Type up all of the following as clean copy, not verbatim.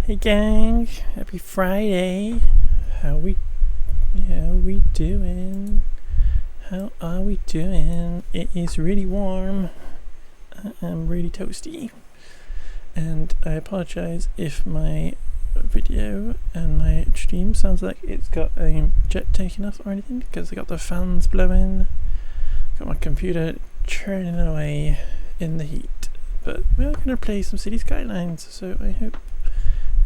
Hey gang, happy Friday. How we doing? How are we doing? It is really warm. I'm really toasty. And I apologize if my video and my stream sounds like it's got a jet taking off or anything, because I got the fans blowing, got my computer churning away in the heat. But we're going to play some City Skylines, so I hope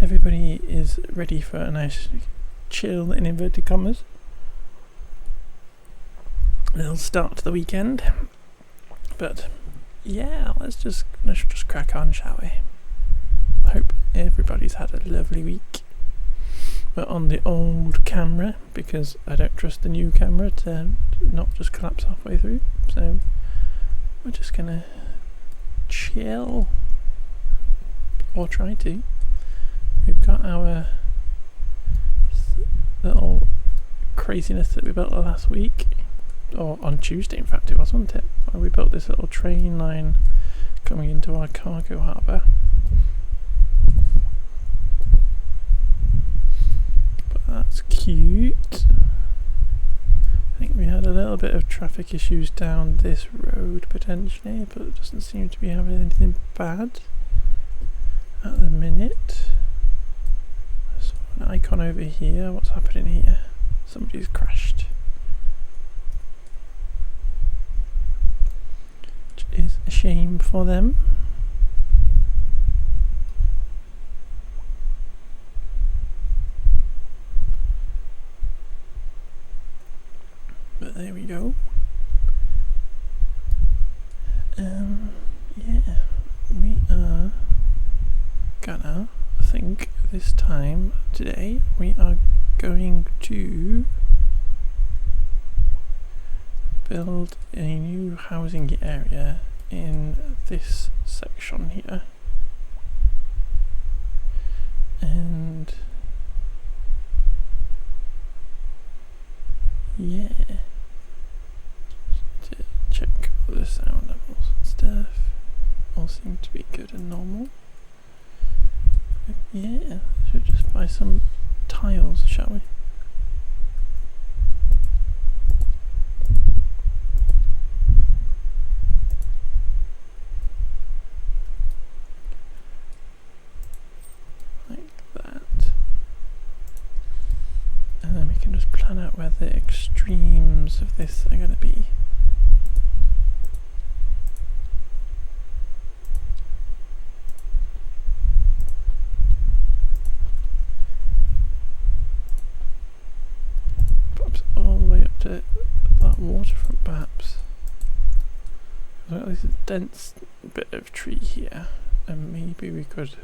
everybody is ready for a nice chill, in inverted commas, little start to the weekend. But yeah, let's just crack on, shall we? I hope everybody's had a lovely week. We're on the old camera because I don't trust the new camera to not just collapse halfway through, so we're just gonna chill, or try to. We've got our little craziness that we built last week, or on Tuesday in fact it was, wasn't it? Where we built this little train line coming into our cargo harbour. But that's cute. I think we had a little bit of traffic issues down this road potentially, but it doesn't seem to be having anything bad at the minute. An icon over here. What's happening here? Somebody's crashed, which is a shame for them. But there we go. Yeah, we are gonna think this time today we are going to build a new housing area in this section here, and yeah, to check the sound levels and stuff. All seem to be good and normal. Yeah, should just buy some tiles, shall we? Like that. And then we can just plan out where the extremes of this are going to be. To that waterfront perhaps. Well, there's a dense bit of tree here, and maybe we could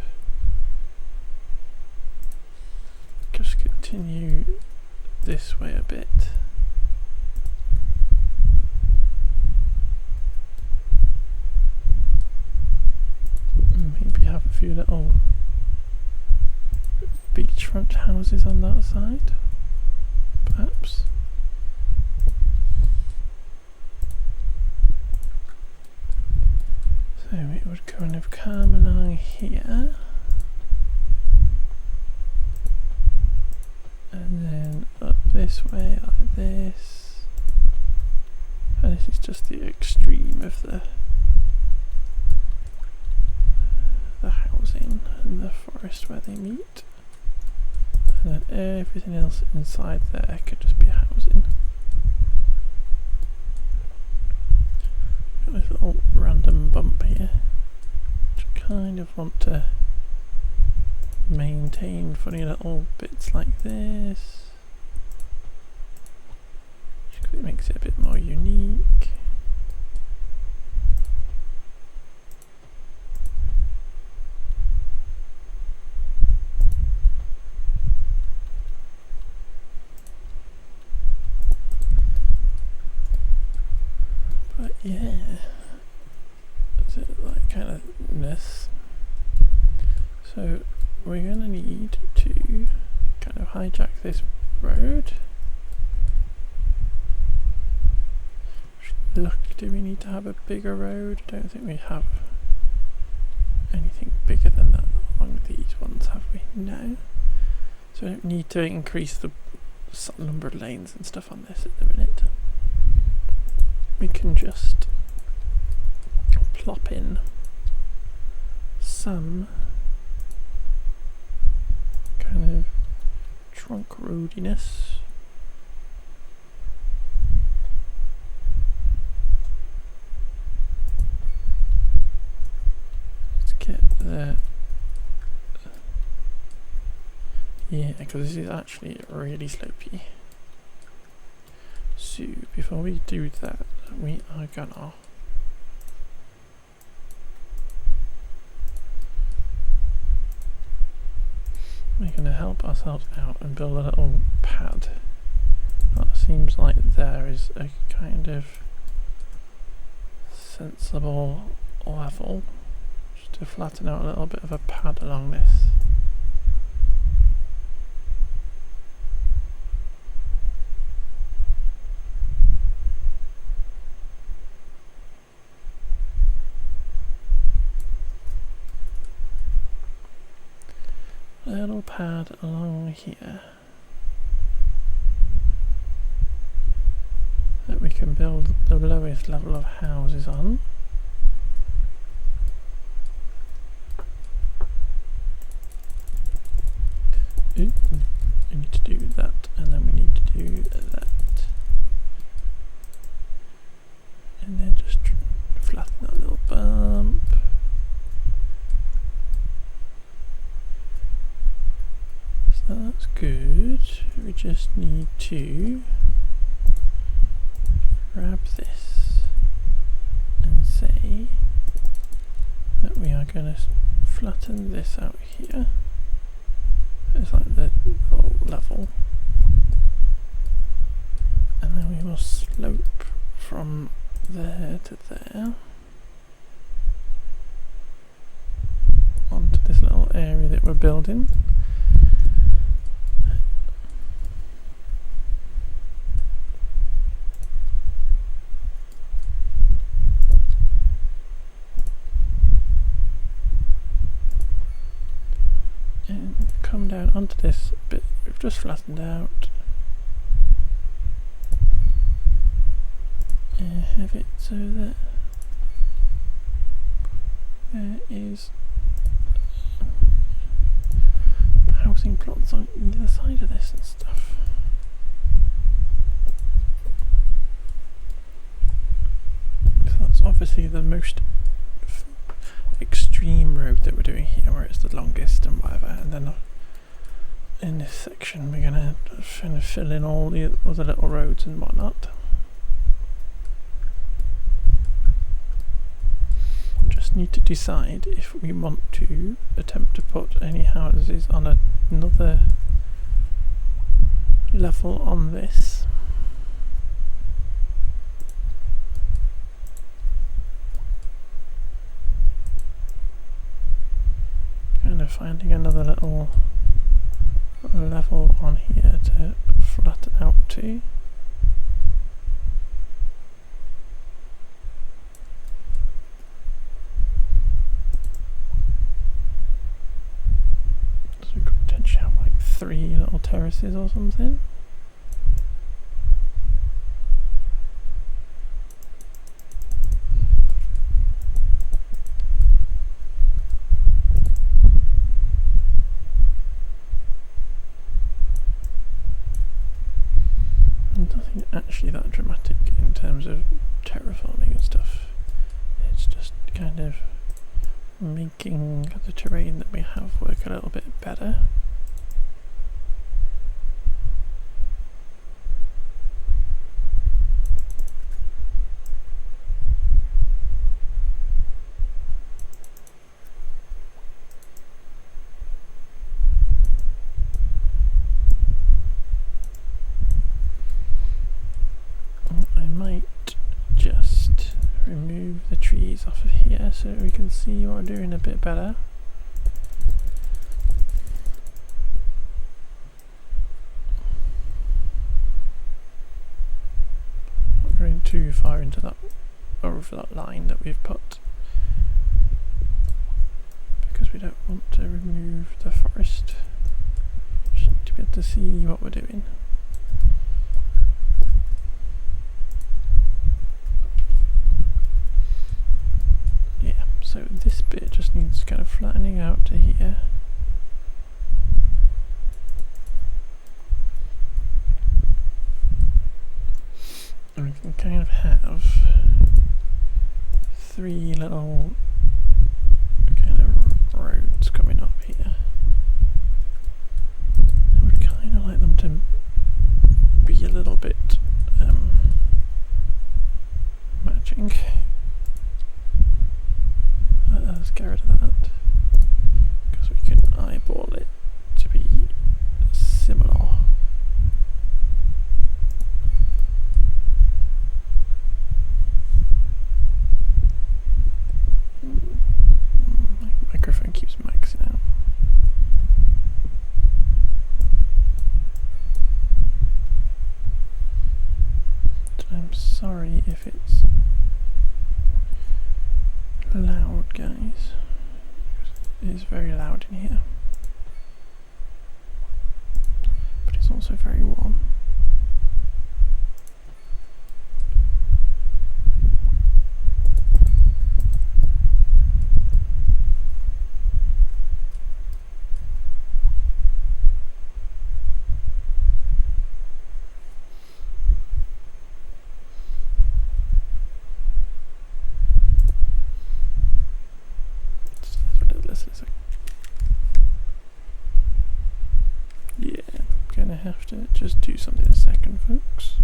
just continue this way a bit. And maybe have a few little beachfront houses on that side, perhaps. So we would kind of come along here, and then up this way like this, and this is just the extreme of the housing and the forest where they meet, and then everything else inside there could just be housing. Got this little random bump here, which I kind of want to maintain funny little bits like this, because it makes it a bit more unique. But yeah, that's it, like kind of this. So we're gonna need to kind of hijack this road. Look, do we need to have a bigger road? I don't think we have anything bigger than that along these ones, have we? No. So we don't need to increase the number of lanes and stuff on this at the minute. We can just plop in some kind of trunk roadiness. Let's get the because this is actually really slopey. So before we do that, we're gonna help ourselves out and build a little pad. That seems like there is a kind of sensible level, just to flatten out a little bit of a pad along this. Little pad along here that we can build the lowest level of houses on. Ooh, we need to do that, and then we need to do that, and then just flatten that little bump. That's good. We just need to grab this and say that we are going to flatten this out here. It's like the whole level, and then we will slope from there to there onto this little area that we're building. Come down onto this bit we've just flattened out and have it so that there is housing plots on either side of this and stuff. So that's obviously the most extreme road that we're doing here, where it's the longest and whatever, and then in this section we're gonna fill in all the other little roads and whatnot. Just need to decide if we want to attempt to put any houses on another level on this. Kind of finding another little level on here to flatten out to. So we could potentially have like 3 little terraces or something. Nothing actually that dramatic in terms of terraforming and stuff. It's just kind of making the terrain that we have work a little bit better. Remove the trees off of here so we can see what we're doing a bit better. Not going too far into that, over that line that we've put, because we don't want to remove the forest. Just need to be able to see what we're doing. Yeah, so this bit just needs kind of flattening out to here. And we can kind of have 3 little kind of roads coming up here. I would kind of like them to be a little bit matching. Let's get rid of that because we can eyeball it to be similar. My microphone keeps maxing out. I'm sorry if it's loud, guys. It is very loud in here, but it's also very warm. Yeah, gonna have to just do something in a second, folks.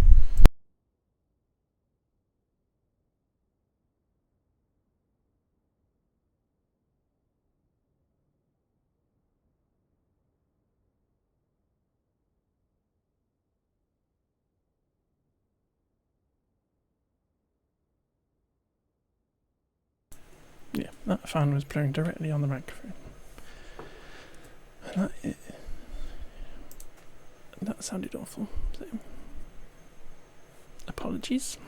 Yeah, that fan was blowing directly on the microphone. And that sounded awful, so apologies.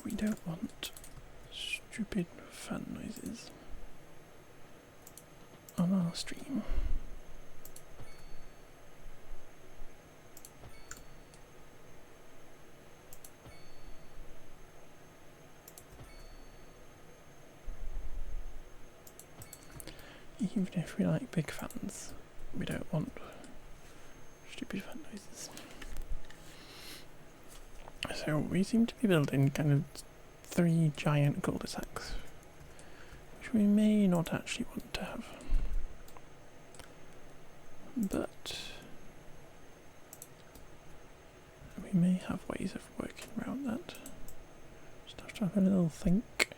We don't want stupid fan noises on our stream. Even if we like big fans, we don't want stupid fan noises. So we seem to be building kind of 3 giant cul-de-sacs, which we may not actually want to have. But we may have ways of working around that. Just have to have a little think.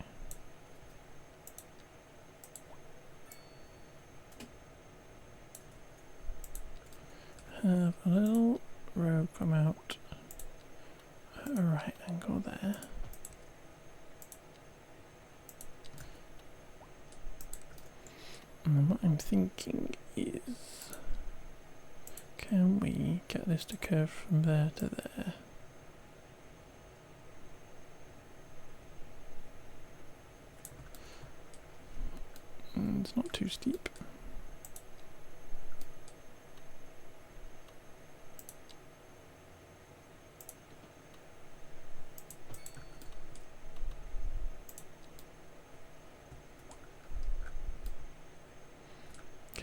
Have a little road come out at a right angle there. And what I'm thinking is, can we get this to curve from there to there? And it's not too steep.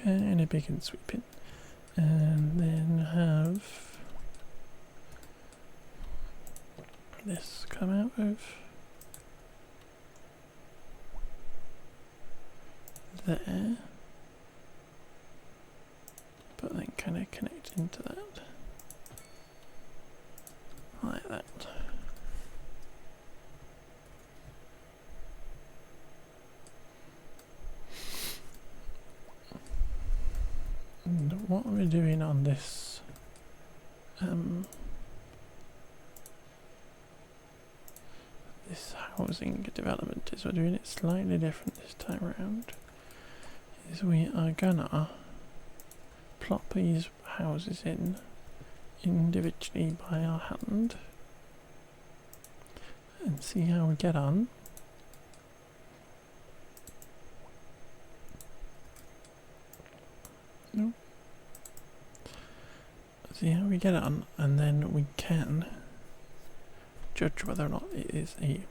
Kind of big and sweeping, and then have this come out of there, but then kind of connect into that like that. And what we're doing on this this housing development is we're doing it slightly different this time around. Is we are gonna plop these houses in individually by our hand and see how we get on. No. See how we get on, and then we can judge whether or not it is a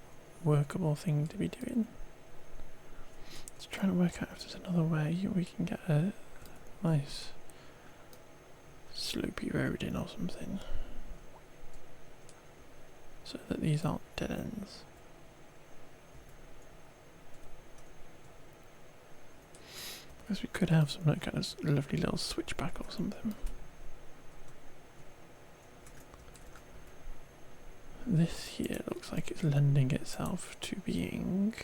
workable thing to be doing. Let's try and work out if there's another way we can get a nice slopey road in or something, so that these aren't dead ends. Because we could have some kind of lovely little switchback or something. This here looks like it's lending itself to being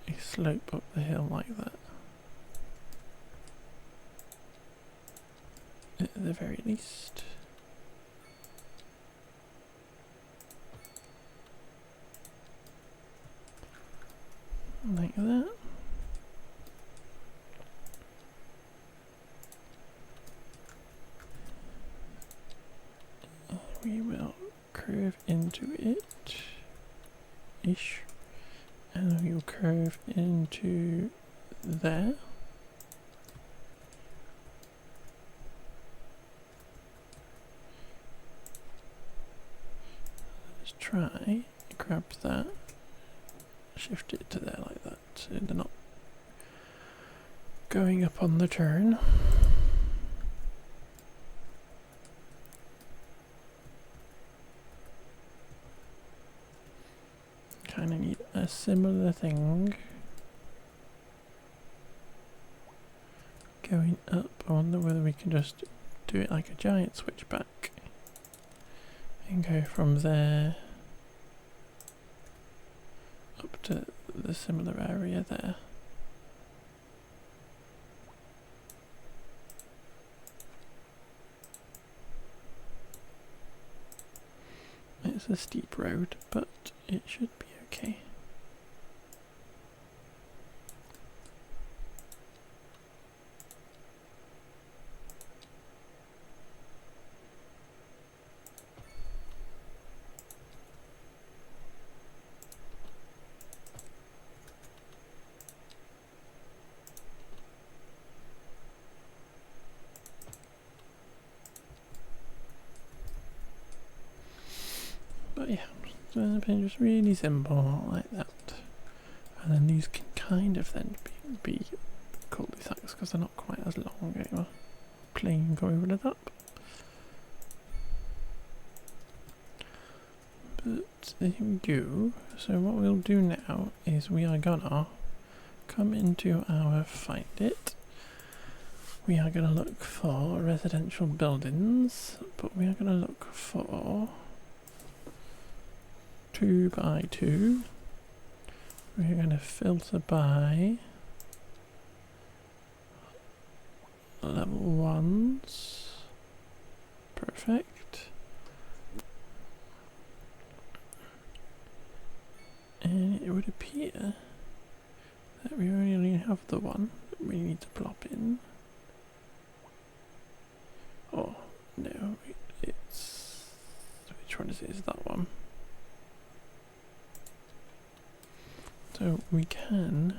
a slope up the hill like that. At the very least. Like that. We will curve into it, ish, and we will curve into there. Let's try, grab that, shift it to there like that, so they're not going up on the turn. Kind of need a similar thing going up. I wonder whether we can just do it like a giant switchback and go from there up to the similar area there. It's a steep road, but it should be okay. But yeah, just really simple like that, and then these can kind of then be cul-de-sacs because they're not quite as long anymore. Plain go over the top. But there we go. So what we'll do now is we are gonna come into our find it. We are gonna look for residential buildings, but we are gonna look for 2 by 2. We're going to filter by level 1s. Perfect. And it would appear that we only have the one that we need to plop in. Oh, no, it's... which one is it? Is that one? So we can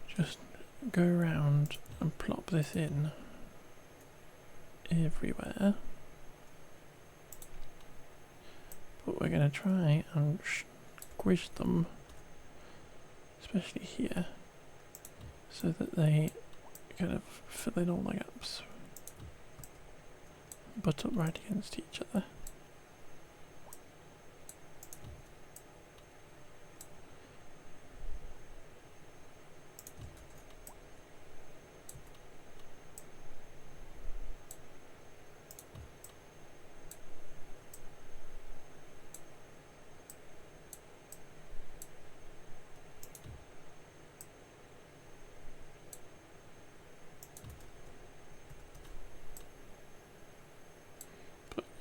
just go around and plop this in everywhere, but we're going to try and squish them, especially here, so that they kind of fill in all the gaps, butt up right against each other.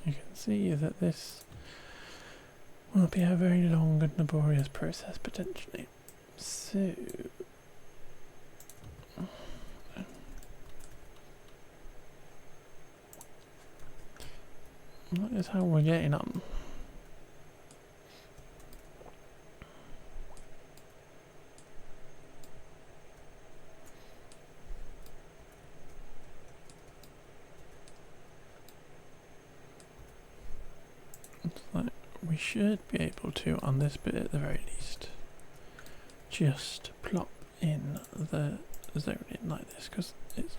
You can see that this will be a very long and laborious process potentially. So that is how we're getting on. It's like we should be able to, on this bit at the very least, just plop in the zone in like this, because it's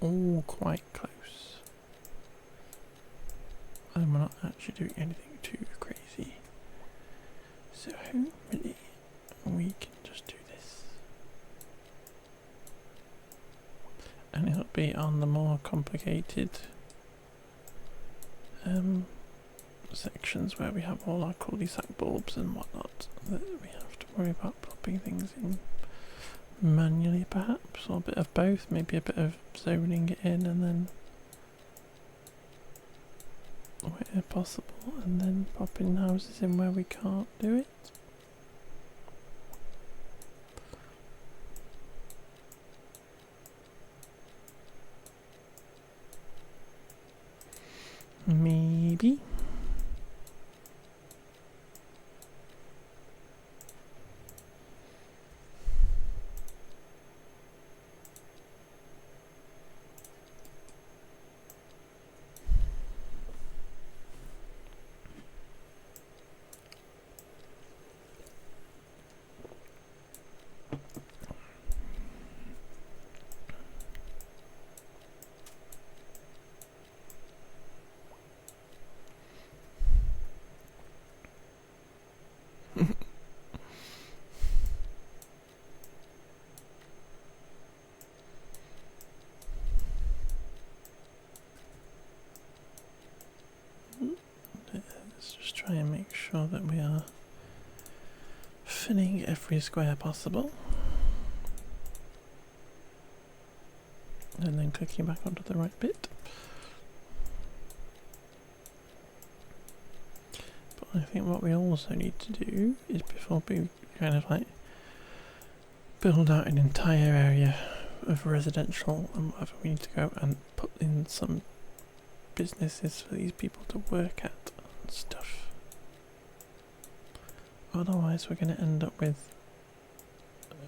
all quite close. And we're not actually doing anything too crazy. So hopefully we can just do this. And it'll be on the more complicated sections where we have all our cul-de-sac bulbs and whatnot that we have to worry about plopping things in manually perhaps, or a bit of both, maybe a bit of zoning it in and then where possible, and then popping houses in where we can't do it. Maybe. Let's just try and make sure that we are filling every square possible. And then clicking back onto the right bit. But I think what we also need to do is, before we kind of like build out an entire area of residential and whatever, we need to go and put in some businesses for these people to work at and stuff. Otherwise we're going to end up with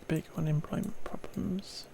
big unemployment problems.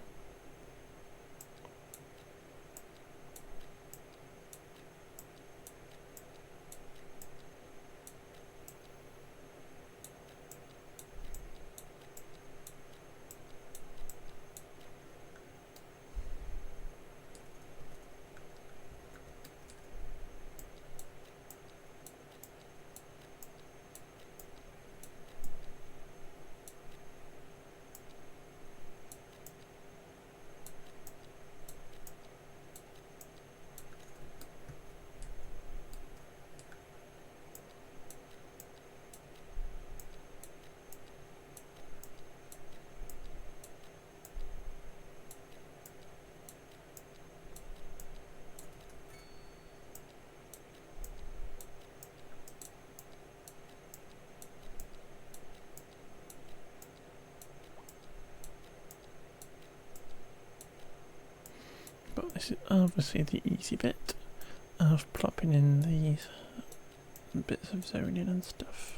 But this is obviously the easy bit of plopping in these bits of zoning and stuff.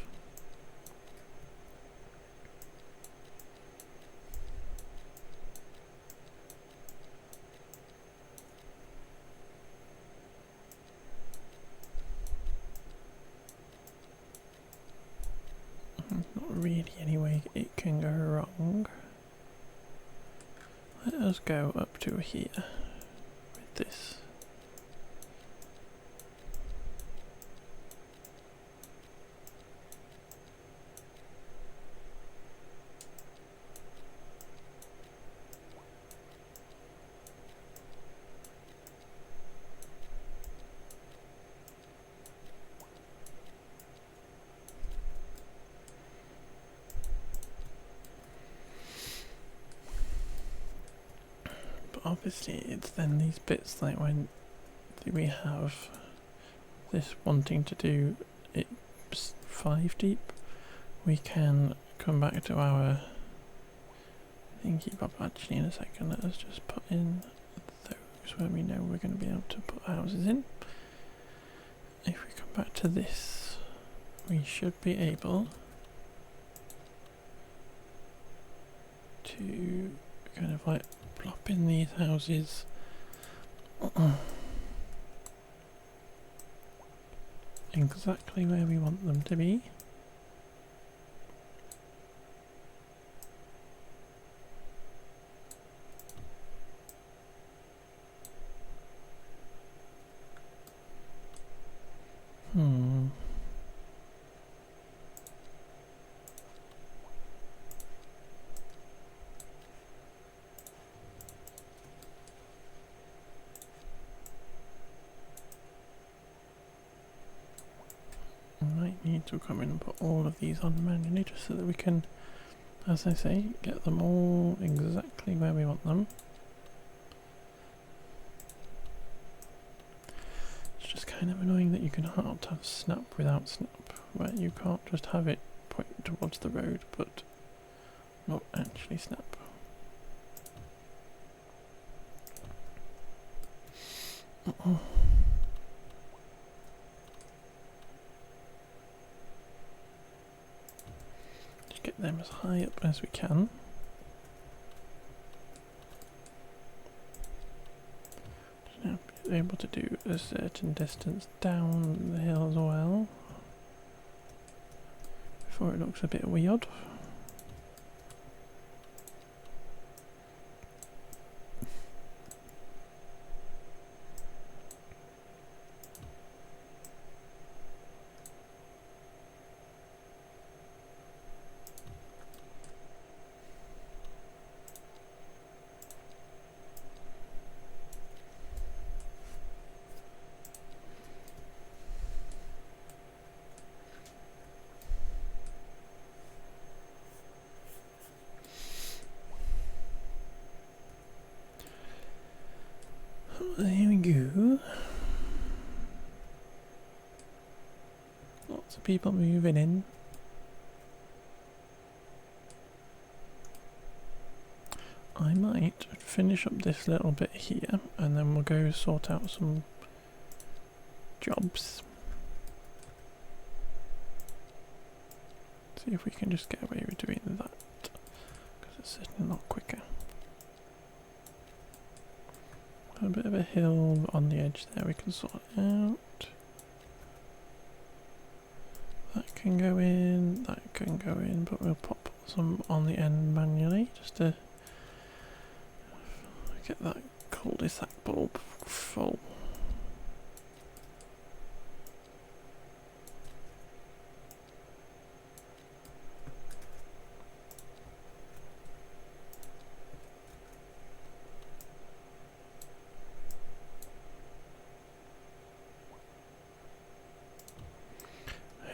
Not really any way it can go wrong. Let us go up to here with this. Obviously it's then these bits like when we have this wanting to do it 5 deep, we can come back to our thingy bob. Actually, in a second, let us just put in those where we know we're going to be able to put houses in. If we come back to this, we should be able to kind of like plop in these houses exactly where we want them to be. Might need to come in and put all of these on manually just so that we can, as I say, get them all exactly where we want them. It's just kind of annoying that you can not have snap without snap, where you can't just have it point towards the road but not actually snap. Just get them as high up as we can. Now be able to do a certain distance down the hill as well before it looks a bit weird. There we go. Lots of people moving in. I might finish up this little bit here and then we'll go sort out some jobs. See if we can just get away with doing that, because it's certainly a lot quicker. A bit of a hill on the edge there we can sort out. That can go in, that can go in, but we'll pop some on the end manually just to get that cul-de-sac bulb full.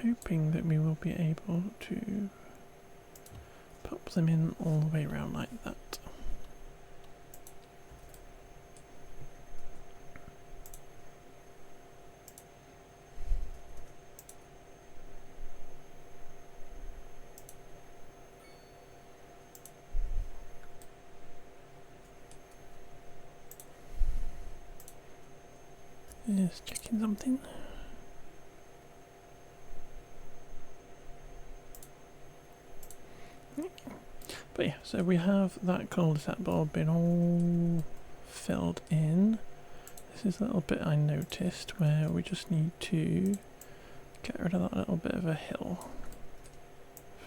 Hoping that we will be able to pop them in all the way around like that. Just checking something. But yeah, so we have that cul-de-sac bulb been all filled in. This is a little bit I noticed where we just need to get rid of that little bit of a hill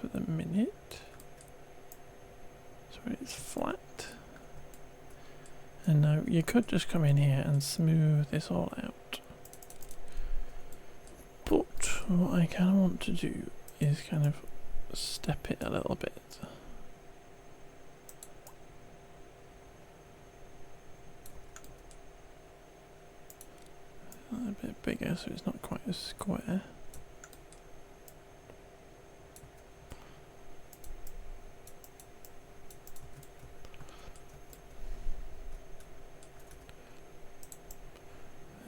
for the minute. So it's flat. And now you could just come in here and smooth this all out. But what I kind of want to do is kind of step it a little bit. A bit bigger so it's not quite as square.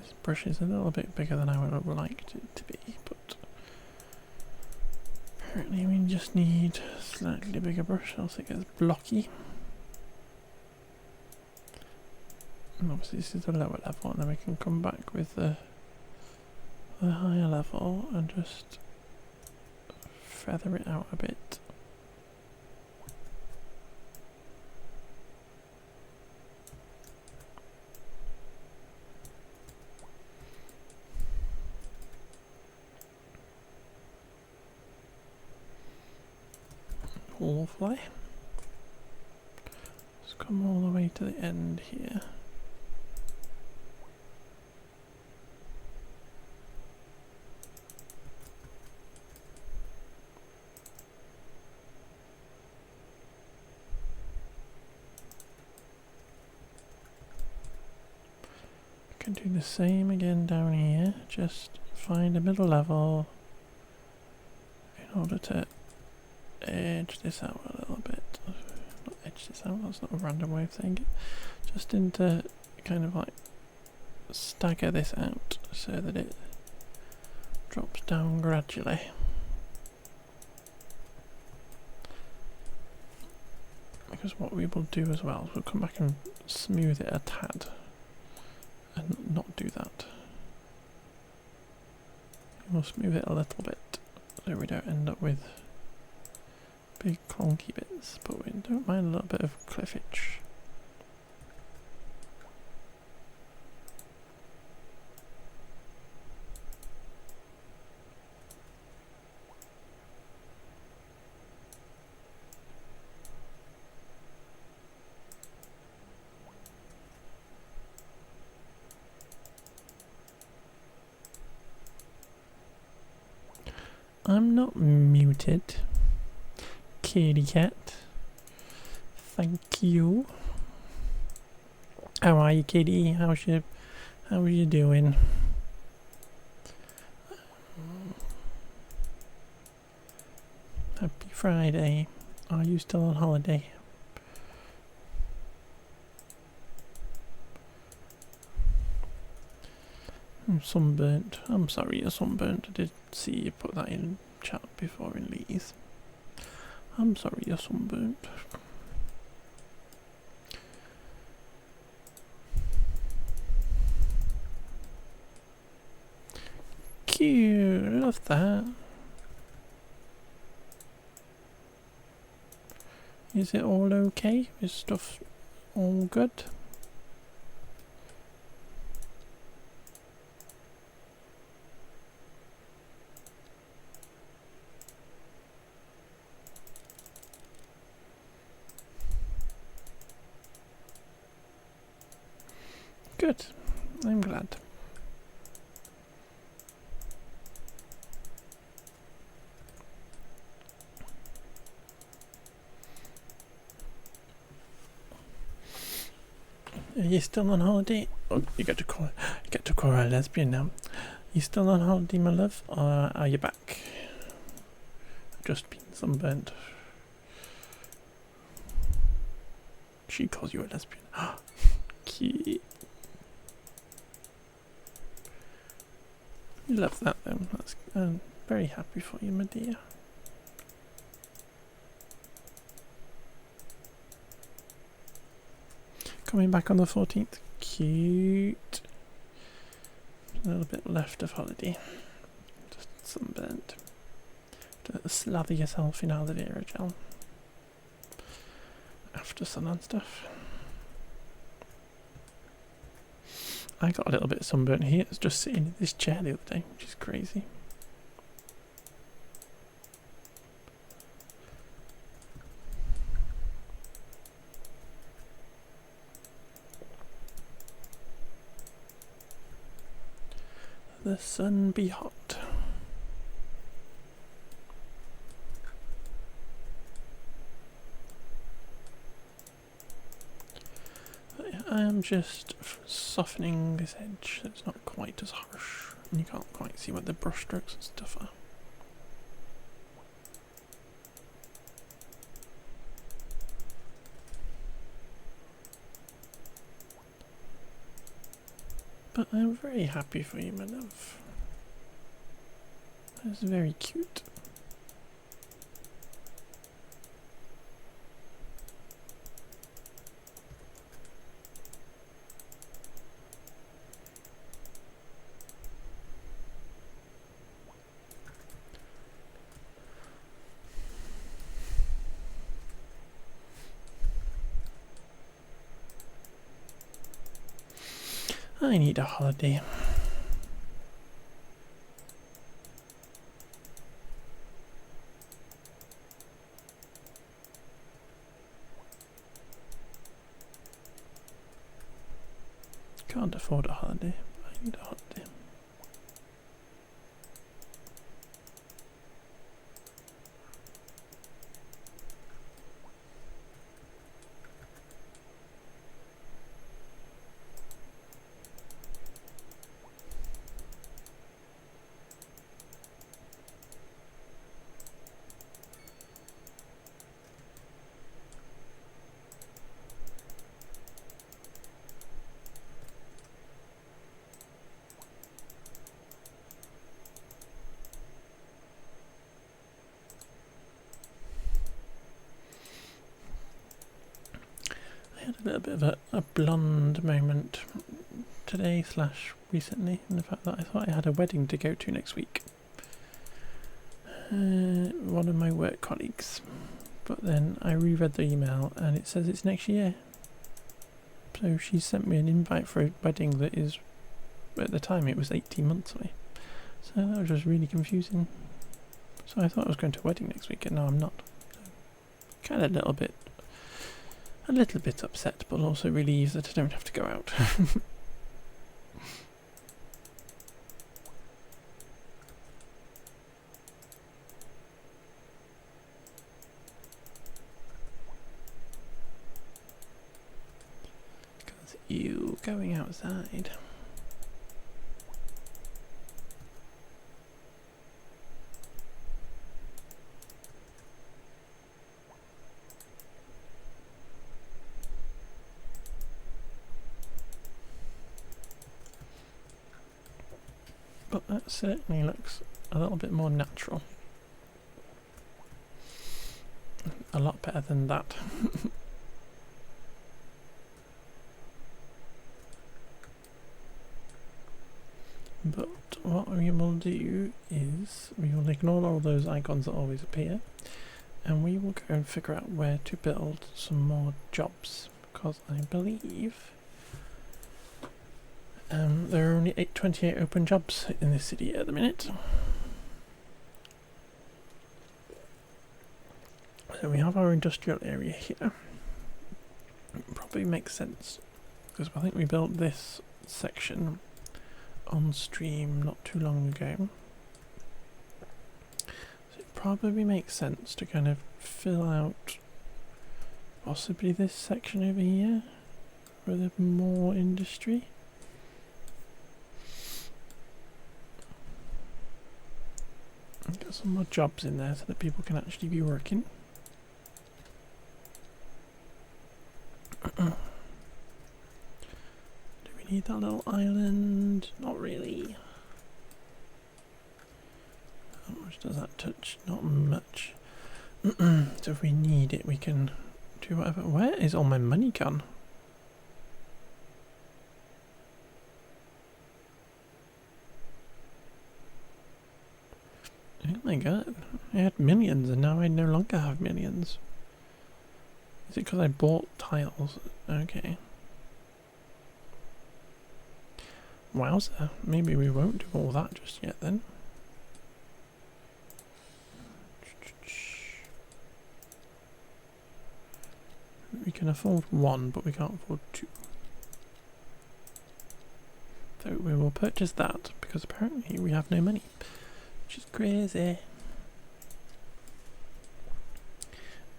This brush is a little bit bigger than I would have liked it to be, but Apparently we just need a slightly bigger brush, else it gets blocky. And obviously this is the lower level, and then we can come back with the higher level and just feather it out a bit. Lovely. Let's come all the way to the end here. Can do the same again down here, just find a middle level in order to edge this out a little bit. Not edge this out, that's not a random way of saying it. Just into kind of like stagger this out so that it drops down gradually. Because what we will do as well is we'll come back and smooth it a tad. And not do that. We'll smooth it a little bit so we don't end up with big clunky bits, but we don't mind a little bit of cliffage. I'm not muted, kitty cat. Thank you. How are you, kitty? How are you doing? Happy Friday. Are you still on holiday? I'm sunburnt. I'm sorry you're sunburnt. I did see you put that in chat before in Lee's. I'm sorry you're sunburnt. Cute, I love that. Is it all okay? Is stuff all good? Good. I'm glad. Are you still on holiday? Oh, you get to call her a lesbian now. You still on holiday, my love, or are you back? I've just been sunburnt. She calls you a lesbian. Cute. Love that though. That's, I'm very happy for you, my dear. Coming back on the 14th. Cute. A little bit left of holiday. Just sunburnt. Slather yourself in aloe vera gel. After sun and stuff. I got a little bit of sunburnt here. It's just sitting in this chair the other day, which is crazy. The sun be hot. I am just softening this edge so it's not quite as harsh and you can't quite see what the brush strokes and stuff are. But I'm very happy for you, my love. That's very cute. I need a holiday. Can't afford a holiday. I need a holiday. I had a little bit of a blonde moment today / recently, in the fact that I thought I had a wedding to go to next week. One of my work colleagues, but then I reread the email and it says it's next year. So she sent me an invite for a wedding that is, at the time it was 18 months away. So that was just really confusing. So I thought I was going to a wedding next week and now I'm not. Kind of a little bit upset, but also relieved that I don't have to go out. Because you going outside. But that certainly looks a little bit more natural. A lot better than that. But what we will do is we will ignore all those icons that always appear and we will go and figure out where to build some more jobs, because I believe there are only 28 open jobs in this city at the minute. So we have our industrial area here. It probably makes sense because I think we built this section on stream not too long ago. So it probably makes sense to kind of fill out possibly this section over here with more industry. Get some more jobs in there so that people can actually be working. Do we need that little island? Not really. How much does that touch? Not much. So if we need it, we can do whatever. Where is all my money gone? Oh my god, I had millions and now I no longer have millions. Is it because I bought tiles? Okay. Wowza, maybe we won't do all that just yet then. We can afford one, but we can't afford two. So we will purchase that because apparently we have no money. Which is crazy.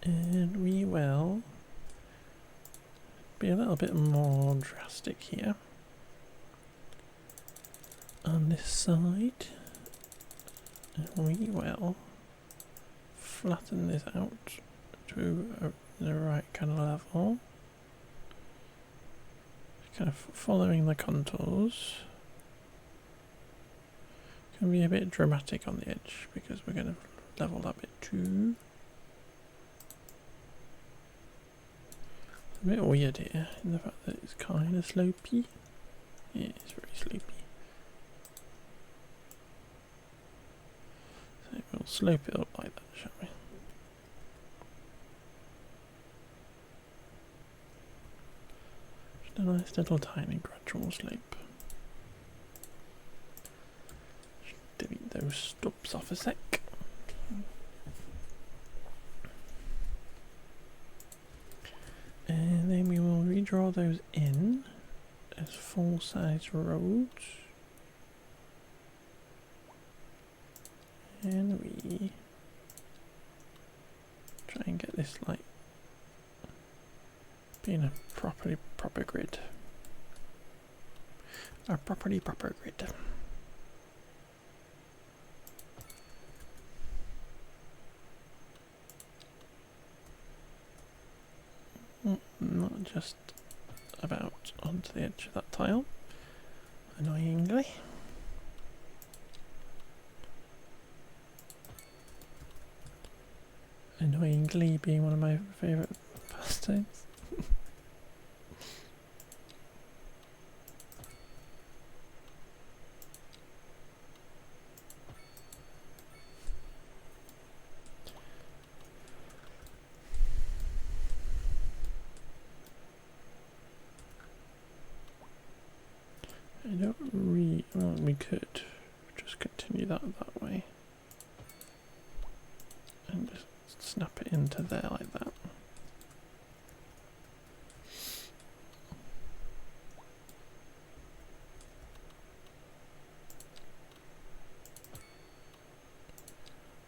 And we will be a little bit more drastic here. On this side, and we will flatten this out to the right kind of level. Kind of following the contours. Can be a bit dramatic on the edge because we're going to level that bit too. It's a bit weird here in the fact that it's kind of slopey. Yeah, it's very slopey. So we'll slope it up like that, shall we? Just a nice little tiny gradual slope. those stubs off a sec. And then we will redraw those in as full-size roads. And we try and get this like being a proper grid. A proper grid. Not just about onto the edge of that tile, annoyingly. Annoyingly being one of my favourite pastimes. I don't really, well, we could just continue that way and just snap it into there like that.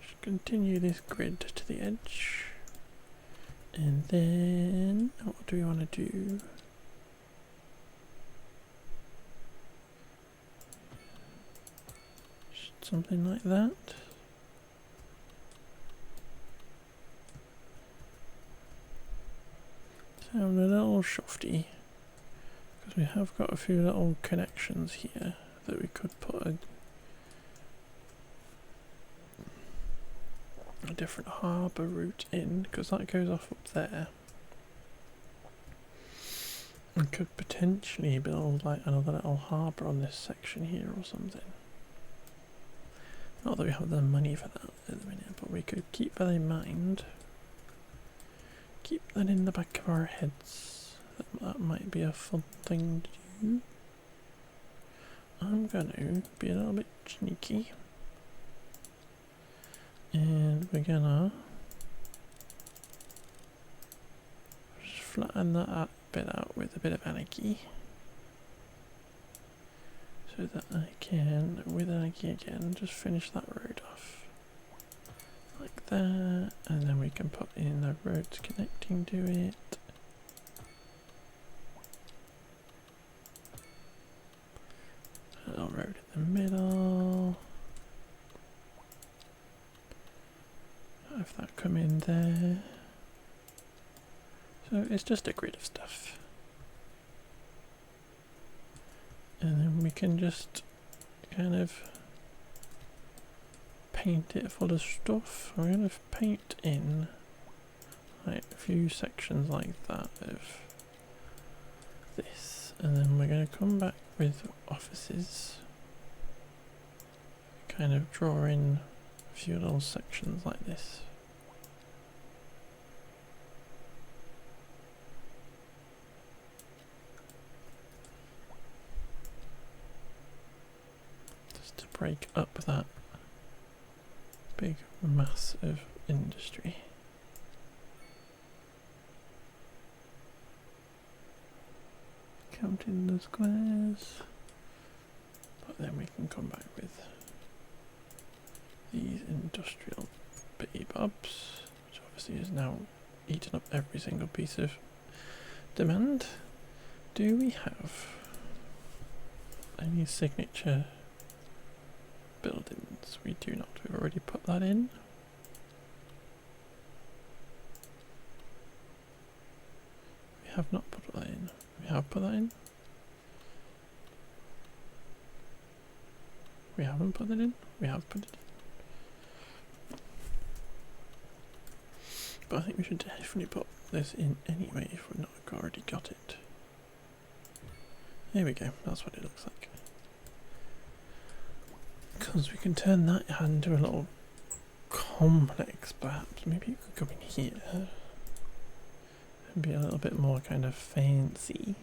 Just continue this grid to the edge, and then what do we want to do? Something like that. Sound a little shofty, because we have got a few little connections here that we could put a different harbour route in, because that goes off up there. We could potentially build like another little harbour on this section here or something. Not that we have the money for that at the minute, but we could keep that in mind. Keep that in the back of our heads. That might be a fun thing to do. I'm gonna be a little bit sneaky. And we're gonna just flatten that bit out with a bit of anarchy. So that I can, with anarchy again, just finish that road off. Like that, and then we can put in the roads connecting to it. A little road in the middle. Have that come in there. So it's just a grid of stuff. And then we can just kind of paint it full of stuff. We're going to paint in like a few sections like that of this, and then we're going to come back with offices, kind of draw in a few little sections like this. Break up that big mass of industry. Counting the squares, but then we can come back with these industrial bitty bobs, which obviously is now eaten up every single piece of demand. Do we have any signature buildings? We do not. We've already put that in. We have not put that in. We have put that in. We haven't put it in. We have put it in. But I think we should definitely put this in anyway if we've not already got it. There we go. That's what it looks like. Because we can turn that into a little complex, perhaps. Maybe it could go in here and be a little bit more kind of fancy.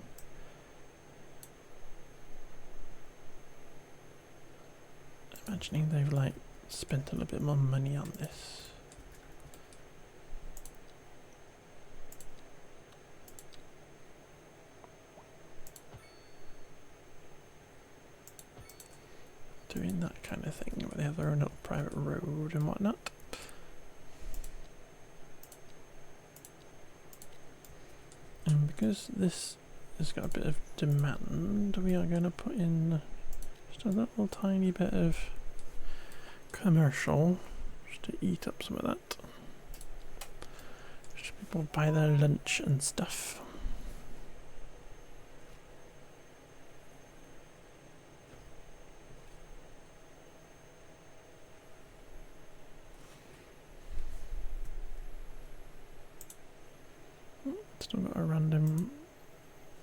imagining they've like spent a little bit more money on this. Doing that kind of thing where they have their own little private road and whatnot. And because this has got a bit of demand, we are going to put in just a little tiny bit of commercial just to eat up some of that. Just people buy their lunch and stuff. Still got a random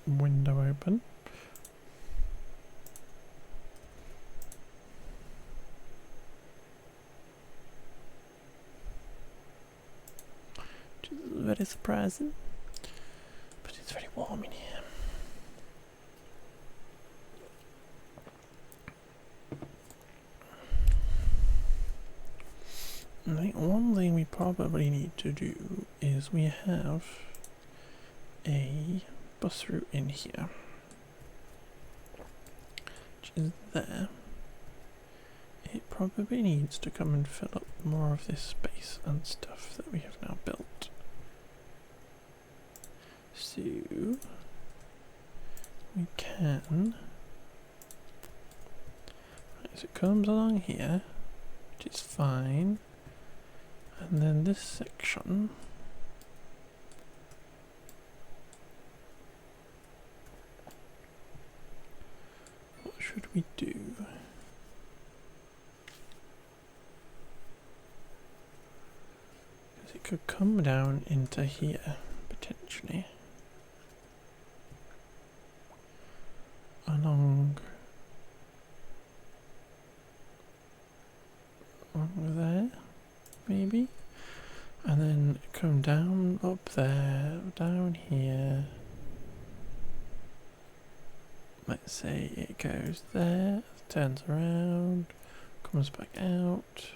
window open. Which is very surprising. But it's very warm in here. I think one thing we probably need to do is we have a bus route in here, which is there. It probably needs to come and fill up more of this space and stuff that we have now built. So we can, right, so it comes along here, which is fine, and then this section should we do? Because it could come down into here, potentially. Along there, maybe? And then come down up there, down here. Let's say it goes there, turns around, comes back out,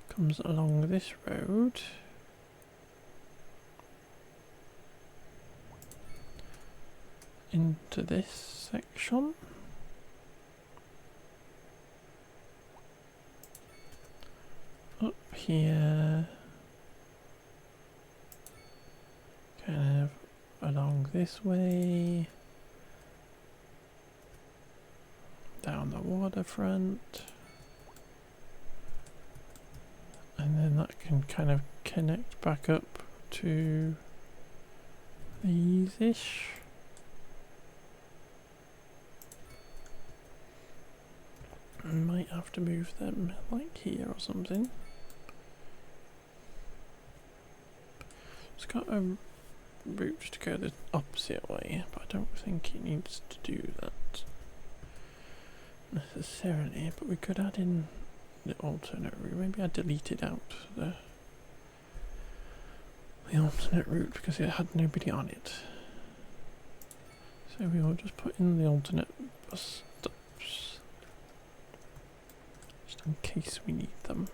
comes along this road, into this section, up here, kind of along this way, down the waterfront, and then that can kind of connect back up to these-ish. Might have to move them like here or something. It's got a route to go the opposite way, but I don't think it needs to do that necessarily, but we could add in the alternate route. Maybe I deleted out the alternate route because it had nobody on it. So we will just put in the alternate bus stops just in case we need them.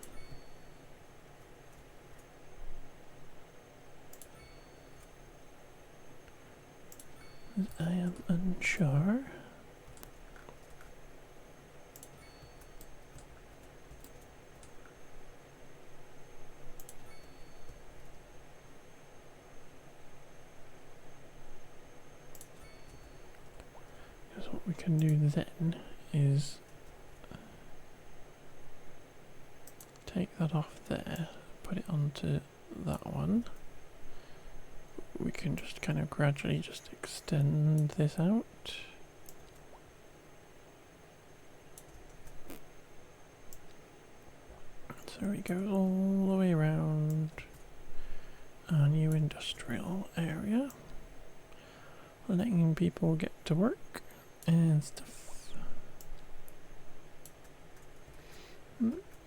I am unsure. What we can do then is take that off there, put it onto that one. We can just kind of gradually just extend this out. So it goes all the way around our new industrial area, letting people get to work and stuff.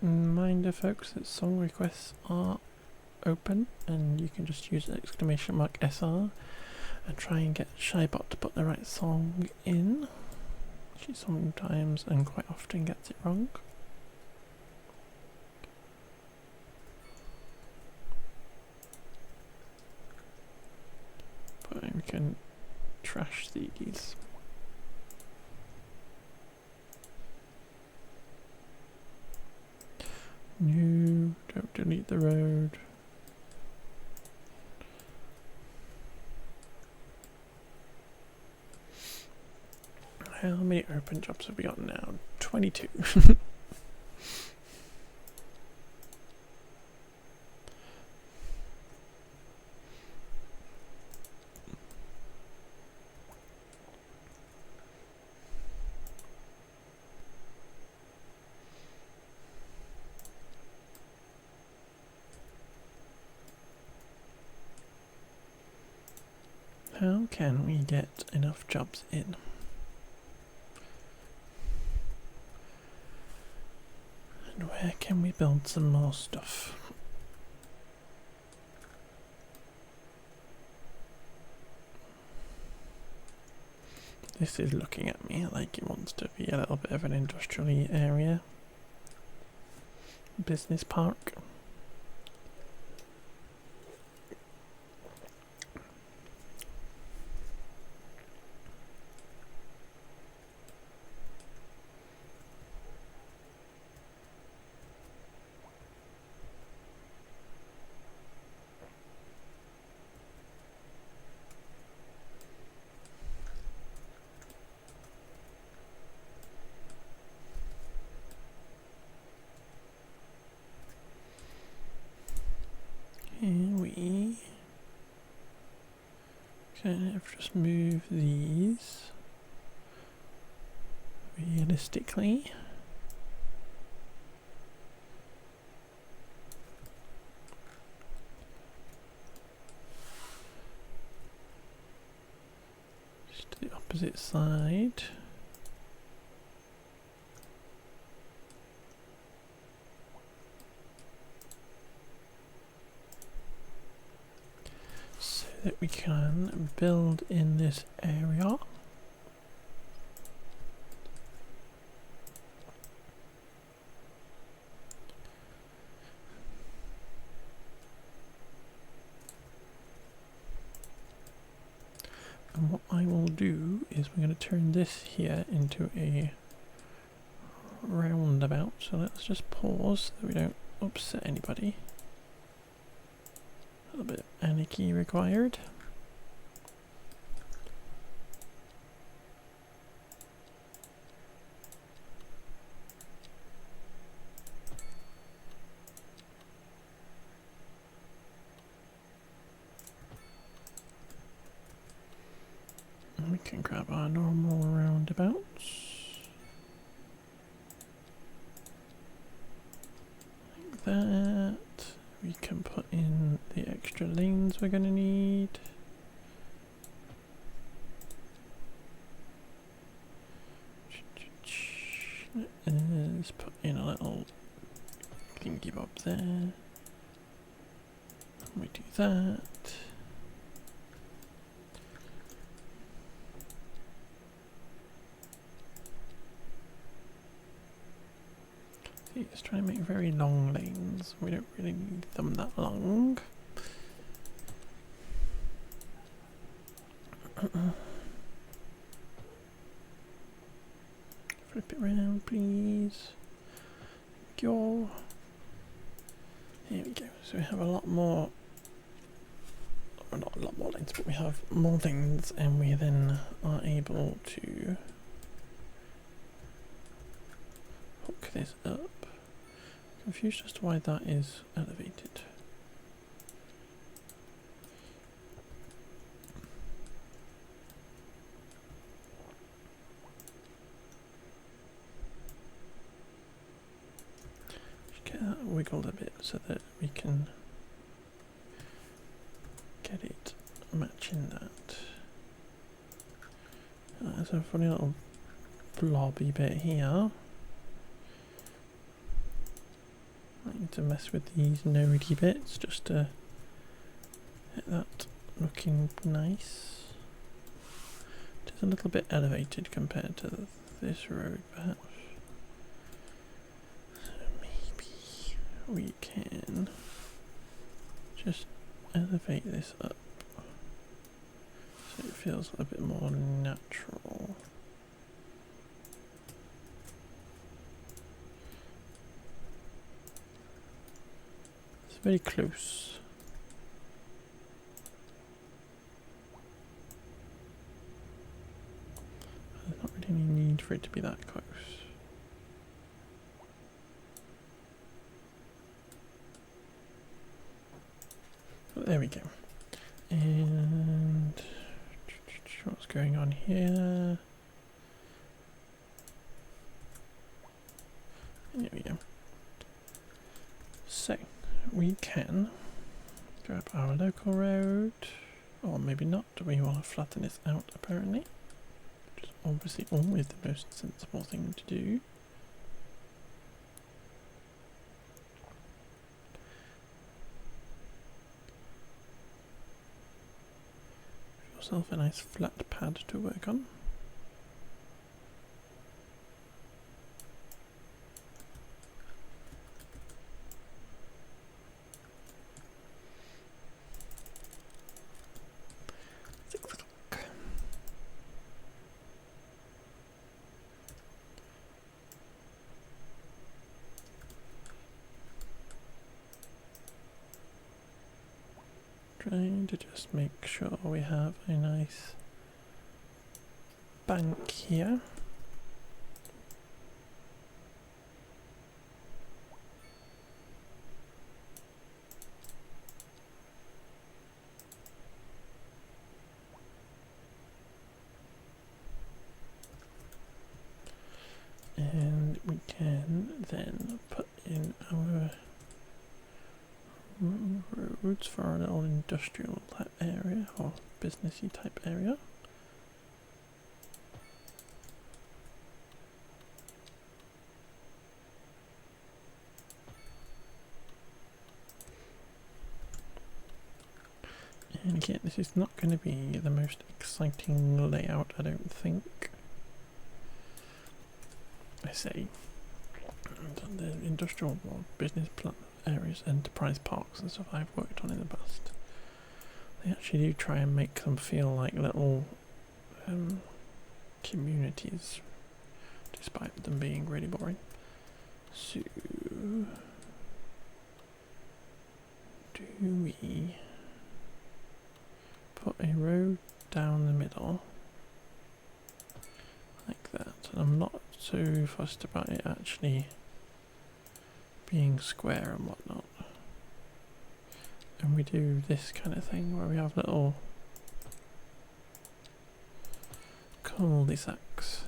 Reminder folks that song requests are open and you can just use !SR and try and get Shybot to put the right song in. She sometimes and quite often gets it wrong. can trash these. No, don't delete the road. How many open jobs have we got now? 22. How can we get enough jobs in? And where can we build some more stuff? This is looking at me like it wants to be a little bit of an industrial area. Business park. We kind of just move these realistically. Just to the opposite side. That we can build in this area. And what I will do is we're going to turn this here into a roundabout. So let's just pause so that we don't upset anybody. A little bit of anarchy required. And we can grab our normal roundabouts. Like that. We can put in the extra lanes we're going to need. Let's put in a little thingy bob there. We do that. Let's try and make very long lanes. We don't really need them that long. Flip it around, please. Go. Here we go. So we have a lot more. Well, not a lot more lanes, but we have more lanes, and we then are able to hook this up. Confused as to why that is elevated. Just get that wiggled a bit so that we can get it matching that. There's a funny little blobby bit here. I need to mess with these nodey bits just to get that looking nice. It's a little bit elevated compared to this road, perhaps. So maybe we can just elevate this up So it feels a bit more natural. It's very close. There's not really any need for it to be that close. But there we go. And what's going on here? There we go. So we can grab our local road, or maybe not. We want to flatten this out apparently, which is obviously always the most sensible thing to do. Give yourself a nice flat pad to work on. Trying to just make sure we have a nice bank here. And we can then put in our roads for our little industrial type area or businessy type area. And again, this is not going to be the most exciting layout, I don't think. I say the industrial or business areas, enterprise parks and stuff I've worked on in the past, they actually do try and make them feel like little communities, despite them being really boring. So, do we put a road down the middle like that? And I'm not so fussed about it actually being square and whatnot. And we do this kind of thing where we have little cul-de-sacs.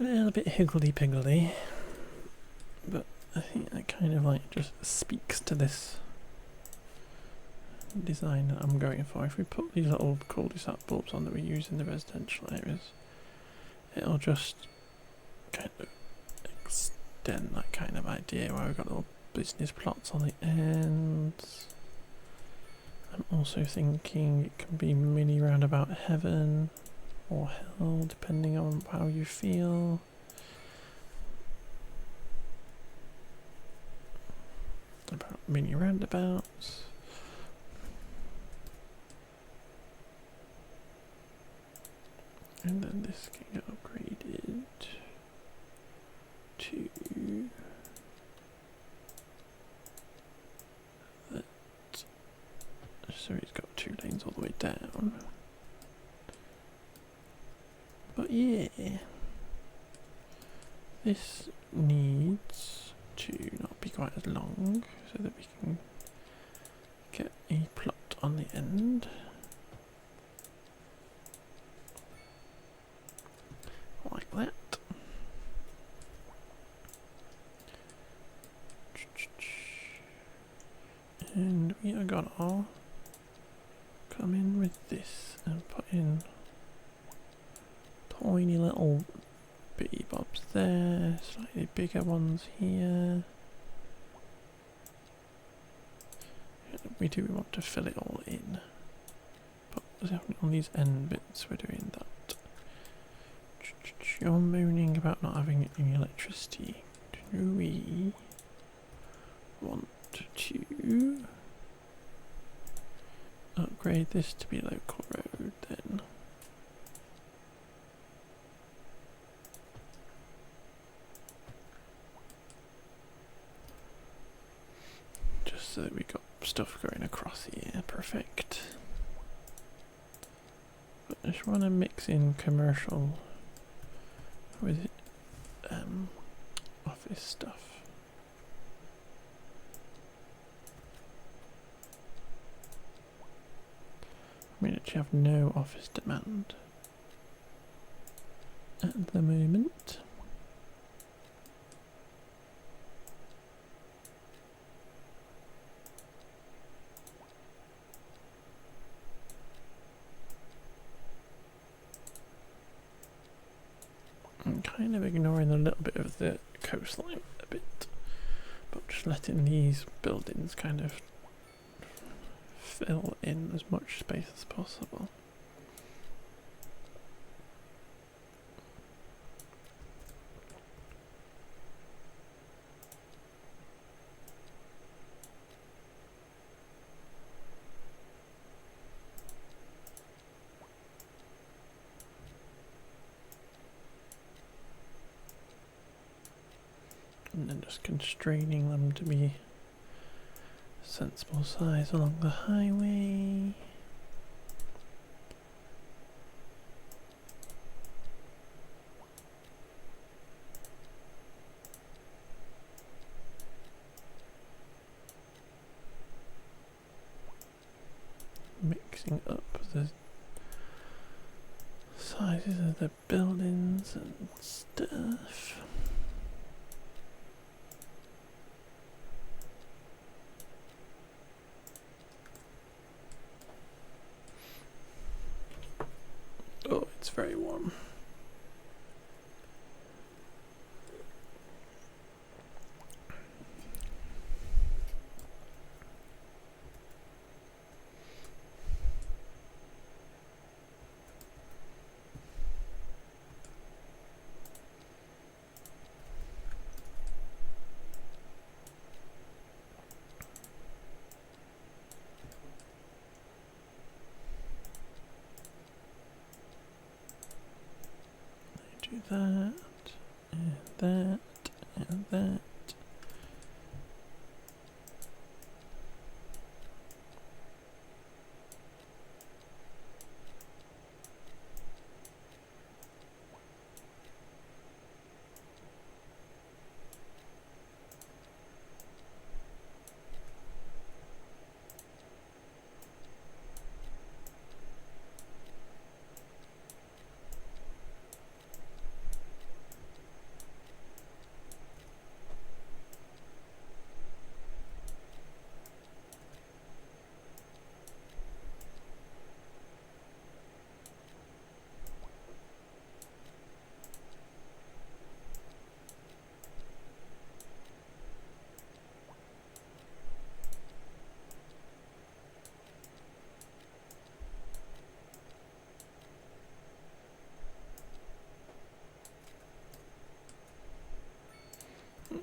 A little bit higgledy-piggledy, but I think that kind of like just speaks to this design that I'm going for. If we put these little cul-de-sac bulbs on that we use in the residential areas, it'll just kind of extend that kind of idea where we've got little business plots on the ends. I'm also thinking it can be mini roundabout heaven or hell, depending on how you feel. About mini roundabouts. And then this can get upgraded to that. So he's got 2 lanes all the way down. But yeah, this needs to not be quite as long, so that we can get a plot on the end. Like that. And we are gonna come in with this and put in tiny little bitty bobs there, slightly bigger ones here. We do want to fill it all in, but on these end bits we're doing that. You're moaning about not having any electricity. Do we want to upgrade this to be local road then? Just so that we got stuff going across here, perfect. But I just want to mix in commercial with office stuff. We actually have no office demand at the moment. I'm kind of ignoring a little bit of the coastline a bit, but just letting these buildings kind of fill in as much space as possible. And then just constraining them to be sensible size along the highway. Mixing up the sizes of the buildings and stuff. Oh, it's very warm. Do that, and that, and that.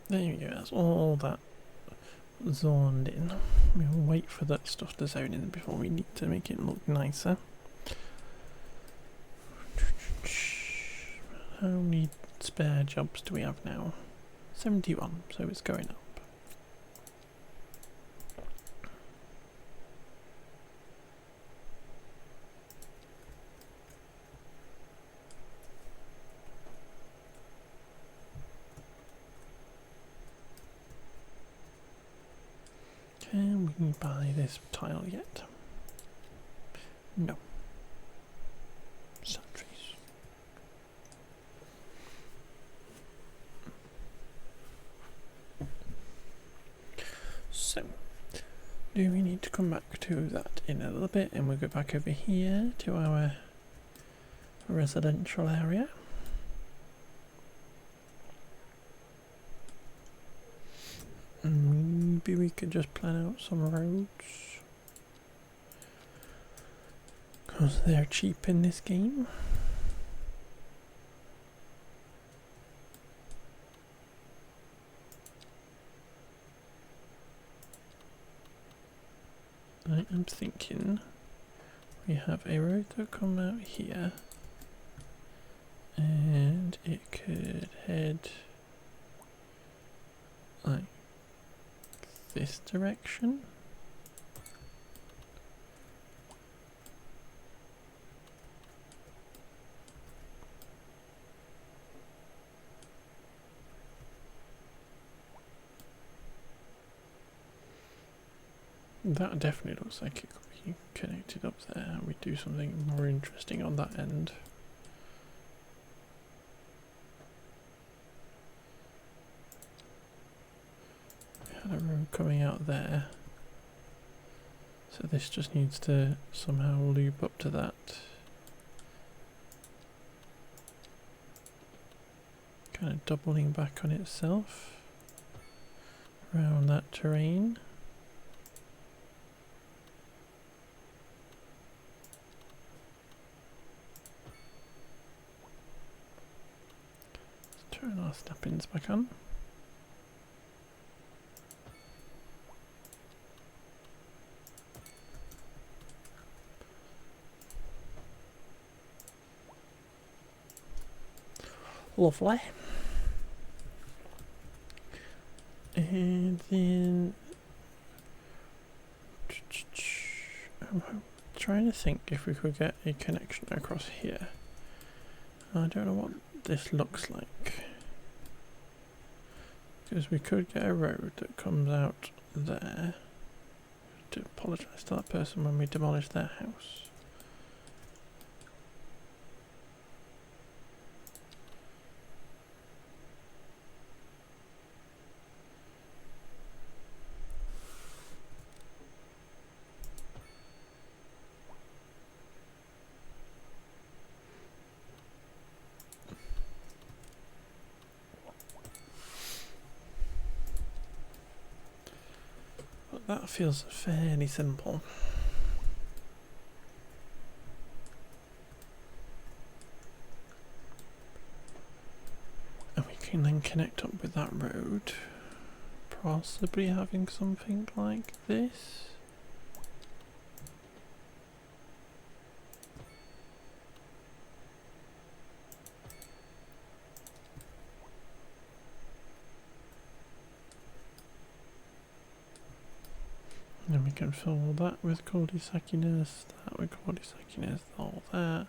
There you go, that's all that zoned in. We'll wait for that stuff to zone in before we need to make it look nicer. How many spare jobs do we have now? 71, so it's going up. me buy this tile yet? No. Sad trees. So, do we need to come back to that in a little bit, and we'll go back over here to our residential area? Maybe we could just plan out some roads, because they're cheap in this game. I am thinking we have a road that comes out here, and it could head like this direction. That definitely looks like it could be connected up there. We do something more interesting on that end. We had a road coming out there, so this just needs to somehow loop up to that. Kind of doubling back on itself around that terrain. Turn our snap-ins back on. Lovely. And then I'm trying to think if we could get a connection across here. I don't know what this looks like, because we could get a road that comes out there. To apologise to that person when we demolish their house. That feels fairly simple. And we can then connect up with that road, possibly having something like this. And then we can fill that with cul-de-saciness, that with cul-de-saciness, all that.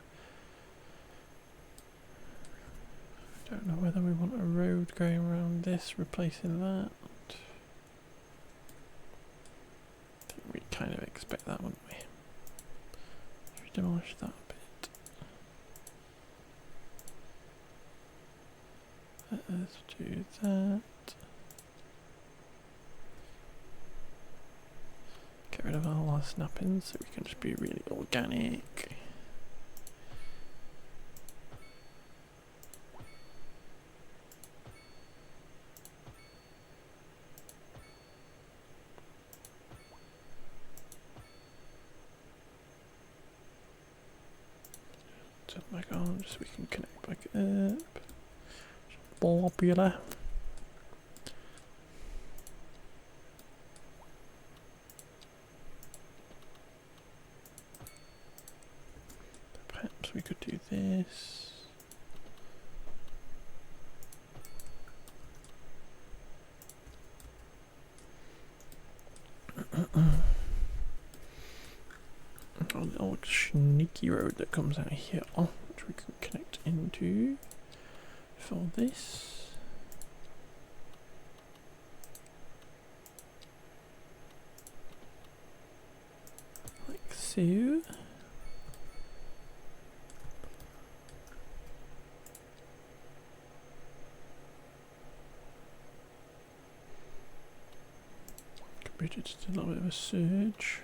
Don't know whether we want a road going around this, replacing that. I think we kind of expect that, wouldn't we? If we demolish that a bit. Let's do that. Get rid of all our snap-ins so we can just be really organic. Turn back on just so we can connect back up. Popular. Perhaps we could do this. A little sneaky road that comes out here, which we can connect into for this. so. Computer just did a little bit of a surge.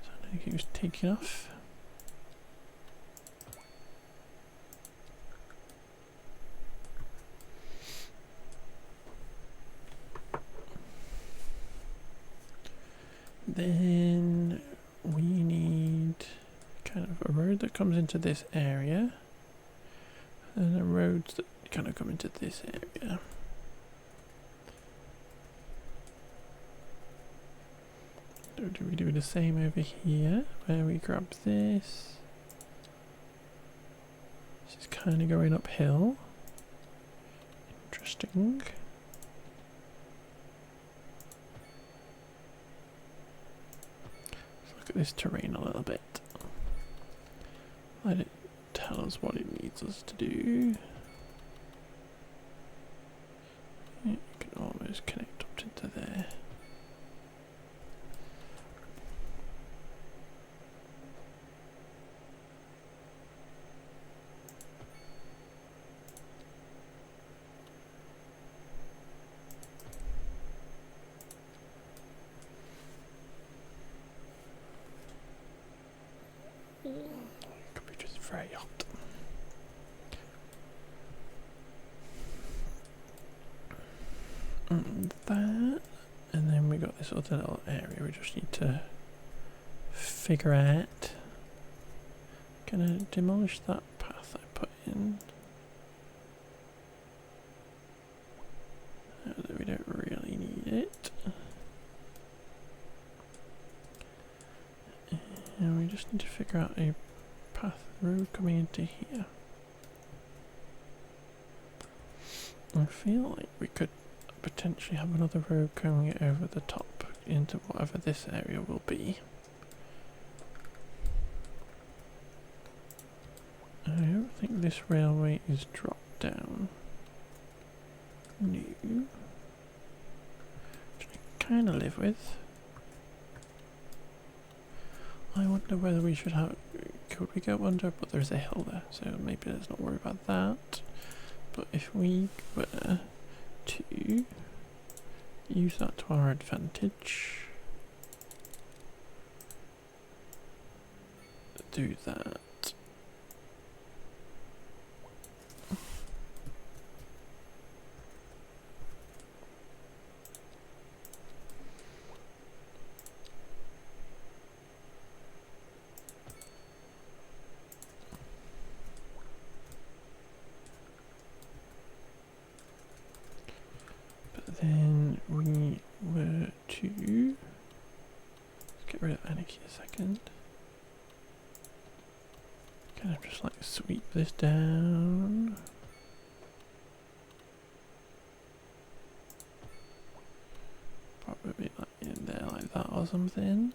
So I don't think it was taking off. Then we need kind of a road that comes into this area and a road that kind of come into this area. So do we do the same over here where we grab this? This is kind of going uphill. Interesting. At this terrain a little bit. Let it tell us what it needs us to do. You can almost connect up into there. Computer's very hot. And that, and then we got this other little area we just need to figure out. Gonna demolish that path I put in. Although we don't really need it. And we just need to figure out a path road coming into here. I feel like we could potentially have another road going over the top into whatever this area will be. I don't think this railway is dropped down. No. Which I kind of live with. I wonder whether we should have... Could we go under? But there's a hill there, so maybe let's not worry about that. But if we were to use that to our advantage, do that. Then we were to... Let's get rid of Anarchy a second. Kind of just like sweep this down. Probably like in there like that or something.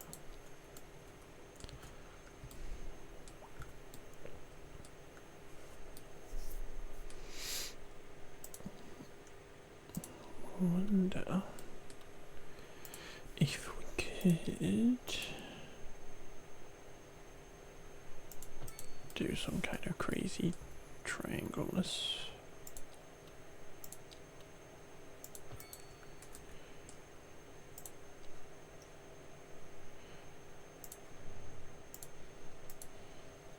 Wonder if we could do some kind of crazy triangleness.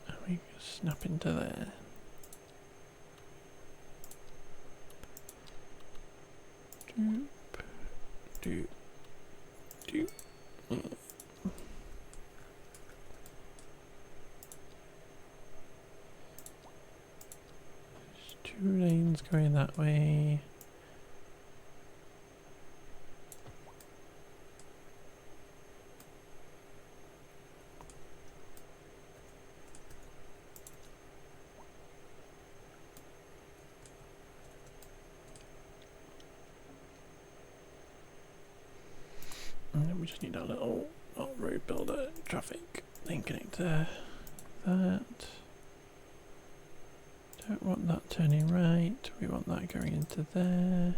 And we snap into there. There's 2 lanes going that way. And then we just need a little road builder traffic linking to that. Don't want that turning right, we want that going into there.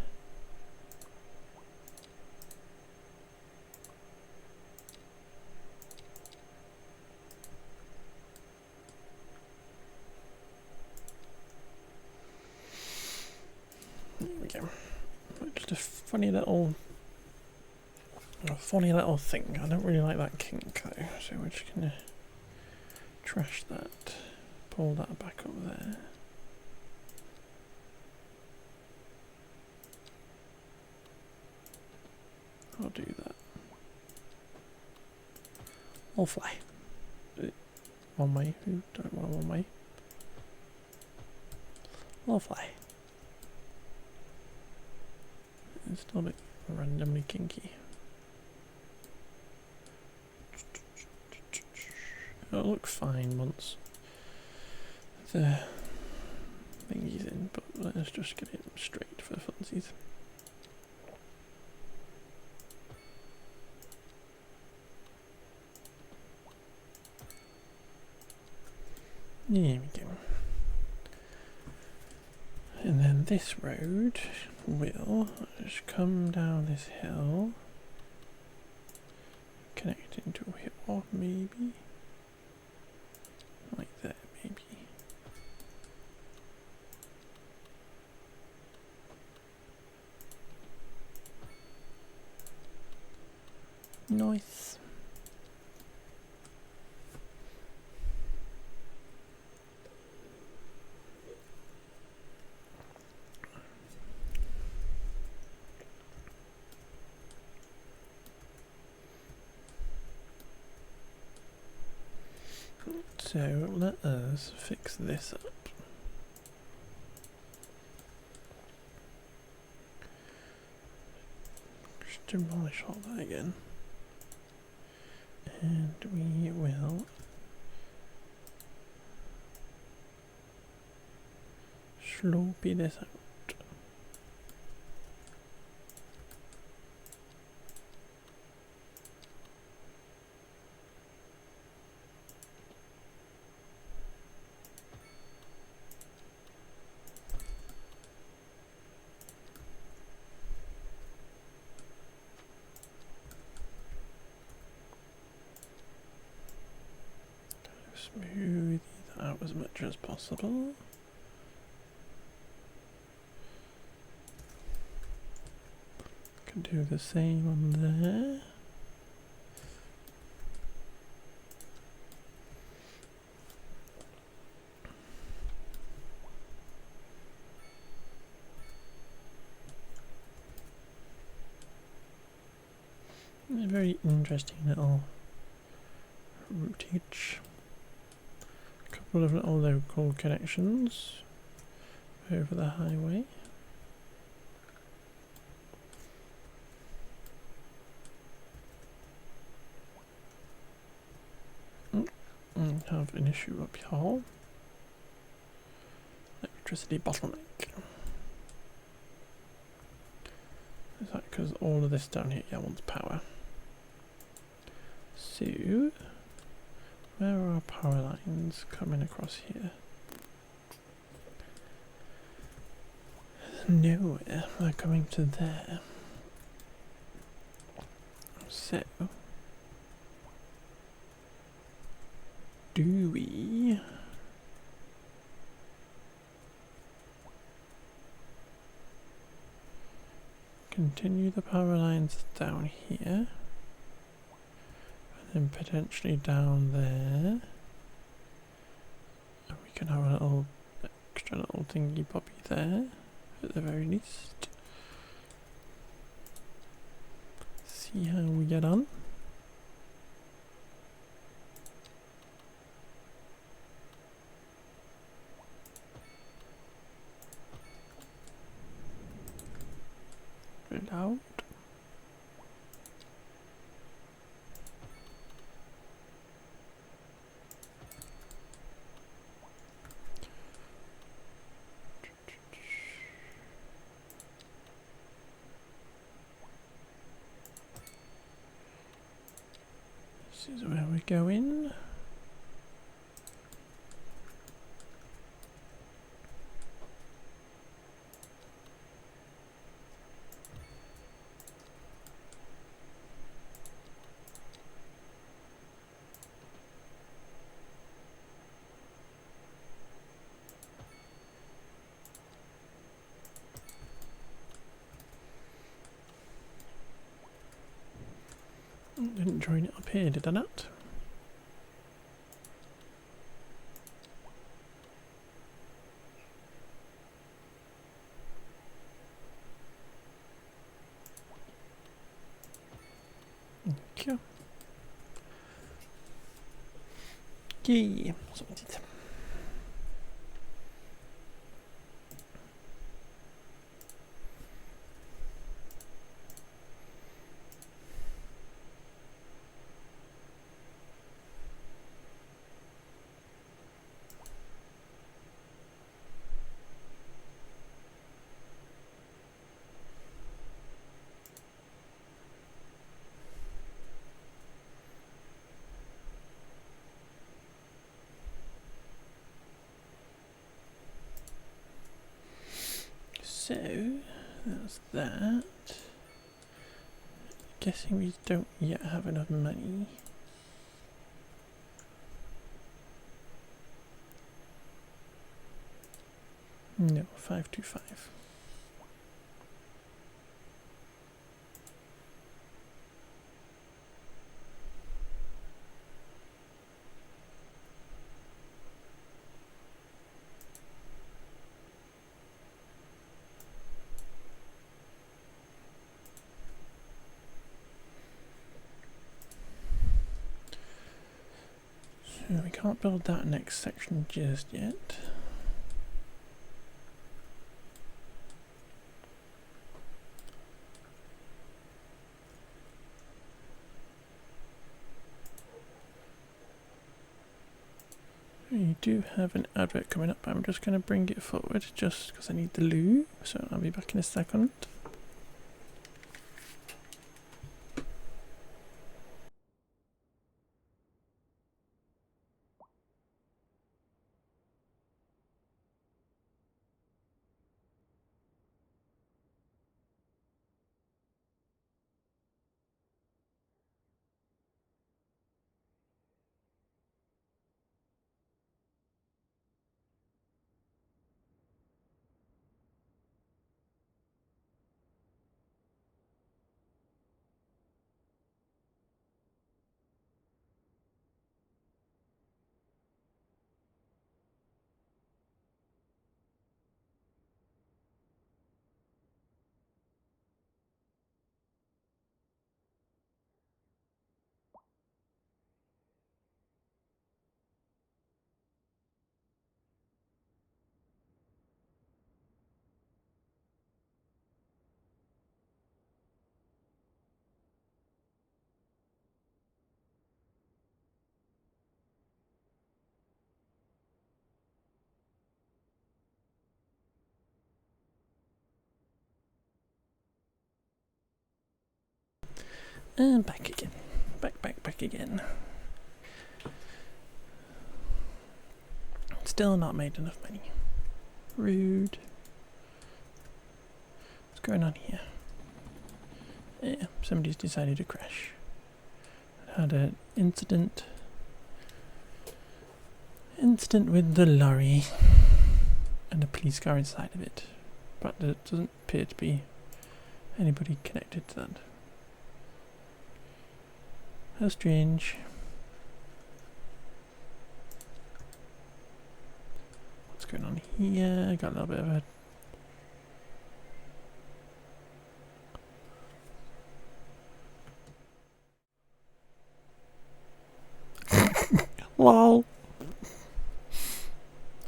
go. Just a funny little thing. I don't really like that kink though, so we're just gonna trash that, pull that back up there. I'll do that. I'll fly. One way, who don't want a one way. I'll fly. It's still a bit randomly kinky. It'll look fine once the thingy's in, but let's just get it straight for funsies. There we go. And then this road will just come down this hill, connect into a hill, maybe. Like that, maybe. Nice. So let us fix this up. Just demolish all that again. And we will sloppy this out. Smooth that out as much as possible. Can do the same on there. A very interesting little routage. Couple of little local connections over the highway. And have an issue up here. Electricity bottleneck. Is that because all of this down here wants power? So where are our power lines coming across here? Nowhere. They're coming to there. So do we continue the power lines down here? And potentially down there, and we can have a little extra little thingy poppy there at the very least. See how we get on. It out. This is where we go in. destroying it up here, did I not? Okay. Okay, sorted. So, that's that. Guessing we don't yet have enough money. No, 525. So we can't build that next section just yet. You do have an advert coming up, but I'm just going to bring it forward just because I need the loo, so I'll be back in a second. And back again. Back again. Still not made enough money. Rude. What's going on here? Yeah, somebody's decided to crash. Had an incident with the lorry and a police car inside of it, but there doesn't appear to be anybody connected to that. How strange. What's going on here? Got a little bit of a lol.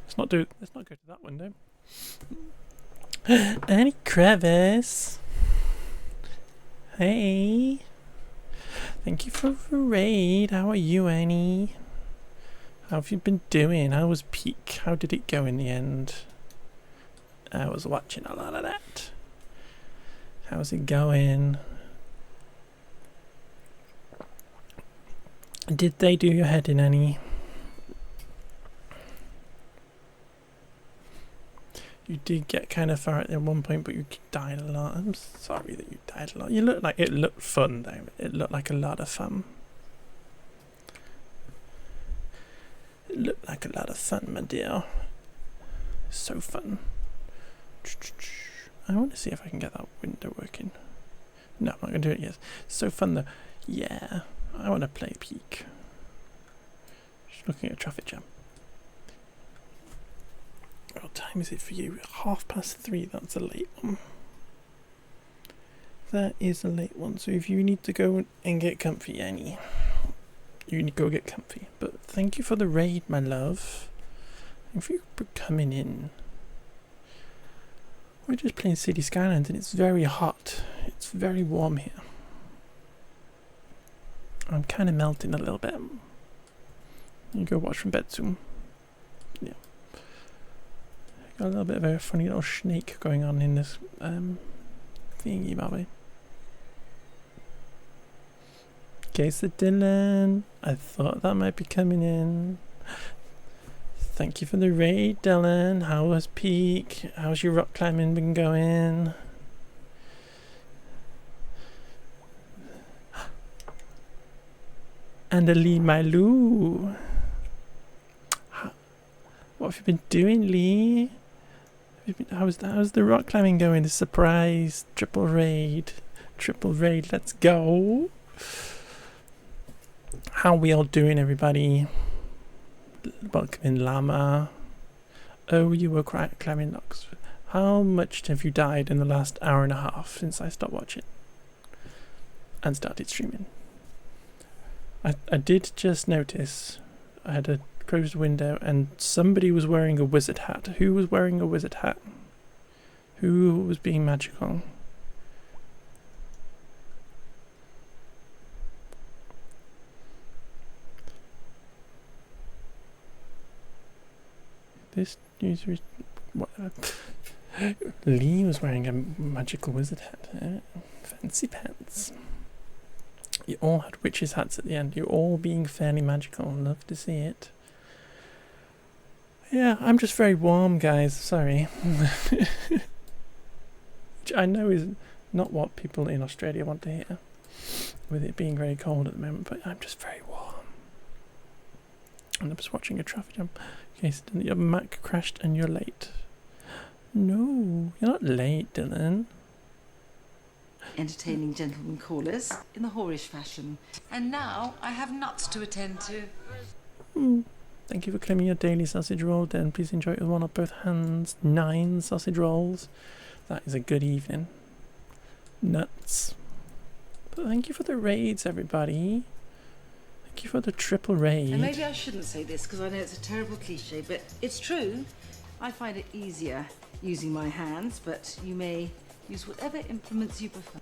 Let's not go to that window. Any crevice? Hey. Thank you for the raid. How are you, Annie? How have you been doing? How was peak? How did it go in the end? I was watching a lot of that. How's it going? Did they do your head in, Annie? You did get kind of far at one point, but you died a lot. I'm sorry that you died a lot. You look like it looked fun though. It looked like a lot of fun. It looked like a lot of fun, my dear. So fun. I want to see if I can get that window working. No, I'm not going to do it yet. So fun though. Yeah. I want to play peek. Just looking at a traffic jam. What time is it for you? 3:30, that's a late one. That is a late one, so if you need to go and get comfy, Annie, you need to go get comfy. But thank you for the raid, my love. Thank you for coming in. We're just playing City Skylines and it's very hot. It's very warm here. I'm kind of melting a little bit. You go watch from bed soon. Yeah. Got a little bit of a funny little snake going on in this thingy, by the way. Okay, so Dylan, I thought that might be coming in. Thank you for the raid, Dylan. How was peak? How's your rock climbing been going? And my Lou. What have you been doing, Lee? How's the rock climbing going? The surprise triple raid. Let's go. How we all doing, everybody? Welcome in, Llama. Oh, you were climbing rocks. How much have you died in the last hour and a half since I stopped watching and started streaming? I did just notice I had a closed window and somebody was wearing a wizard hat. Who was wearing a wizard hat? Who was being magical? This user is what? Lee was wearing a magical wizard hat. Fancy pants. You all had witches' hats at the end. You're all being fairly magical. Love to see it. Yeah, I'm just very warm, guys. Sorry. Which I know is not what people in Australia want to hear, with it being very cold at the moment, but I'm just very warm. And I'm just watching a traffic jam. Okay, so your Mac crashed and you're late. No, you're not late, Dylan. Entertaining gentlemen callers in the whorish fashion. And now I have nuts to attend to. Thank you for claiming your daily sausage roll, then please enjoy it with one of both hands. 9 sausage rolls. That is a good evening. Nuts. But thank you for the raids, everybody. Thank you for the triple raid. And maybe I shouldn't say this because I know it's a terrible cliche, but it's true. I find it easier using my hands, but you may use whatever implements you prefer.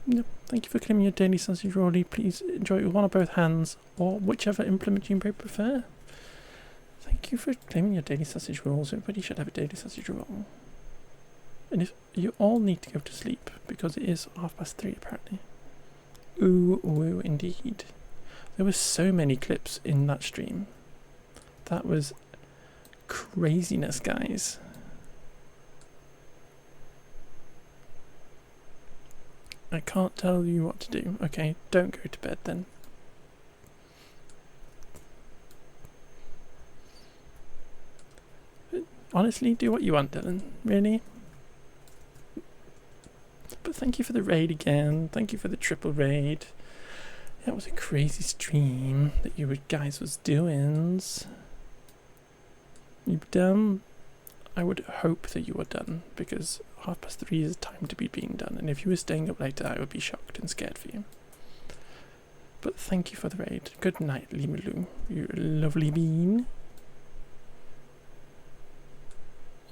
No, thank you for claiming your daily sausage roll. Please enjoy it with one or both hands, or whichever implement you may prefer. Thank you for claiming your daily sausage rolls. Everybody should have a daily sausage roll. And if you all need to go to sleep, because it is 3:30 apparently. Ooh, indeed. There were so many clips in that stream. That was craziness, guys. I can't tell you what to do. Okay, don't go to bed then. But honestly, do what you want, Dylan. Really? But thank you for the raid again. Thank you for the triple raid. That was a crazy stream that you guys was doing. You done? I would hope that you were done, because 3:30 is time to be being done, and if you were staying up later I would be shocked and scared for you. But thank you for the raid. Good night, Limalu, you lovely bean.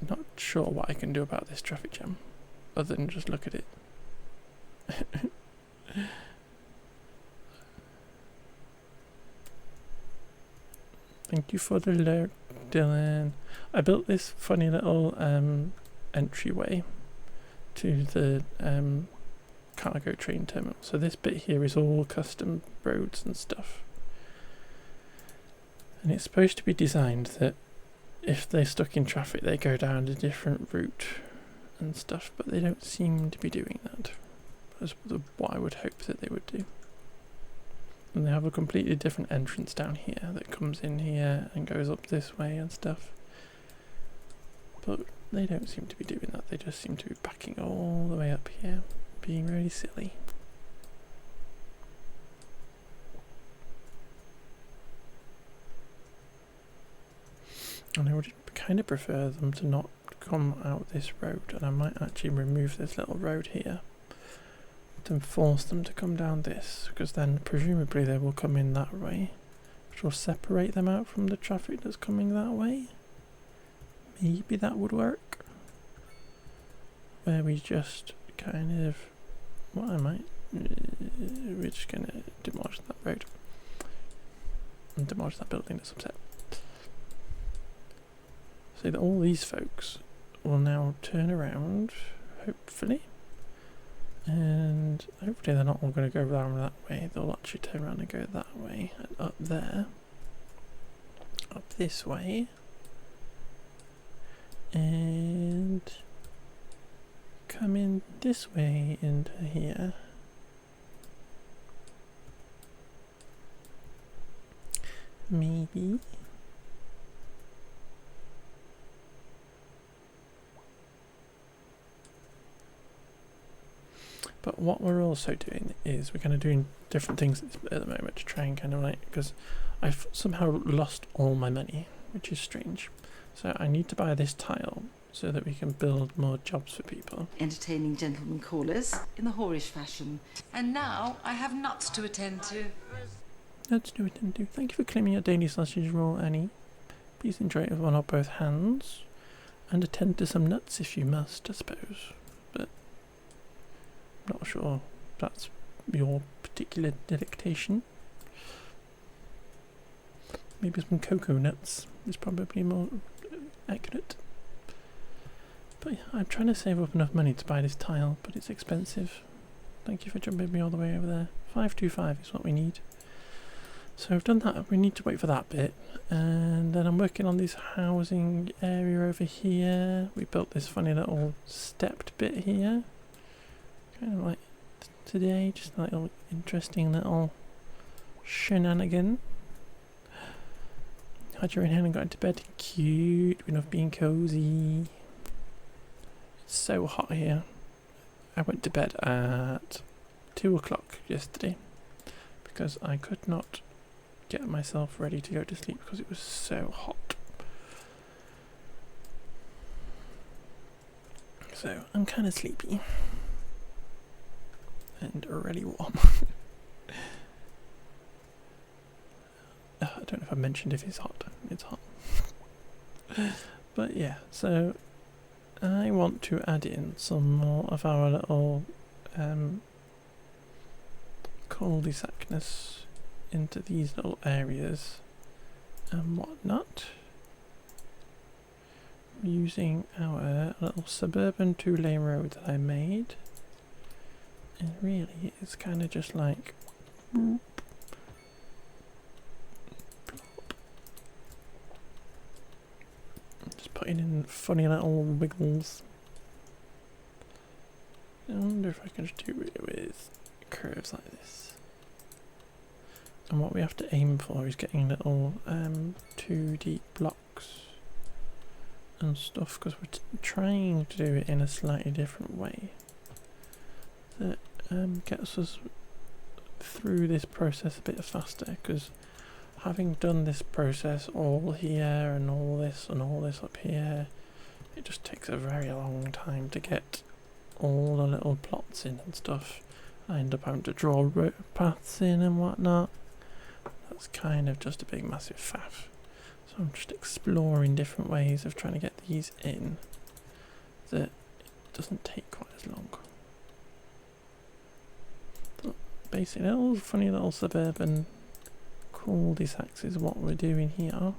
I'm not sure what I can do about this traffic jam, other than just look at it. Thank you for the lurk, Dylan. I built this funny little entryway to the cargo train terminal. So this bit here is all custom roads and stuff. And it's supposed to be designed that if they're stuck in traffic they go down a different route and stuff, but they don't seem to be doing that. That's what I would hope that they would do. And they have a completely different entrance down here that comes in here and goes up this way and stuff. But they don't seem to be doing that. They just seem to be backing all the way up here, being really silly. And I would kind of prefer them to not come out this road, and I might actually remove this little road here to force them to come down this, because then presumably they will come in that way, which will separate them out from the traffic that's coming that way. Maybe that would work, where we just kind of, what I might, we're just going to demolish that road and demolish that building that's upset. So that all these folks will now turn around, hopefully, and hopefully they're not all going to go around that way. They'll actually turn around and go that way, and up there, up this way, and come in this way into here. Maybe. But what we're also doing is we're kind of doing different things at the moment to try and kind of like, because I've somehow lost all my money, which is strange. So I need to buy this tile so that we can build more jobs for people. Entertaining gentlemen callers in the whorish fashion. And now I have nuts to attend to. Let's do it and do. Thank you for claiming your daily sausage roll, Annie. Please enjoy it with one or both hands, and attend to some nuts if you must, I suppose. But I'm not sure that's your particular delectation. Maybe some cocoa nuts is probably more accurate. But yeah, I'm trying to save up enough money to buy this tile, but it's expensive. Thank you for jumping me all the way over there. 525 is what we need. So I've done that, we need to wait for that bit, and then I'm working on this housing area over here. We built this funny little stepped bit here, kind of like today, just a little interesting little shenanigan. Had your in hand and got into bed, cute, enough being cozy. It's so hot here. I went to bed at 2 o'clock yesterday because I could not get myself ready to go to sleep because it was so hot. So I'm kind of sleepy and really warm. I don't know if I mentioned if it's hot. It's hot. But yeah, so I want to add in some more of our little cul-de-sacness into these little areas and whatnot, using our little suburban 2-lane road that I made. And really it's kind of just like boop, just putting in funny little wiggles. I wonder if I can just do it with curves like this. And what we have to aim for is getting little 2D blocks and stuff, because we're trying to do it in a slightly different way that gets us through this process a bit faster, because having done this process all here and all this up here, it just takes a very long time to get all the little plots in and stuff. I end up having to draw paths in and whatnot. That's kind of just a big massive faff. So I'm just exploring different ways of trying to get these in that it doesn't take quite as long. But basically, little funny little suburban cul-de-sacs is what we're doing here.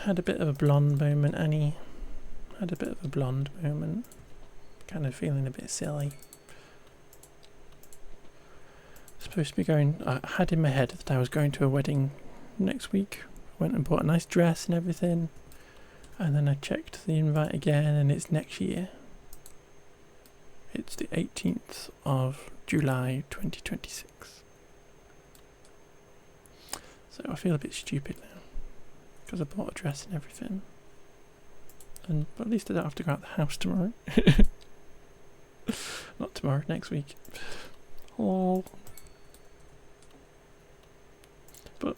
Had a bit of a blonde moment, Annie. Had a bit of a blonde moment. Kind of feeling a bit silly. Supposed to be going, I had in my head that I was going to a wedding next week. Went and bought a nice dress and everything. And then I checked the invite again and it's next year. It's the 18th of July 2026. So I feel a bit stupid now, because I bought a dress and everything. But at least I don't have to go out the house tomorrow. Not tomorrow, next week. Oh. But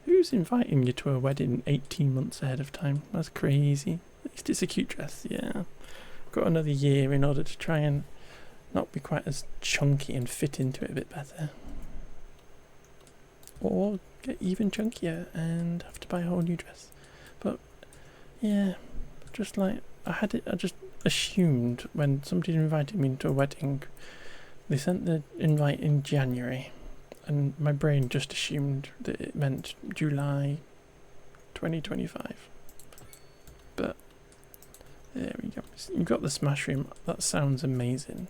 who's inviting you to a wedding 18 months ahead of time? That's crazy. At least it's a cute dress, yeah. Got another year in order to try and not be quite as chunky and fit into it a bit better. Or get even chunkier and have to buy a whole new dress. But yeah, just like I just assumed when somebody invited me to a wedding, they sent the invite in January, and my brain just assumed that it meant July 2025. But there we go. You've got the smash room. That sounds amazing.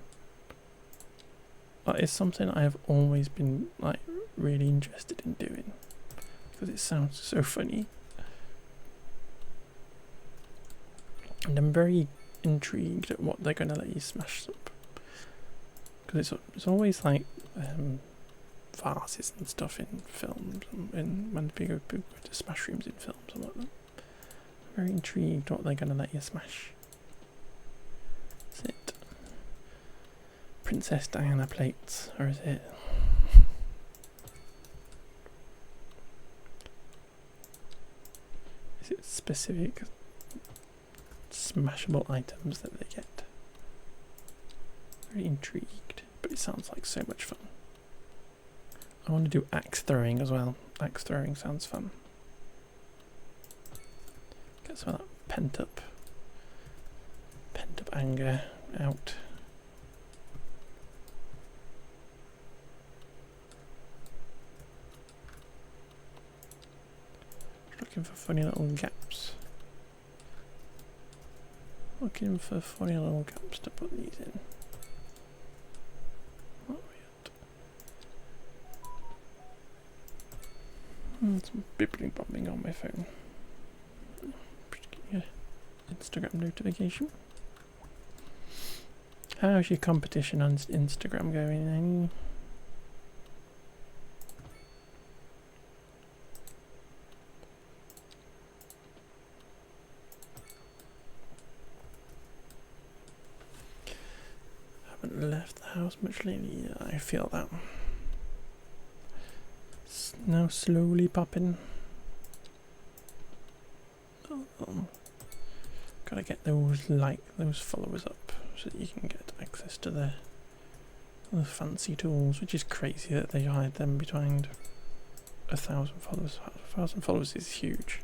That is something I have always been like really interested in doing because it sounds so funny, and I'm very intrigued at what they're gonna let you smash up, because it's always like vases and stuff in films, and when people go to smash rooms in films and whatnot. I'm very intrigued what they're gonna let you smash. Is it Princess Diana plates, or is it specific smashable items that they get? Very intrigued, but it sounds like so much fun. I want to do axe throwing as well. Axe throwing sounds fun. Get some of that pent up anger out. Looking for funny little gaps. Looking for funny little gaps to put these in. What weird. Some bibbling bobbing on my phone. Just getting an Instagram notification. How's your competition on Instagram going? Haven't left the house much lately. I feel that. It's now slowly popping. Gotta get those followers up so that you can get access to the fancy tools, which is crazy that they hide them behind 1,000 followers. 1,000 followers is huge.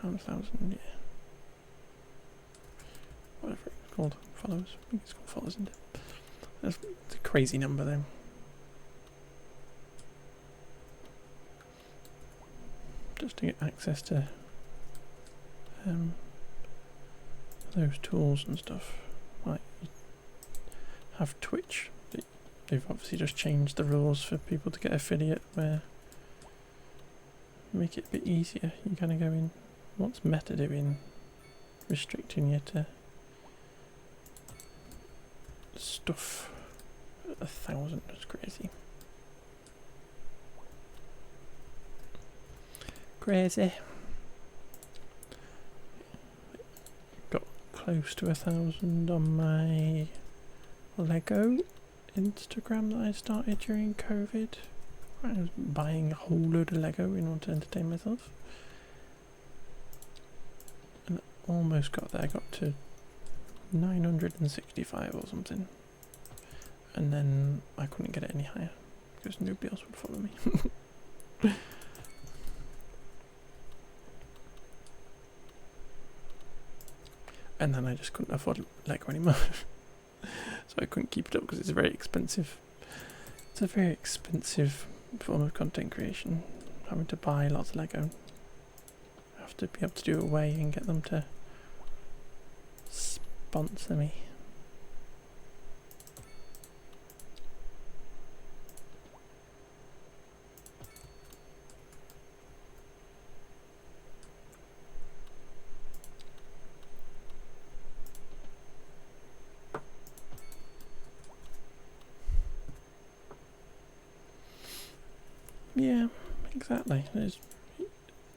1,000, yeah. Whatever it's called, followers. I think it's called followers, isn't it? That's a crazy number then. Just to get access to those tools and stuff. Like, you have Twitch. They've obviously just changed the rules for people to get affiliate, where make it a bit easier. You kind of go in. What's Meta doing? Restricting you to stuff 1,000. That's crazy. Crazy. Got close to 1,000 on my Lego Instagram that I started during COVID. I was buying a whole load of Lego in order to entertain myself. And almost got there. I got to 965 or something. And then I couldn't get it any higher because nobody else would follow me. And then I just couldn't afford Lego anymore. So I couldn't keep it up because it's very expensive. It's a very expensive form of content creation. Having to buy lots of Lego. I have to be able to do it away and get them to sponsor me. Yeah, exactly.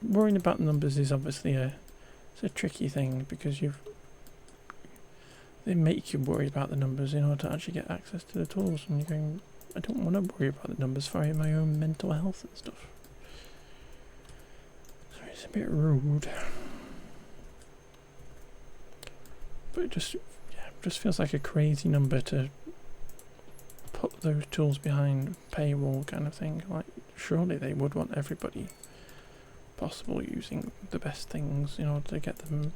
Worrying about numbers is obviously it's a tricky thing because you've they make you worry about the numbers in order to actually get access to the tools, and you're going, I don't want to worry about the numbers for my own mental health and stuff. So it's a bit rude. But it just feels like a crazy number to put those tools behind paywall kind of thing. Like, surely they would want everybody possible using the best things in order to get the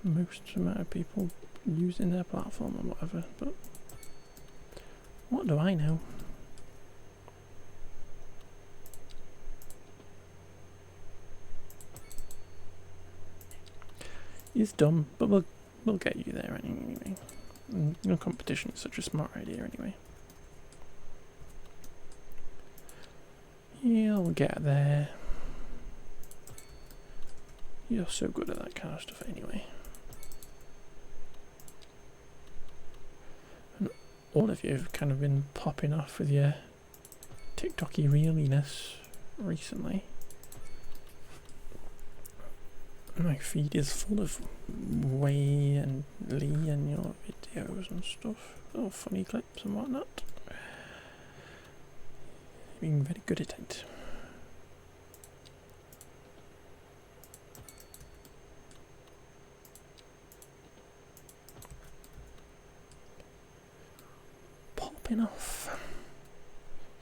most amount of people using their platform or whatever, but what do I know? It's dumb, but we'll get you there anyway. And no competition is such a smart idea anyway. You'll get there. You're so good at that kind of stuff anyway. And all of you have kind of been popping off with your TikTok-y realiness recently. My feed is full of Way and Lee and your videos and stuff. Little funny clips and whatnot. Being very good at it. Popping off.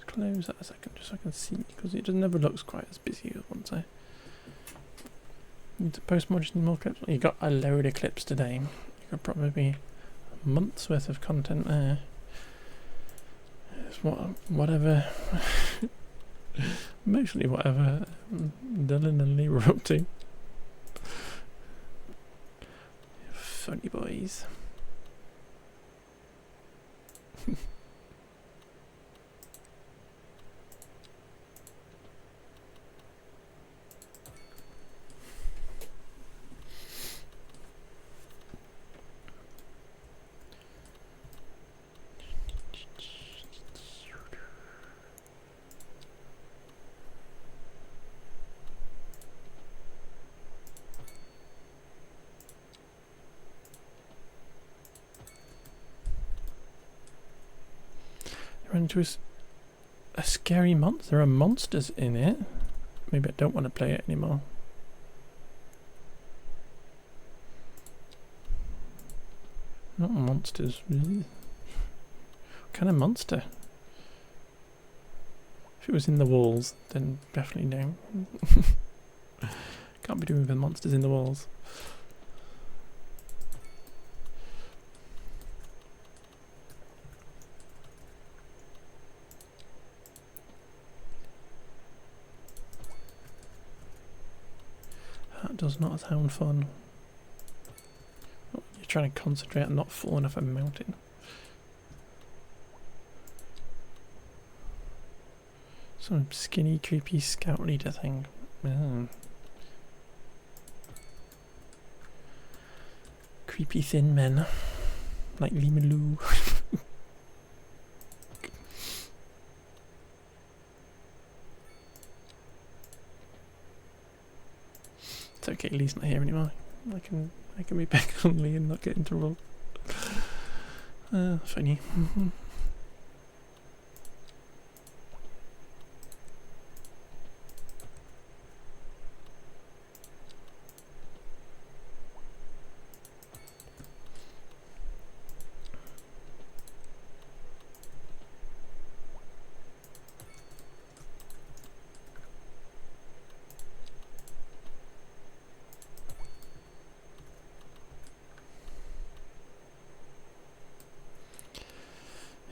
Let's close that a second just so I can see, because it just never looks quite as busy as once I need to post more clips. You got a load of clips today. You could probably be months worth of content there. It's whatever, mostly whatever Dylan and Lee were up to. Funny boys. Run into a scary monster. There are monsters in it. Maybe I don't want to play it anymore. Not monsters, really. What kind of monster? If it was in the walls, then definitely no. Can't be doing with monsters in the walls. That does not sound fun. Oh, you're trying to concentrate on not falling off a mountain. Some skinny, creepy scout leader thing. Creepy thin men. Like Lima Lou. It's okay, Lee's not here anymore. I can be back on Lee and not get in trouble. Funny.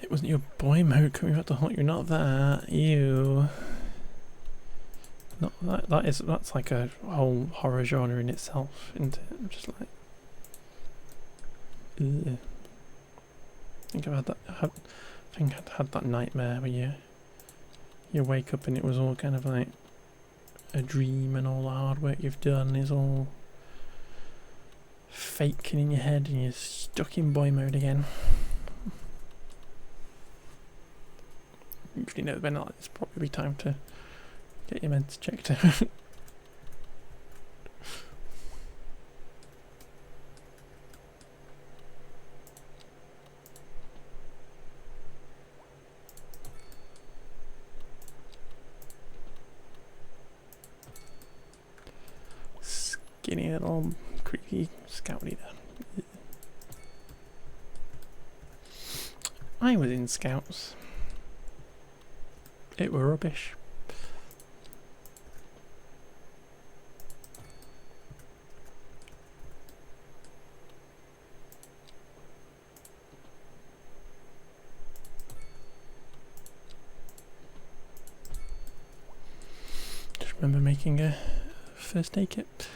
It wasn't your boy mode coming out to haunt you, not that. Ew. Not that. That's like a whole horror genre in itself, isn't it? I'm just like, ugh. I think I'd had that nightmare where you wake up and it was all kind of like a dream, and all the hard work you've done is all faking in your head, and you're stuck in boy mode again. Usually know when it's probably time to get your meds checked out. skinny little creepy scout leader. I was in scouts. It were rubbish. Just remember making a first aid kit.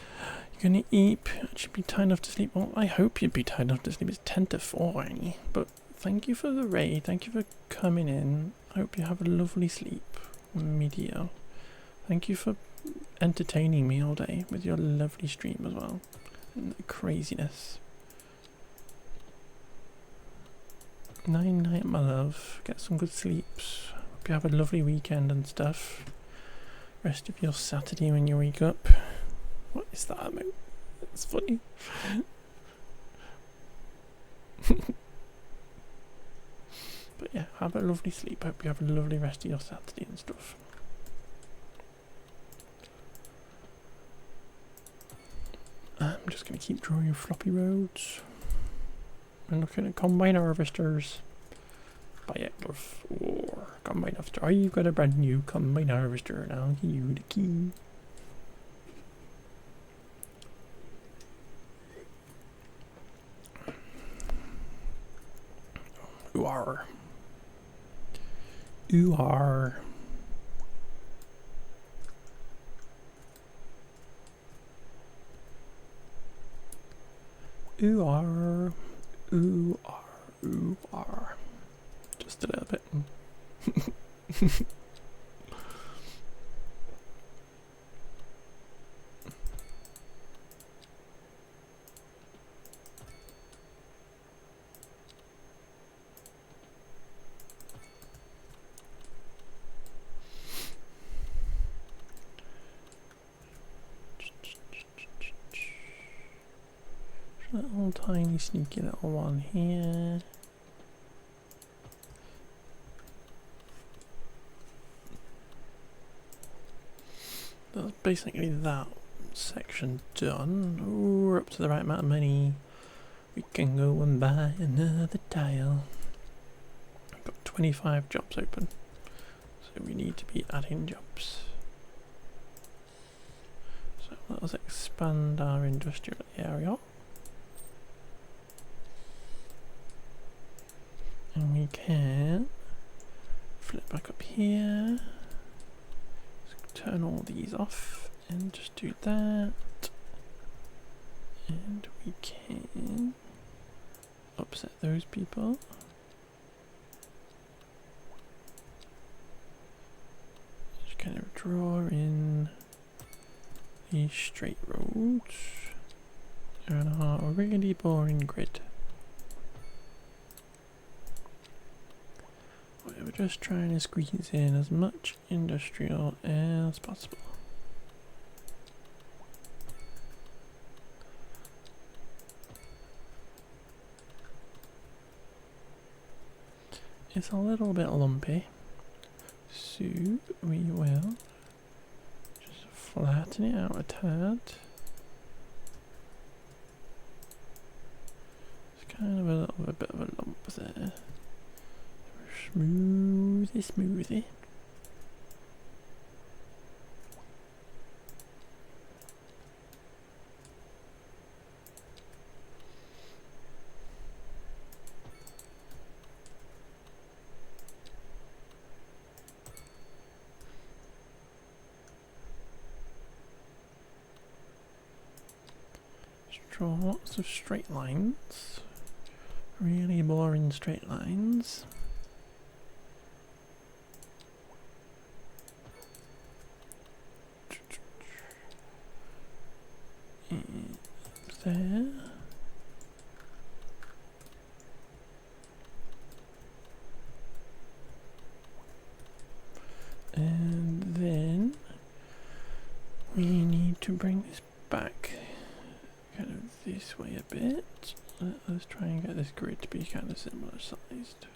You're gonna eat. It should be tired enough to sleep. Well, I hope you'd be tired enough to sleep. It's 10 to 4, Annie. But thank you for the raid. Thank you for coming in. I hope you have a lovely sleep, Media. Thank you for entertaining me all day with your lovely stream as well. And the craziness. Night, my love. Get some good sleeps. Hope you have a lovely weekend and stuff. Rest of your Saturday when you wake up. What is that about? It's funny. But yeah, have a lovely sleep. Hope you have a lovely rest of your Saturday and stuff. I'm just going to keep drawing floppy roads. And looking at combine harvesters. Buy out of or combine harvester. I've got a brand new combine harvester and I'll give you the key. Ooh are. Ooh are. Ooh are. Ooh are. Ooh are. Just a little bit. Little tiny sneaky little one here. That's basically that section done. Ooh, we're up to the right amount of money. We can go and buy another tile. I've got 25 jobs open, so we need to be adding jobs. So let's expand our industrial area. And we can flip back up here. Turn all these off and just do that. And we can upset those people. Just kind of draw in these straight roads and our really boring grid. We're just trying to squeeze in as much industrial as possible. It's a little bit lumpy, so we will just flatten it out a tad. It's kind of a bit of a lump there. Smoothie. Just draw lots of straight lines. Really boring straight lines. There. And then we need to bring this back kind of this way a bit. Let's try and get this grid to be kind of similar sized.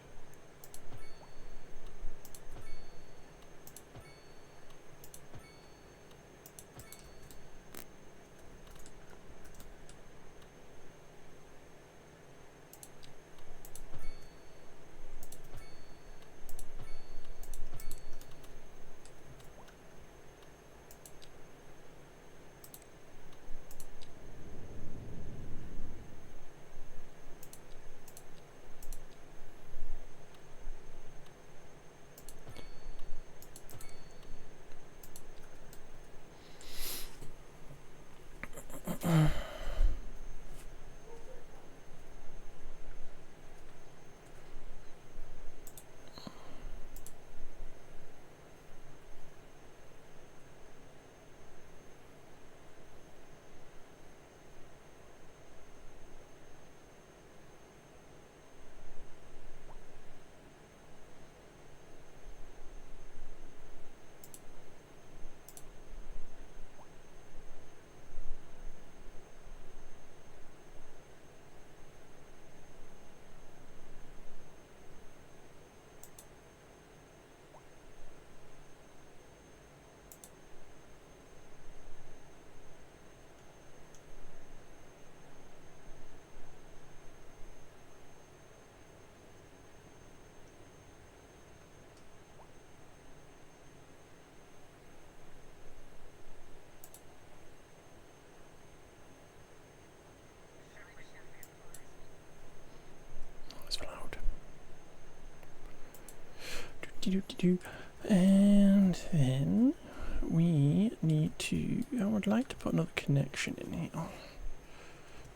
And then we need to, I would like to put another connection in here,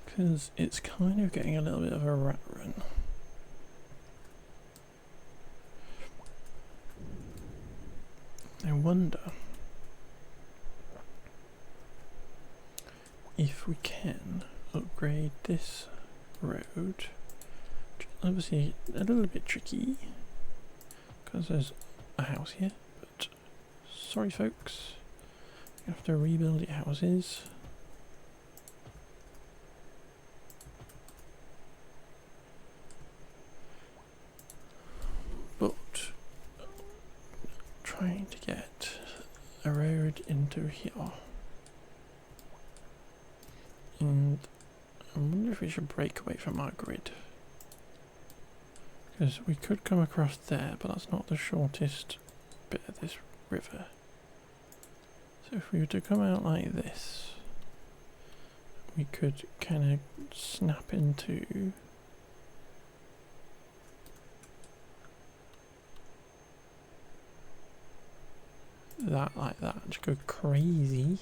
because it's kind of getting a little bit of a rat run. I wonder if we can upgrade this road, which is obviously a little bit tricky because there's a house here, but sorry folks, you have to rebuild your houses. But trying to get a road into here, and I wonder if we should break away from our grid, because we could come across there, but that's not the shortest bit of this river. So if we were to come out like this, we could kind of snap into that like that, just go crazy.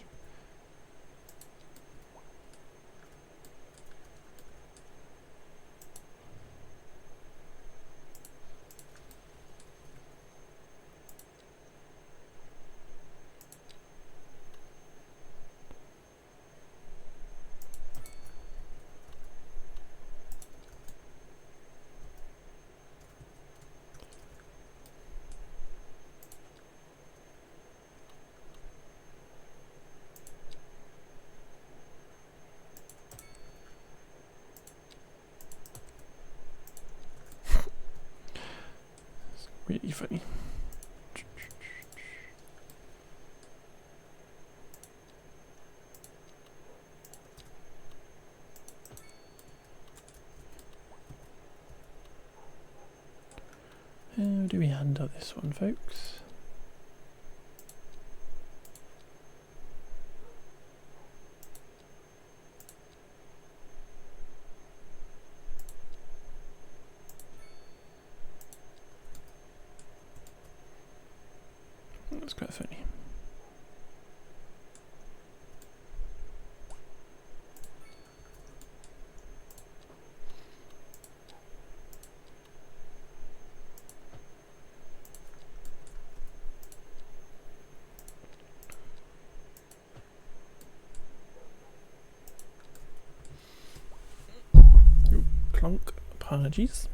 Really funny. How do we handle this one, folks? That's quite funny. Ooh, clunk, apologies.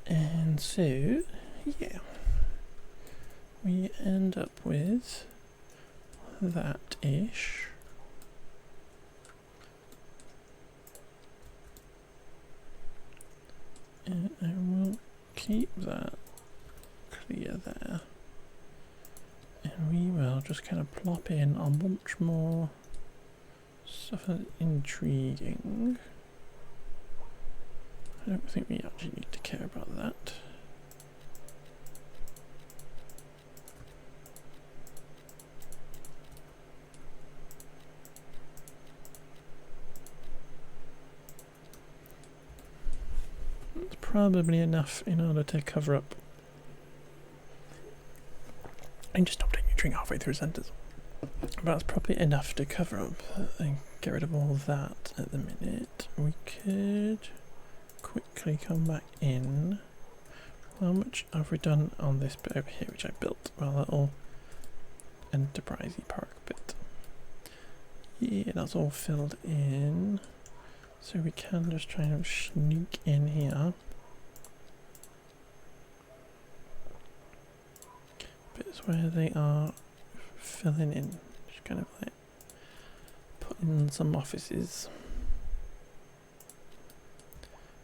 And so, yeah, we end up with that-ish. And I will keep that clear there. And we will just kind of plop in a bunch more stuff that's intriguing. I don't think we actually need to care about that. It's probably enough in order to cover up. And just stop taking your drink halfway through a sentence. But that's probably enough to cover up and get rid of all that at the minute. We could quickly come back in. How much have we done on this bit over here which I built? Well, that little enterprisey park bit. Yeah, that's all filled in. So we can just try and sneak in here. Bits where they are filling in. Just kind of like put in some offices.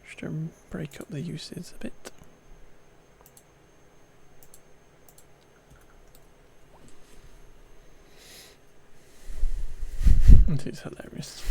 Just to break up the uses a bit. It's hilarious.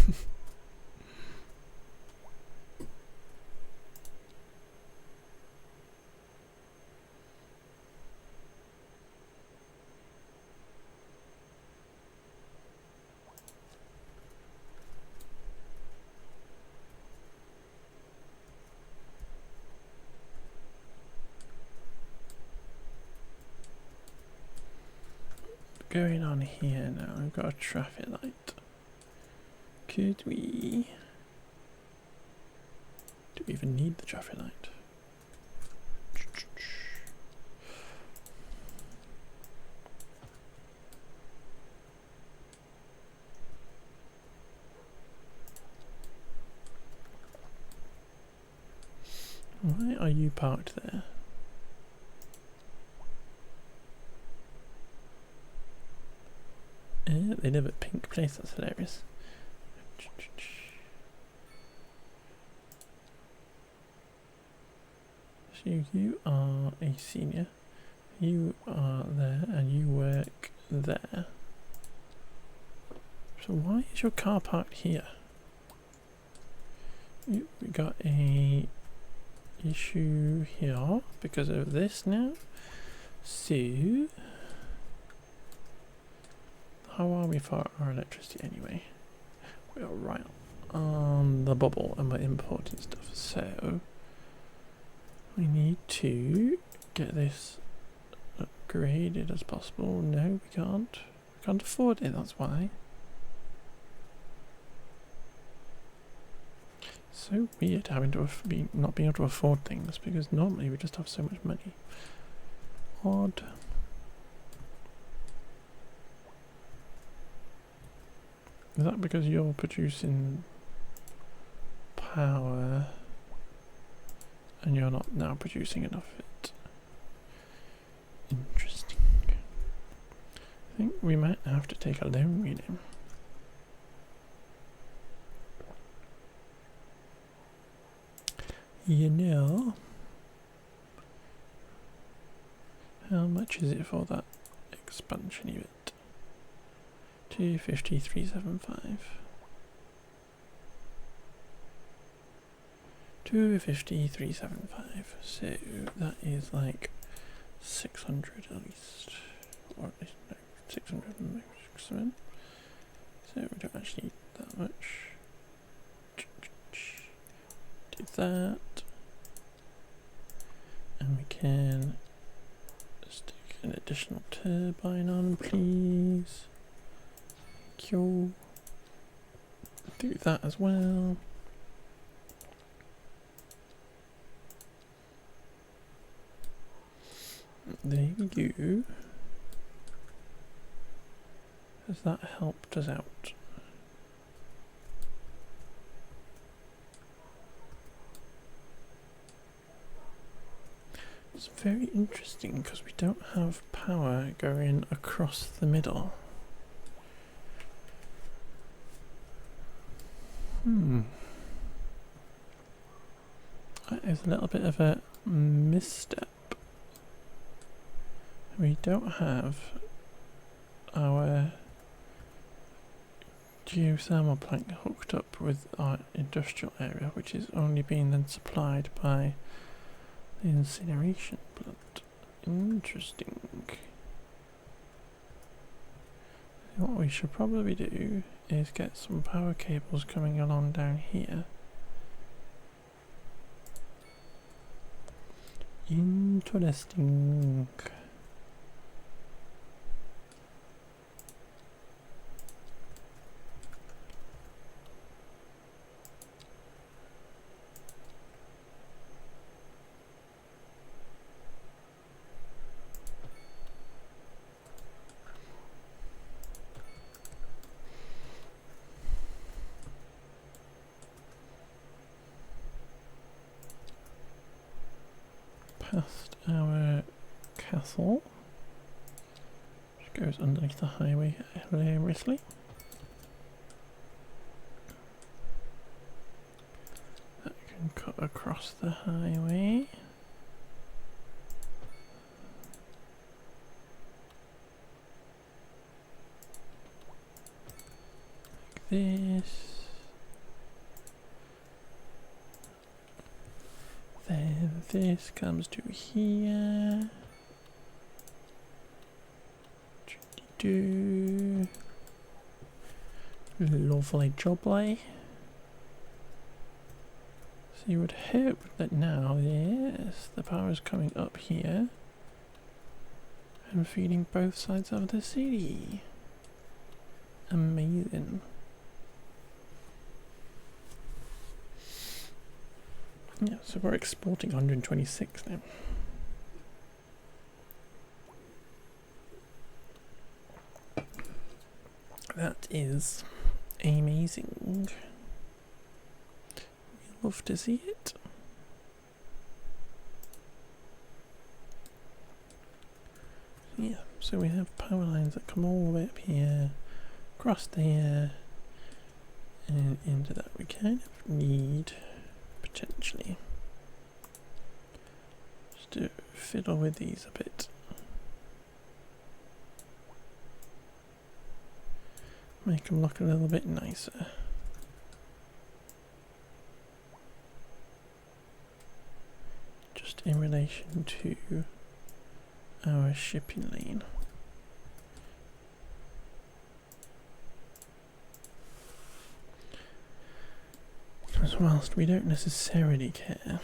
going on here now? We've got a traffic light. Could we... do we even need the traffic light? Why are you parked there? They live at Pink Place, that's hilarious. So you are a senior, you are there and you work there. So why is your car parked here? We got a issue here because of this now. So how are we for our electricity anyway? We are right on the bubble and we're importing stuff, so we need to get this upgraded as possible. No, we can't. We can't afford it, that's why. So weird having to not being able to afford things, because normally we just have so much money. Odd. Is that because you're producing power and you're not now producing enough of it? Interesting. I think we might have to take a loan reading. You know, how much is it for that expansion unit? 250,375. 250,375. So that is like 600 at least, or at least no, 600 maximum. So we don't actually need that much. Do that, and we can stick an additional turbine on, please. Cool. Do that as well. There we go. Has that helped us out? It's very interesting because we don't have power going across the middle. That is a little bit of a misstep. We don't have our geothermal plant hooked up with our industrial area, which is only being then supplied by the incineration plant. Interesting. What we should probably do is get some power cables coming along down here. Interesting. Past our castle, which goes underneath the highway hilariously. That can cut across the highway. Like this. Then this comes to here. Lovely jubbly. So you would hope that now, yes, the power is coming up here. and feeding both sides of the city. Amazing. Yeah, so we're exporting 126 now. That is amazing. We love to see it. Yeah, so we have power lines that come all the way up here, across there, and into that. We kind of need, potentially, just to fiddle with these a bit. Make them look a little bit nicer. Just in relation to our shipping lane. Because whilst we don't necessarily care,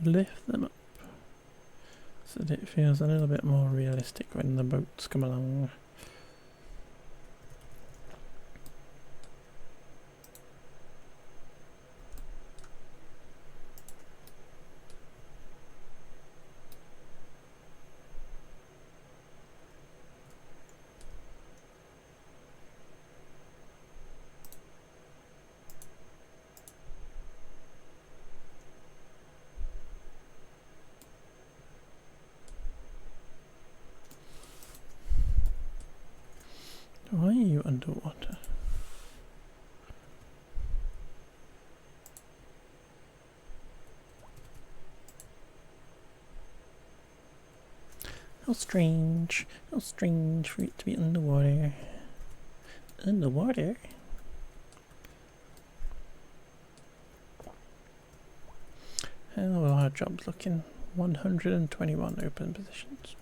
lift them up so that it feels a little bit more realistic when the boats come along. Why are you underwater? How strange for it to be underwater. Underwater? How are our jobs looking? 121 open positions.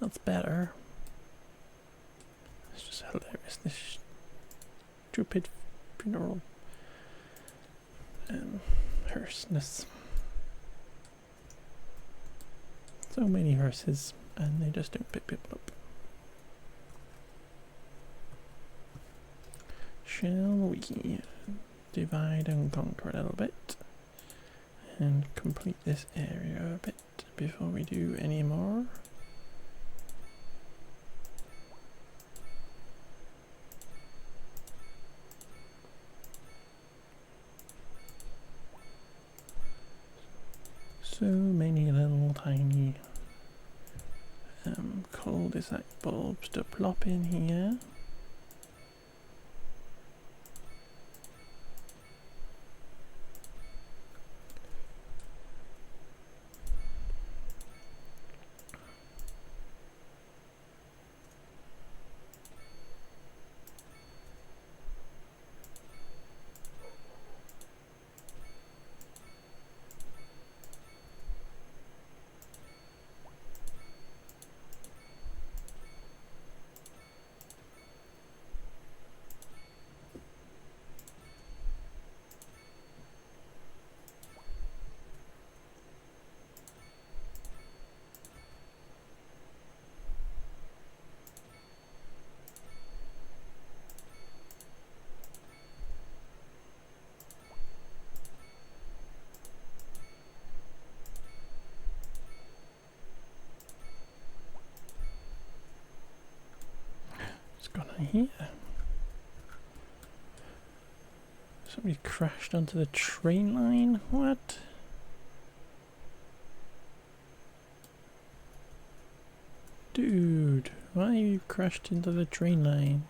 That's better. It's just hilarious, this stupid funeral hearseness. So many hearses, and they just don't pick people up. Shall we divide and conquer a little bit and complete this area a bit before we do any more? So many little tiny cul-de-sac bulbs to plop in here. What's going on here? Somebody crashed onto the train line? What? Dude, why you crashed into the train line?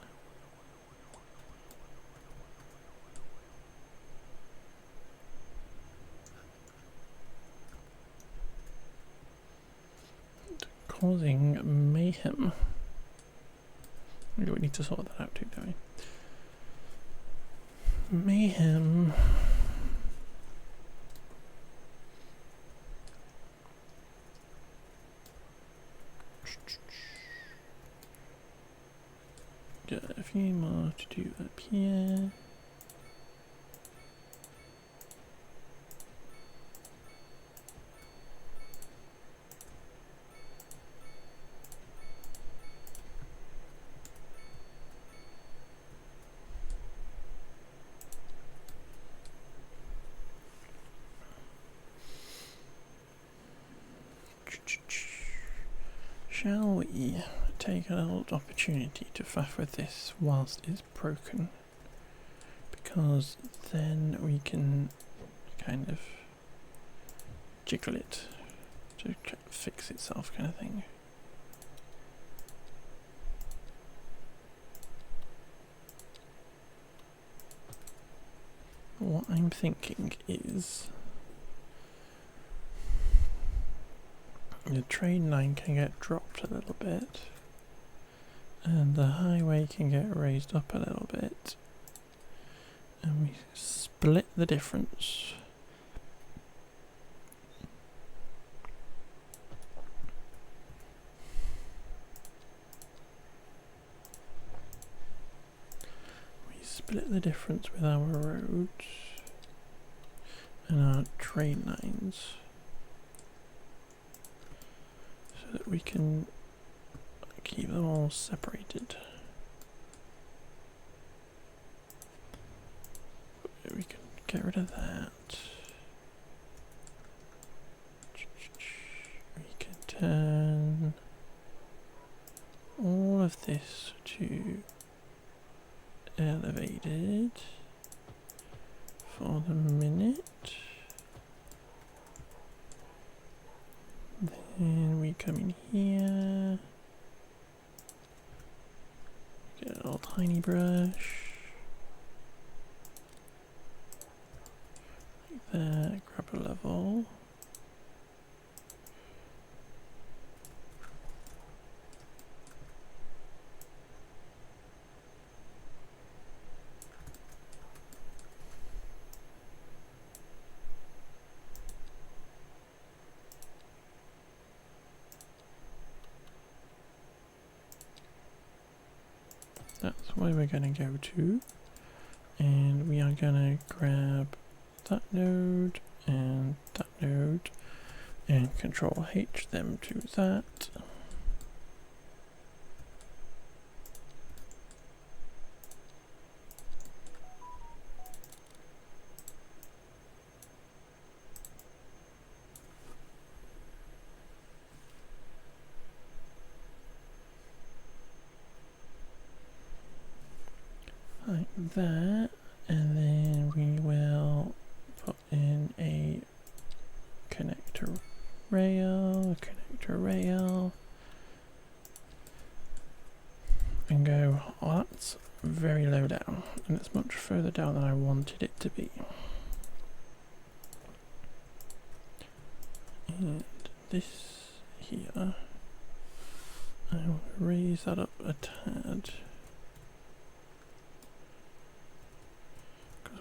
causing mayhem. Maybe we need to sort that out too, don't we? Mayhem. Get a few more to do up here. Shall we take a little opportunity to faff with this whilst it's broken? Because then we can kind of jiggle it to fix itself, kind of thing. What I'm thinking is the train line can get dropped a little bit and the highway can get raised up a little bit, and we split the difference. We split the difference with our roads and our train lines, so that we can keep them all separated. We can get rid of that. We can turn all of this to elevated for the minute. Then we come in here, get a little tiny brush, like that, grab a level. That's where we're going to go to, and we are going to grab that node and control H them to that. Like that, and then we will put in a connector rail, and go, oh, that's very low down, and it's much further down than I wanted it to be. And this here, I will raise that up a tad.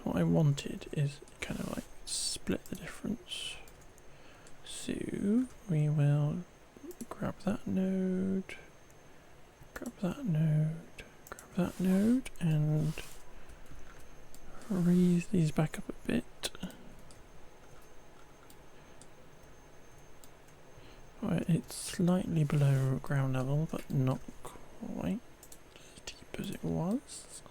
What I wanted is kind of like split the difference. So we will grab that node, and raise these back up a bit. Right, it's slightly below ground level, but not quite as deep as it was.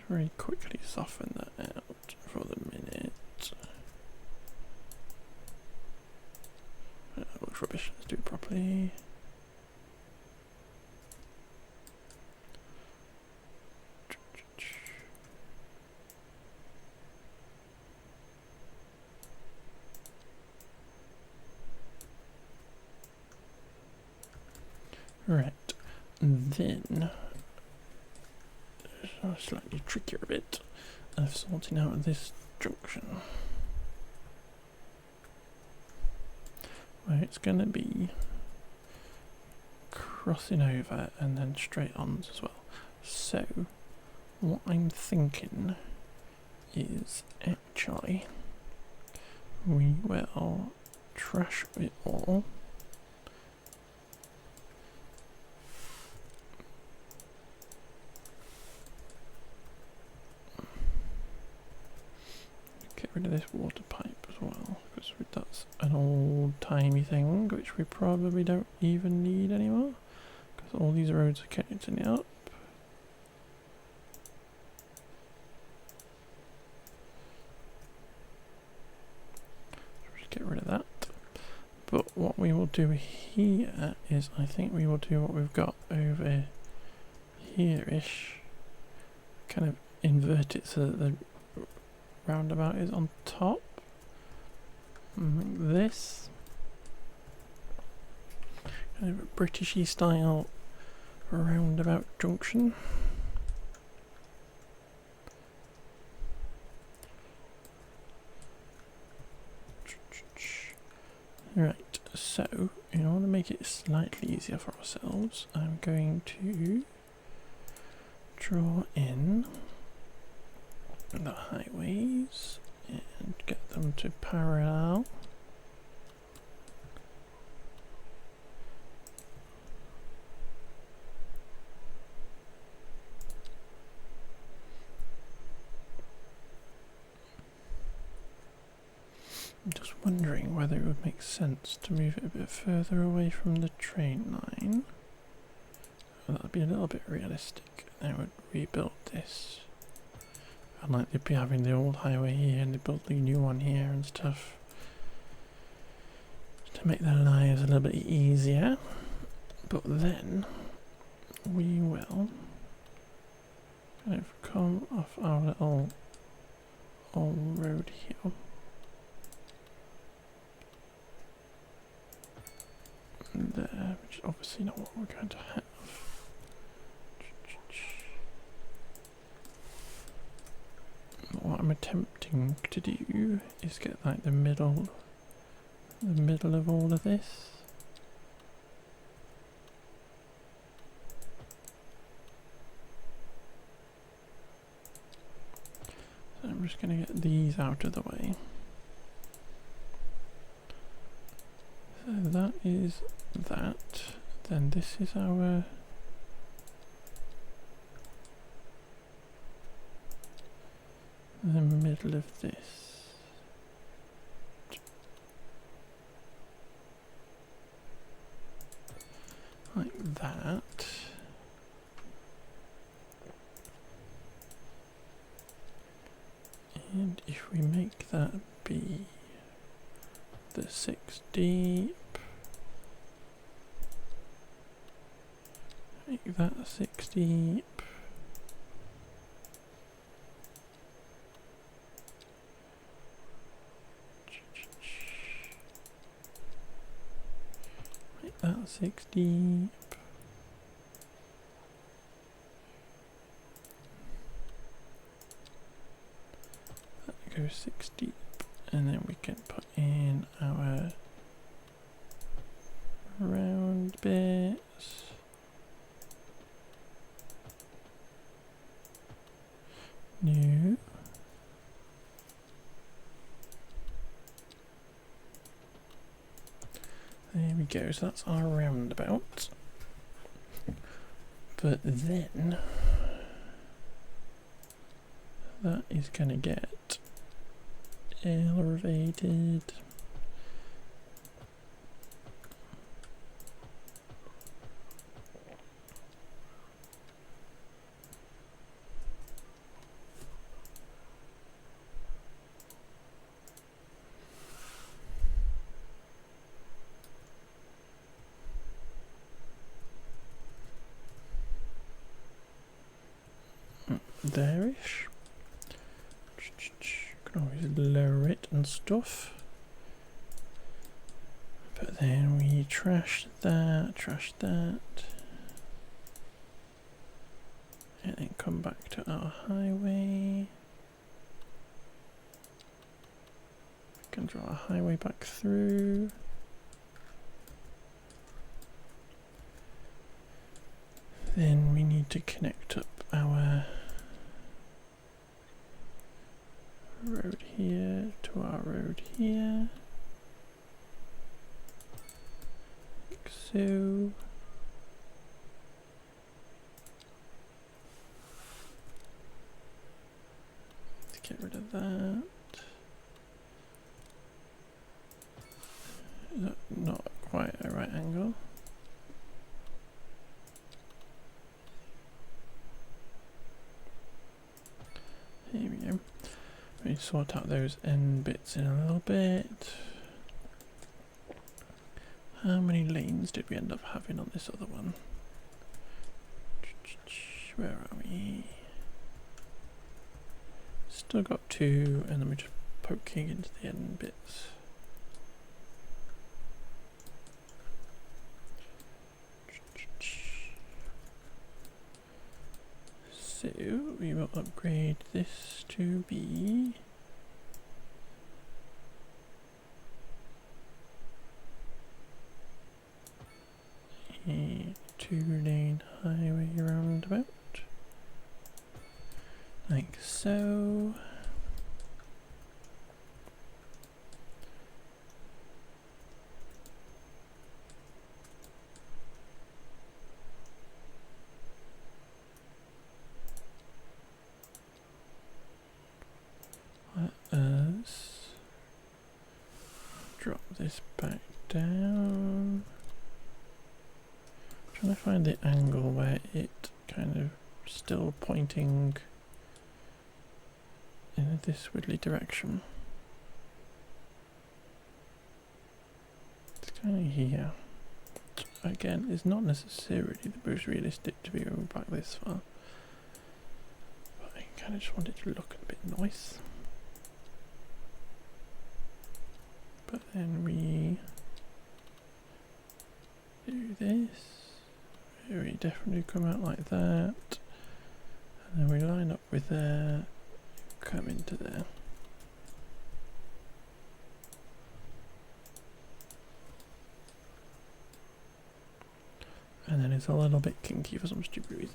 Very quickly soften that out for the minute. Looks rubbish, let's do it properly. Right, and then a slightly trickier bit of sorting out this junction. Where it's going to be crossing over and then straight ons as well. So what I'm thinking is actually we will trash it all. Get rid of this water pipe as well, because that's an old timey thing which we probably don't even need anymore, because all these roads are connecting it up. Just get rid of that. But what we will do here is, I think we will do what we've got over here-ish, kind of invert it so that the roundabout is on top, like this, kind of a Britishy style roundabout junction. Right, so in order to make it slightly easier for ourselves, I'm going to draw in the highways and get them to parallel. I'm just wondering whether it would make sense to move it a bit further away from the train line. That would be a little bit realistic. I would rebuild this. I'd like to be having the old highway here and they built the new one here and stuff to make their lives a little bit easier. But then we will kind of come off our little old road here. There, which is obviously not what we're going to have. What I'm attempting to do is get like the middle of all of this. So I'm just going to get these out of the way. So that is that. Then this is our the middle of this. Like that. And if we make that be the 6 deep, make that 6 deep. Make that 6 deep. That goes 6 deep. And then we can put in our round bits. New. There we go, so that's our roundabout. But then that is going to get elevated. There-ish. Can always lower it and stuff. But then we trash that, and then come back to our highway. We can draw a highway back through. Then we need to connect up our road here to our road here. Like so. Let's get rid of that. Is that not quite a right angle? Here we go. We sort out those end bits in a little bit. How many lanes did we end up having on this other one? Where are we? Still got 2, and then we're just poking into the end bits. So we will upgrade this to be a 2-lane highway roundabout, like so. Us drop this back down. Trying to find the angle where it kind of still pointing in this wiggly direction. It's kind of here. Again, it's not necessarily the most realistic to be going back this far, but I kind of just want it to look a bit nice. But then we do this. We definitely come out like that, and then we line up with there, come into there. And then it's a little bit kinky for some stupid reason.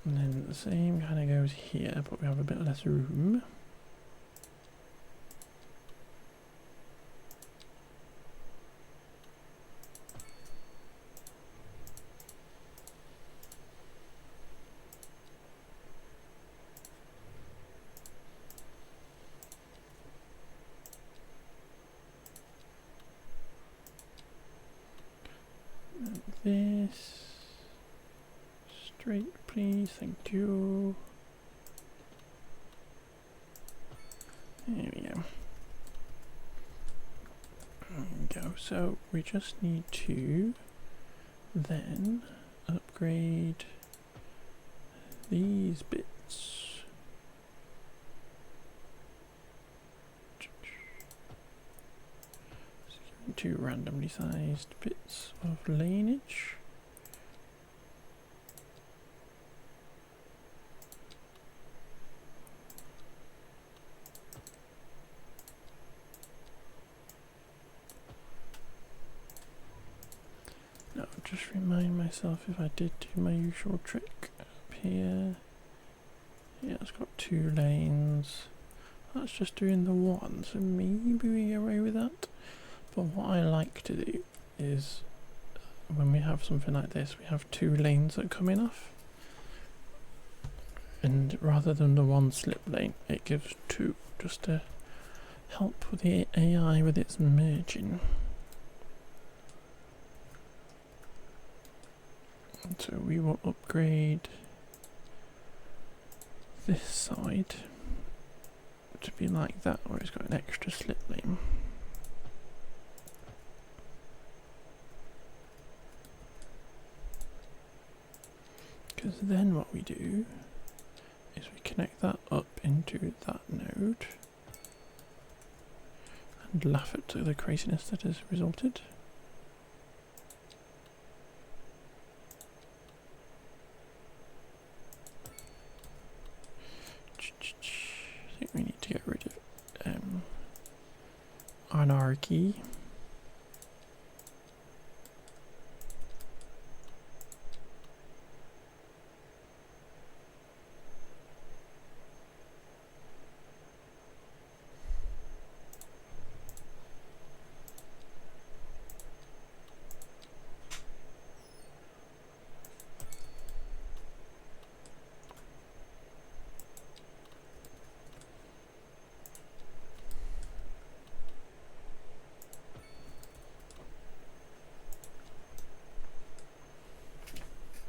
And then the same kind of goes here, but we have a bit less room. And this straight, please, thank you. There we go. There we go. So we just need to then upgrade these bits. Two randomly sized bits of laneage. Now just remind myself if I did do my usual trick up here. Yeah, it's got 2 lanes. That's just doing the one, so maybe we get away with that. But what I like to do is, when we have something like this, we have 2 lanes that come in off. And rather than the 1 slip lane, it gives 2, just to help with the AI with its merging. And so we will upgrade this side to be like that, where it's got an extra slip lane. Because then what we do is we connect that up into that node and laugh at the craziness that has resulted. I think we need to get rid of anarchy.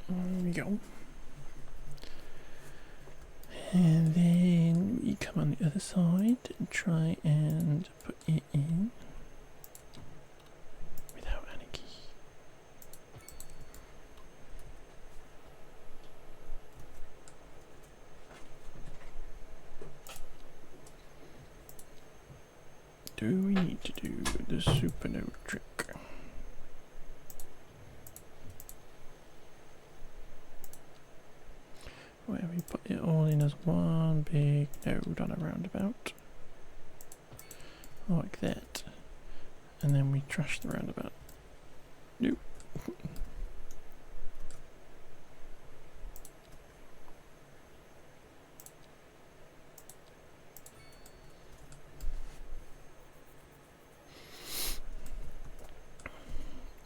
There we go. And then we come on the other side and try and put it in without any key. Do we need to do the supernode trick? Where we put it all in as one big node on a roundabout, like that, and then we trash the roundabout. Nope.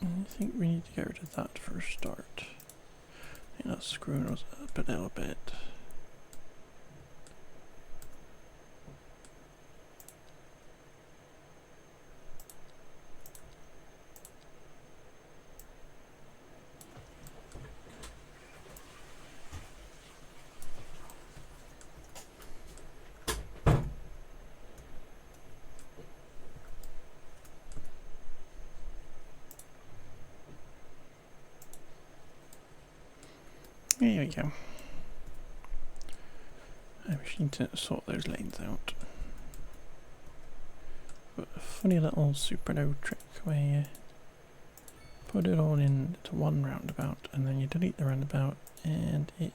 I think we need to get rid of that for a start. I think that's screwing us up a little bit. There we go. I just need to sort those lanes out. But a funny little supernode trick where you put it all into one roundabout and then you delete the roundabout and it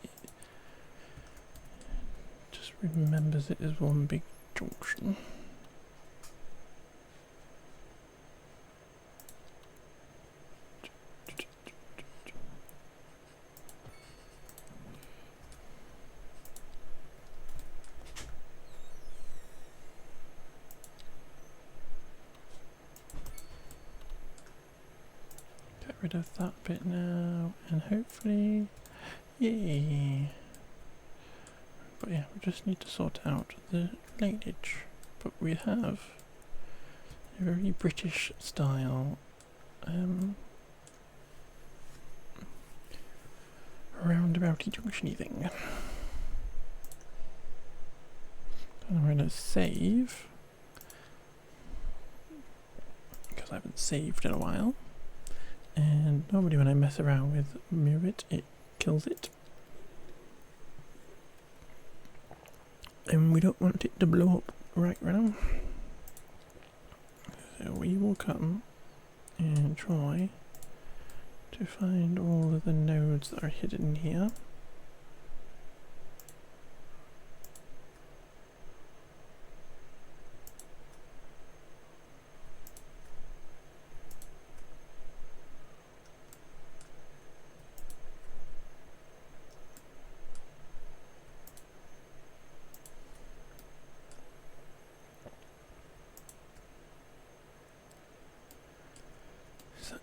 just remembers it as one big junction. Rid of that bit now, and hopefully, yay! But yeah, we just need to sort out the laneage. But we have a very British style roundabouty junctiony thing. And I'm going to save because I haven't saved in a while. And normally when I mess around with Mirror it kills it. And we don't want it to blow up right now. So we will come and try to find all of the nodes that are hidden here.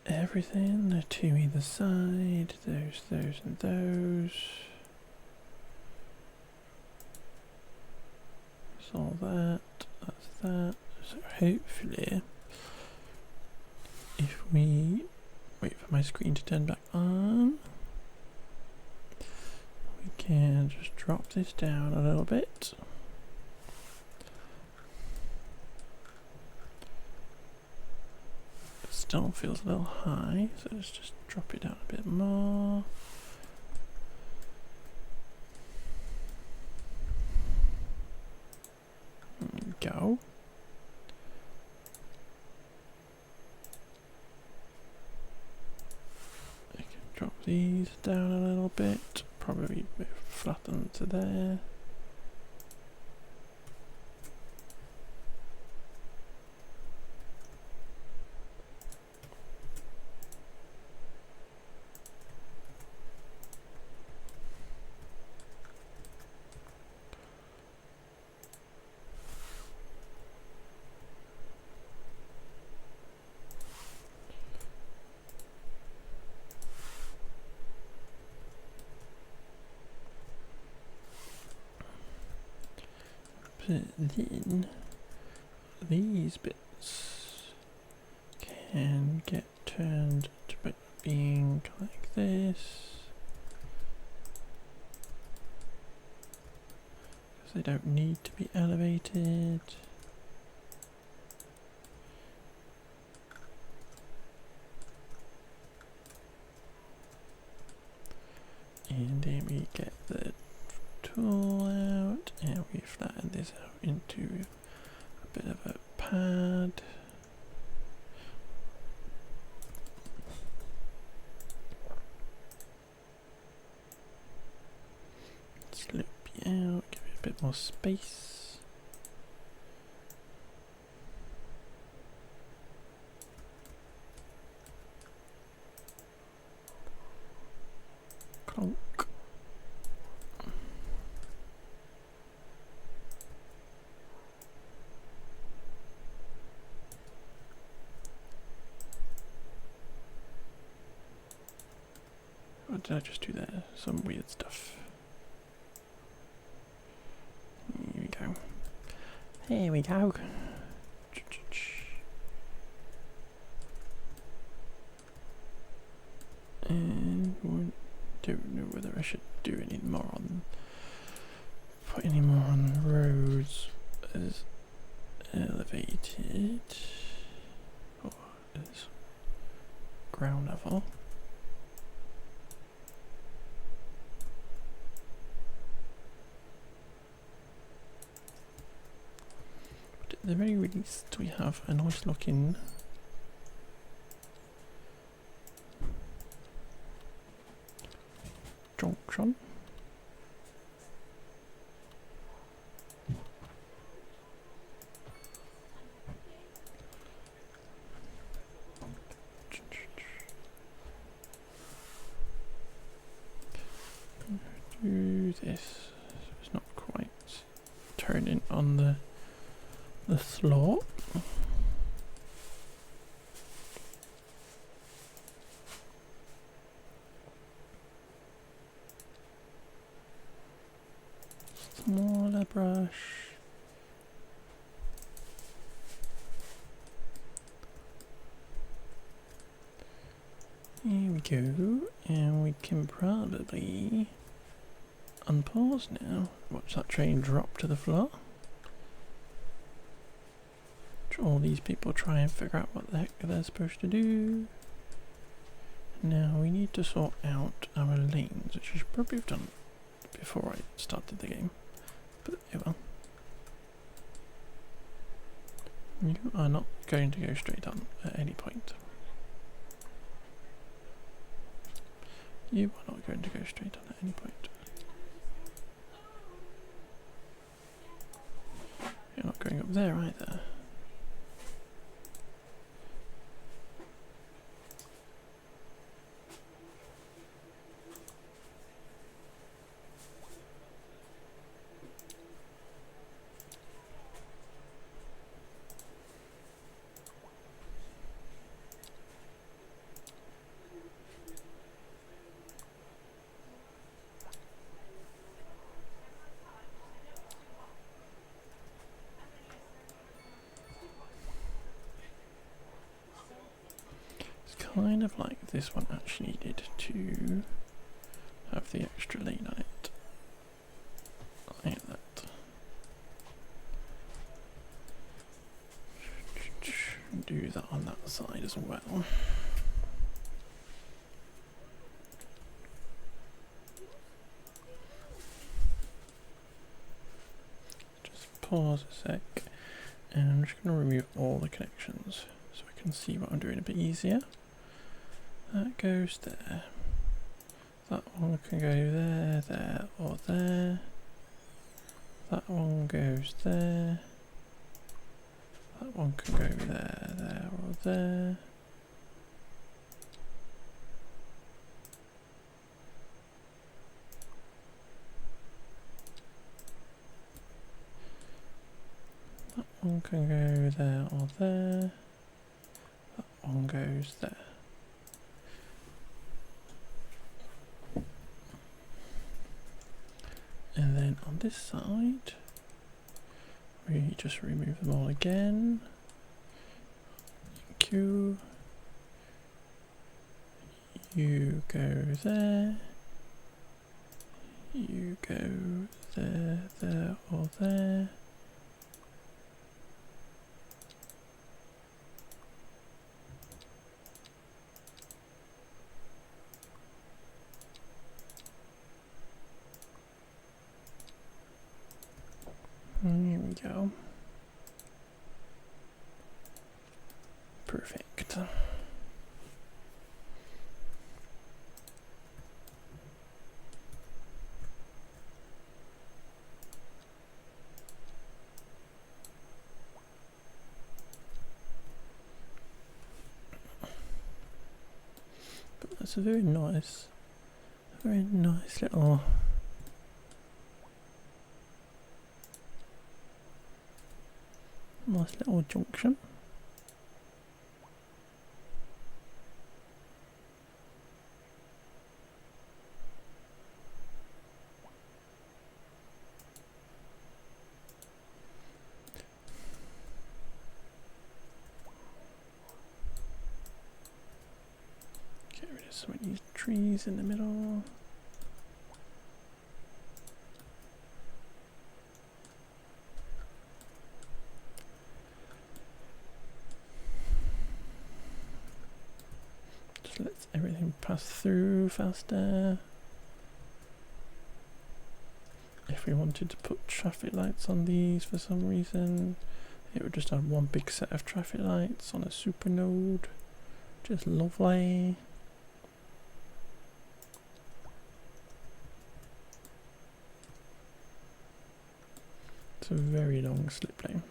Everything, the two either side, those and those. That's all that, that's that. So hopefully, if we wait for my screen to turn back on, we can just drop this down a little bit. Still feels a little high, so let's just drop it down a bit more. go. I can drop these down a little bit, probably move flatten to there. But then these bits can get turned to being like this, because they don't need to be elevated. And then we get the tool out and we flatten this out into a bit of a pad. Slip it out, give it a bit more space. Clonk. What did I just do there? Some weird stuff. Here we go. Here we go. And I don't know whether I should do any more on, put any more on the roads as elevated or as ground level. But at the very least we have a nice looking junction. Do this so it's not quite turning on the slope. Smaller brush. Here we go, and we can probably unpause now. Watch that train drop to the floor. All these people try and figure out what the heck they're supposed to do. Now we need to sort out our lanes, which I should probably have done before I started the game. But oh well. You are not going to go straight on at any point. You are not going to go straight on at any point. You're not going up there either. Kind of like this one actually needed to have the extra lane on it. Like that. Do that on that side as well. Just pause a sec. And I'm just going to remove all the connections so I can see what I'm doing a bit easier. That goes there. That one can go there, there, or there. That one goes there. That one can go there, there, or there. That one can go there or there. That one goes there. And then on this side, we just remove them all again. Thank you. You go there. You go there, there, or there. And here we go. Perfect. But that's a very nice little junction. Get rid of some of these trees in the middle. Just lets everything pass through faster. If we wanted to put traffic lights on these for some reason, it would just have one big set of traffic lights on a super node. Just lovely. It's a very long slip lane.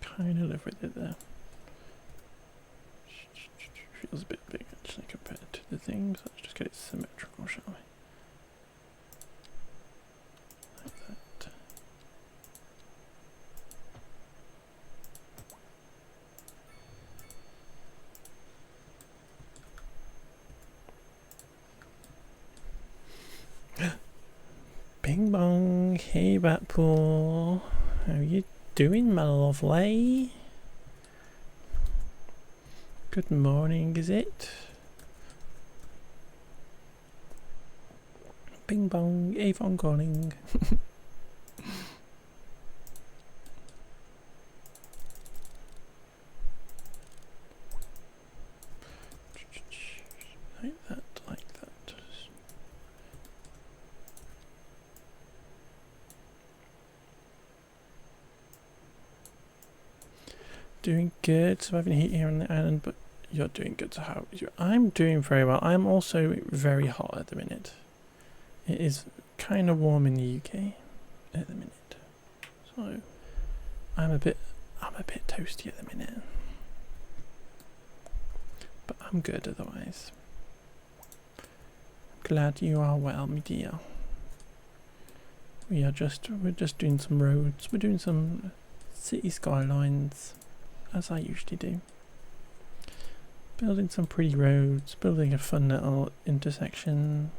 Kind of live with it there. Feels a bit big actually compared to the things. Let's just get it symmetrical, shall we? Like that. Bing bong, hey Batpool, how you doing, my lovely? Good morning, is it? Bing bong, Avon calling. Like that, like that. Doing good, surviving heat here on the island, but you're doing good. So how you? I'm doing very well. I'm also very hot at the minute. It is kind of warm in the UK at the minute, so I'm a bit toasty at the minute, but I'm good otherwise. Glad you are well, my dear. We're just doing some roads. We're doing some city skylines, as I usually do. Building some pretty roads, building a fun little intersection.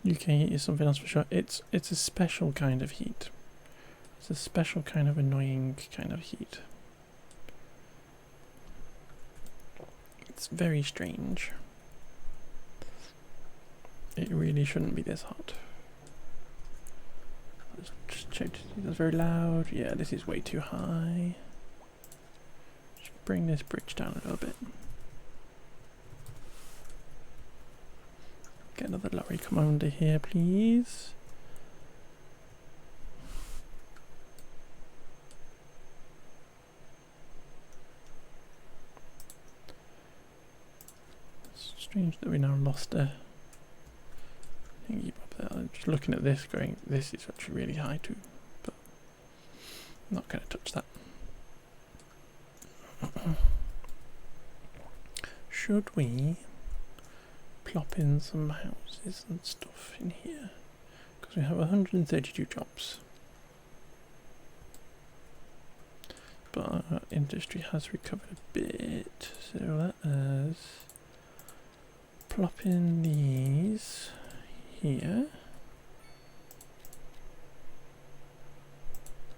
UK heat is something else for sure. It's a special kind of heat. It's a special kind of annoying kind of heat. It's very strange. It really shouldn't be this hot. Let's just check to see if that's very loud. Yeah, this is way too high. Just bring this bridge down a little bit. Get another lorry come under here, please. It's strange that we now lost a thingy up there. I'm just looking at this going, this is actually really high too, but I'm not going to touch that. Should we plop in some houses and stuff in here? Because we have 132 jobs. But our industry has recovered a bit, so let us plop in these here.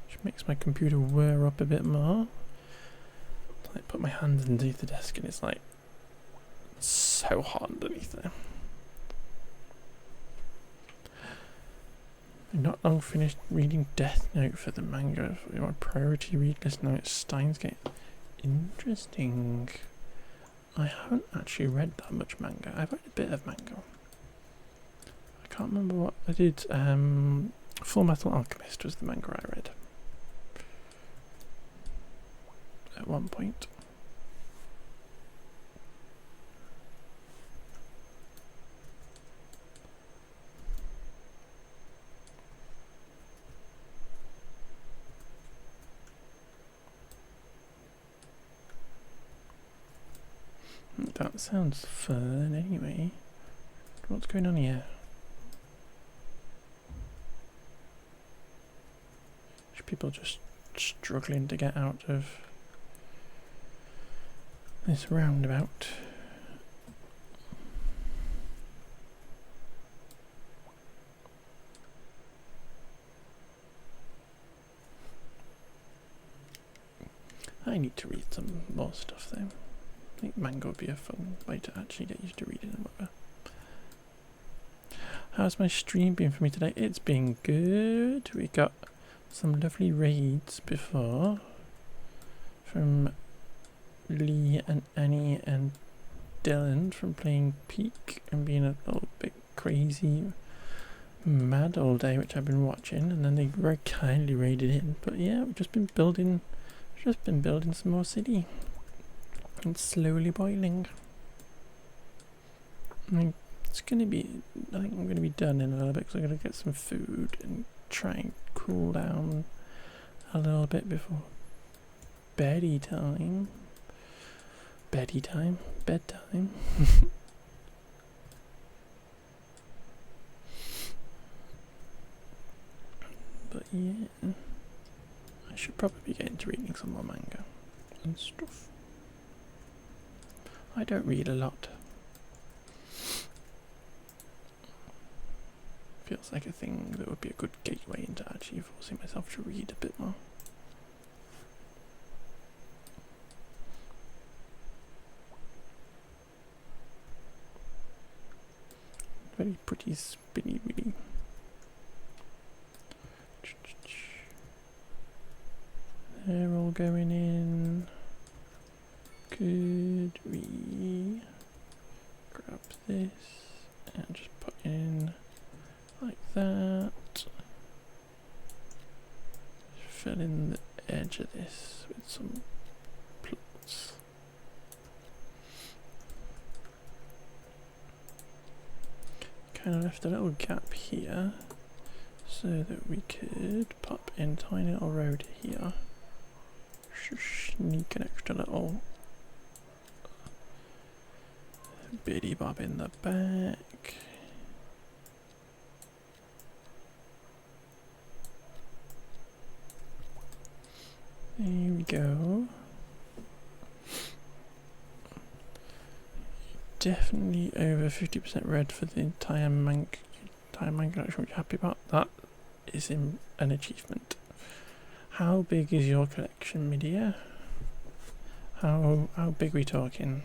Which makes my computer whir up a bit more. I put my hands underneath the desk and it's like so hot underneath there. I've not long finished reading Death Note for the manga. My priority read list now is Steins Gate. Interesting. I haven't actually read that much manga. I've read a bit of manga. I can't remember what I did. Full Metal Alchemist was the manga I read at one point. That sounds fun anyway. What's going on here? Should people just struggling to get out of this roundabout? I need to read some more stuff though. I think manga would be a fun way to actually get used to reading and whatever. How's my stream been for me today? It's been good. We got some lovely raids before from Lee and Annie and Dylan from playing Peak and being a little bit crazy mad all day, which I've been watching, and then they very kindly raided in. But yeah, we've just been building some more city. It's slowly boiling. I think I'm gonna be done in a little bit because I'm gonna get some food and try and cool down a little bit before bedtime. But yeah, I should probably be getting to reading some more manga and stuff. I don't read a lot. Feels like a thing that would be a good gateway into actually forcing myself to read a bit more. Very pretty spinny really. They're all going in. Could we grab this and just put in like that? Fill in the edge of this with some plots. Kind of left a little gap here so that we could pop in a tiny little road here. Sneak an extra little bitty bob in the back. There we go. Definitely over 50% red for the entire manga collection, which I'm happy about. That is an achievement. How big is your collection, Midia? How big are we talking?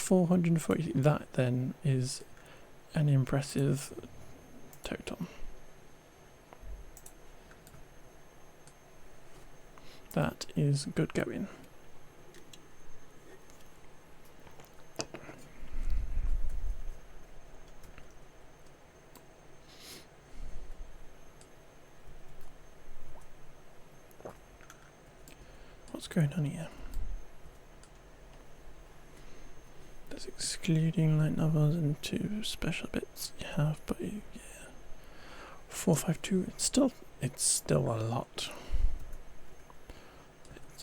440. That then is an impressive total. That is good going. What's going on here? That's excluding light novels and 2 special bits you have, but yeah, 452. It's still a lot.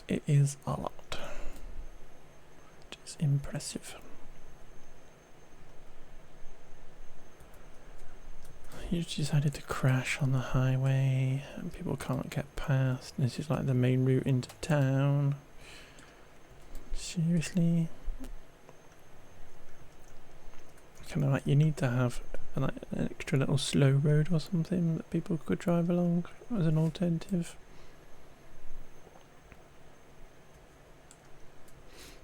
It is a lot. It is impressive. You decided to crash on the highway and people can't get past. This is like the main route into town. Seriously? Kind of like you need to have like an extra little slow road or something that people could drive along as an alternative.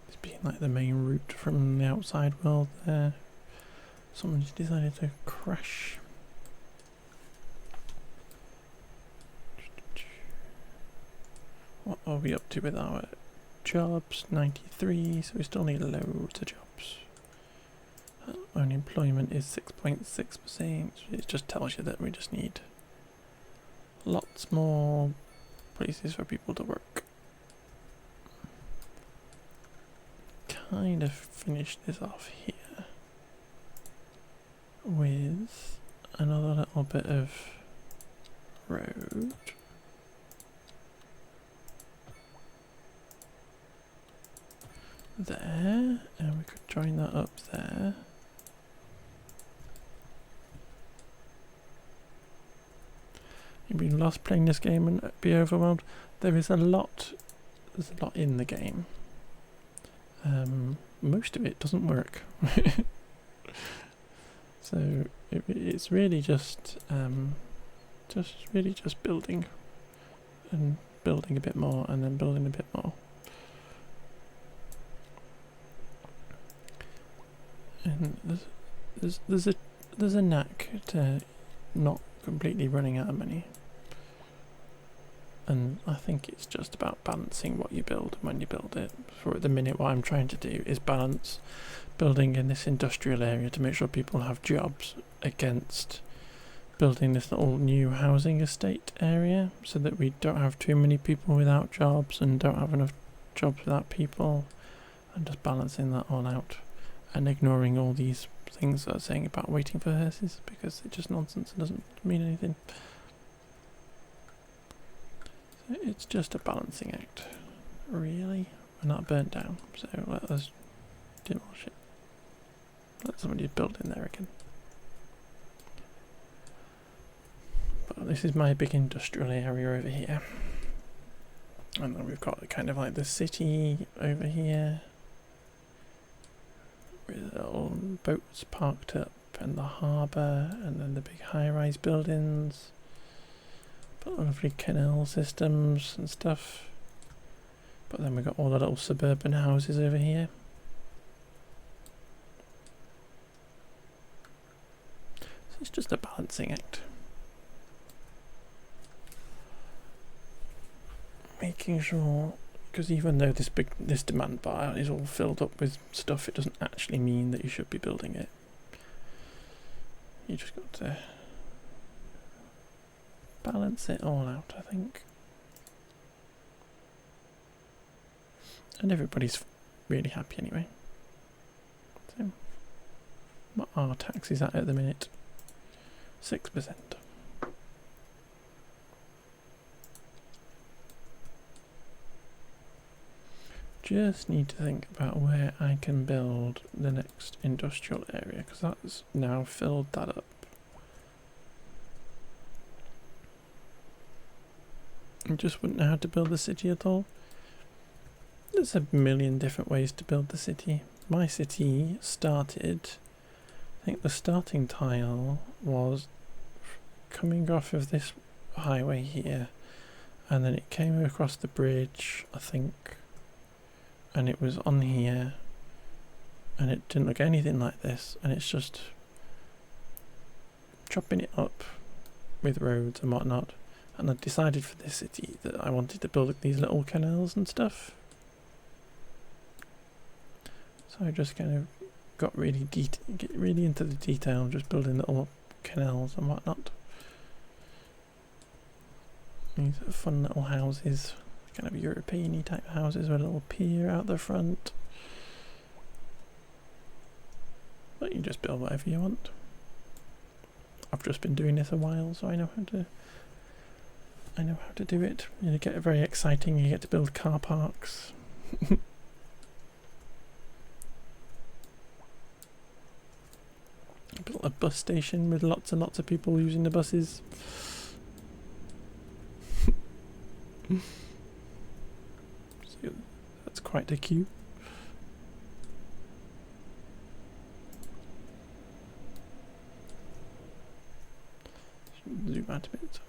This being like the main route from the outside world there. Someone's decided to crash. What are we up to with our jobs? 93, so we still need loads of jobs. Unemployment is 6.6%. It just tells you that we just need lots more places for people to work. Kind of finish this off here with another little bit of road. There, and we could join that up there. You've been lost playing this game and be overwhelmed. There's a lot in the game. Most of it doesn't work. So it's really just building and building a bit more and then building a bit more. And there's a knack to not completely running out of money, and I think it's just about balancing what you build when you build it. For at the minute, what I'm trying to do is balance building in this industrial area to make sure people have jobs against building this little new housing estate area, so that we don't have too many people without jobs and don't have enough jobs without people, and just balancing that all out. And ignoring all these things that are saying about waiting for hearses, because it's just nonsense and doesn't mean anything. So it's just a balancing act, really. We're not burnt down, so let us demolish it. Let somebody build in there again. But this is my big industrial area over here. And then we've got kind of like the city over here, with little boats parked up and the harbour, and then the big high-rise buildings, but lovely canal systems and stuff. But then we've got all the little suburban houses over here. So it's just a balancing act. Making sure, because even though this demand bar is all filled up with stuff, it doesn't actually mean that you should be building it. You just got to balance it all out, I think. And everybody's really happy anyway. So, what are taxes at the minute? 6%. Just need to think about where I can build the next industrial area, because that's now filled that up. I just wouldn't know how to build the city at all. There's a million different ways to build the city. My city started, I think the starting tile was coming off of this highway here, and then it came across the bridge, I think, and it was on here, and it didn't look anything like this, and it's just chopping it up with roads and whatnot. And I decided for this city that I wanted to build these little canals and stuff. So I just kind of got really into the detail, just building little canals and whatnot. These are fun little houses, kind of European-y type houses with a little pier out the front. But you just build whatever you want. I've just been doing this a while, so I know how to do it. You get it very exciting. You get to build car parks. Built a bus station with lots and lots of people using the buses. So that's quite a queue. Zoom out a bit.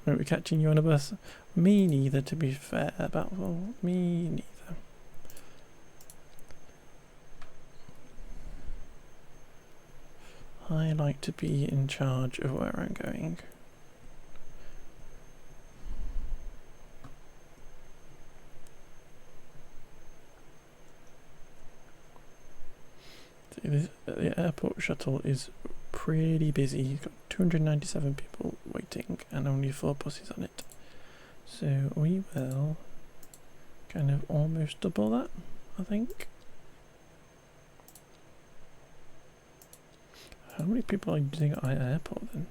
Won't be catching you on a bus. Me neither, to be fair. Well, me neither. I like to be in charge of where I'm going. See, the airport shuttle is pretty busy. You've got 297 people waiting and only 4 buses on it. So we will kind of almost double that, I think. How many people are using at airport then?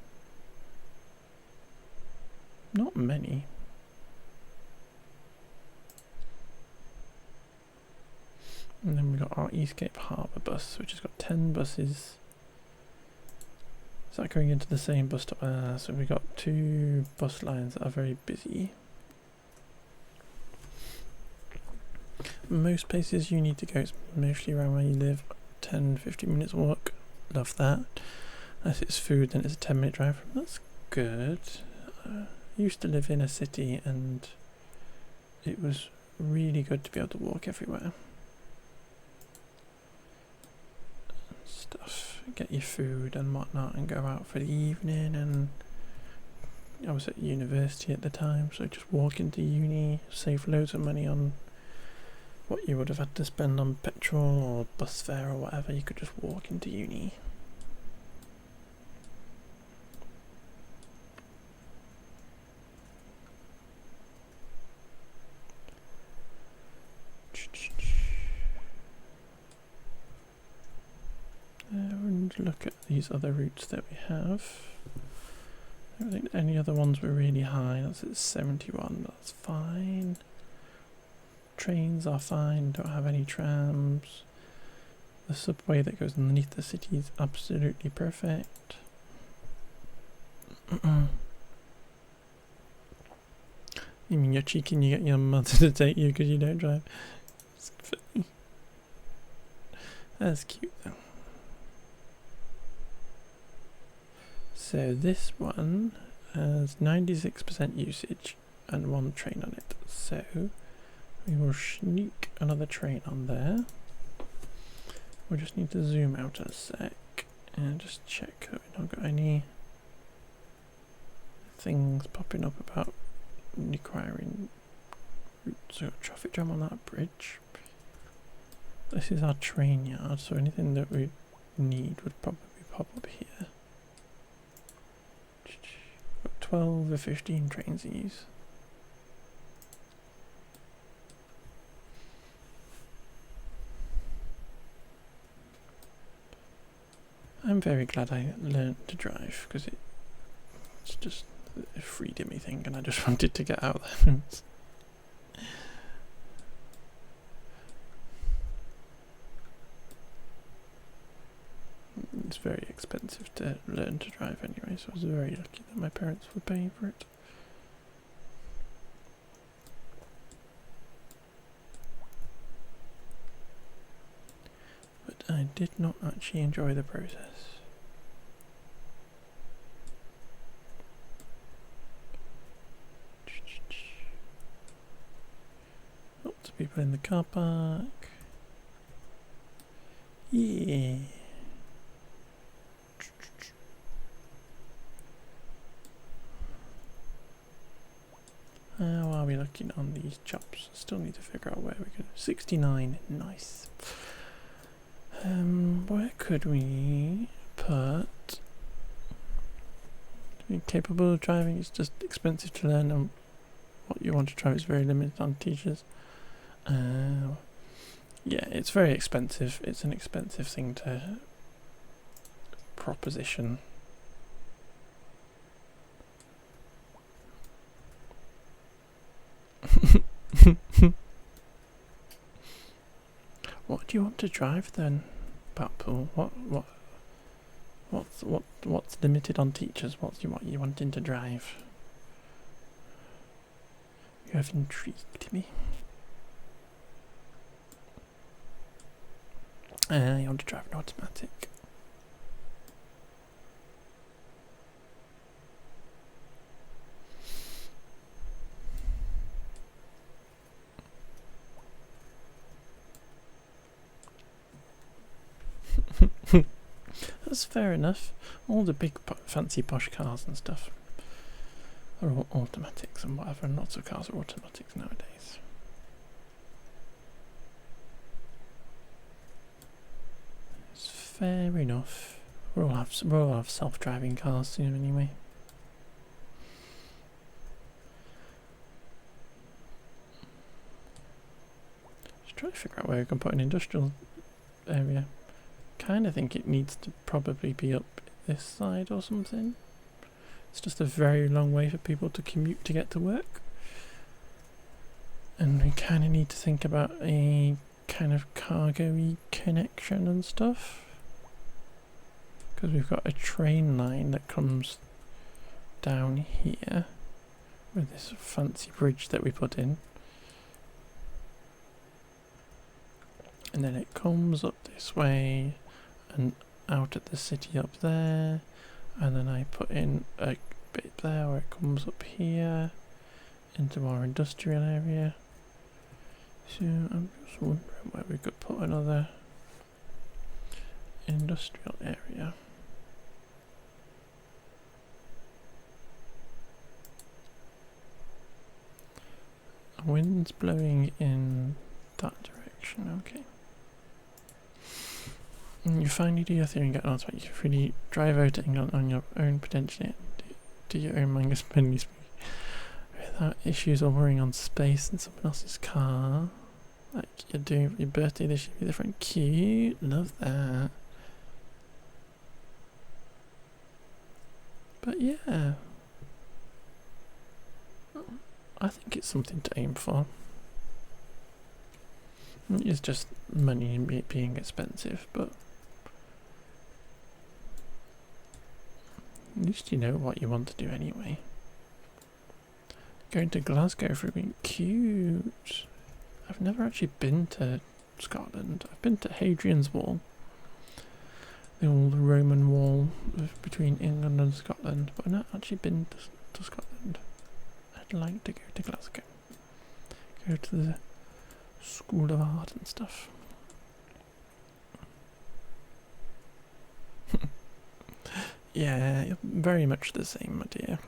Not many. And then we've got our Eastgate Harbour bus, which has got 10 buses. Is that going into the same bus stop? So we've got 2 bus lines that are very busy. Most places you need to go, it's mostly around where you live. 10-15 minutes walk. Love that. Unless it's food, then it's a 10-minute drive. That's good. I used to live in a city and it was really good to be able to walk everywhere. Stuff. Get your food and whatnot and go out for the evening. And I was at university at the time, so just walk into uni, save loads of money on what you would have had to spend on petrol or bus fare or whatever. You could just walk into uni. And look at these other routes that we have. I don't think any other ones were really high. That's at 71, that's fine. Trains are fine, don't have any trams. The subway that goes underneath the city is absolutely perfect. You mean you're cheeky and you get your mother to take you because you don't drive? That's funny. That's cute though. So this one has 96% usage and 1 train on it. So we will sneak another train on there. We just need to zoom out a sec and just check that we've not got any things popping up about requiring routes. So traffic jam on that bridge. This is our train yard, so anything that we need would probably pop up here. Got 12 or 15 trains in use. I'm very glad I learned to drive because it's just a freedom-y thing and I just wanted to get out there. It's very expensive to learn to drive anyway, so I was very lucky that my parents were paying for it. But I did not actually enjoy the process. Oh, people in the car park. Yeah. How are we looking on these chops? Still need to figure out where we can. 69, nice. Where could we put? Being capable of driving is just expensive to learn, and what you want to try is very limited on teachers. Yeah, it's very expensive. It's an expensive thing to proposition. What do you want to drive then, Backpool? What's limited on teachers? What you wanting to drive? You have intrigued me. You want to drive an automatic. That's fair enough. All the big fancy posh cars and stuff are all automatics and whatever, and lots of cars are automatics nowadays. It's fair enough. We'll all have self-driving cars soon anyway. Just trying to figure out where we can put an industrial area. Kind of think it needs to probably be up this side or something. It's just a very long way for people to commute to get to work, and we kind of need to think about a kind of cargo-y connection and stuff, because we've got a train line that comes down here with this fancy bridge that we put in, and then it comes up this way and out at the city up there, and then I put in a bit there where it comes up here into our industrial area. So I'm just wondering where we could put another industrial area. Wind's blowing in that direction, okay. You finally do your thing and get onto it. You can really drive out at England on your own potentially, do your own manga spending spree without issues or worrying on space in someone else's car. Like you're doing for your birthday this year, different. Cute, love that. But yeah, I think it's something to aim for. It's just money and it being expensive, but at least you know what you want to do anyway. Going to Glasgow for a week, cute. I've never actually been to Scotland. I've been to Hadrian's Wall, the old Roman wall between England and Scotland, but I've not actually been to Scotland. I'd like to go to Glasgow. Go to the School of Art and stuff. Yeah, very much the same, my dear.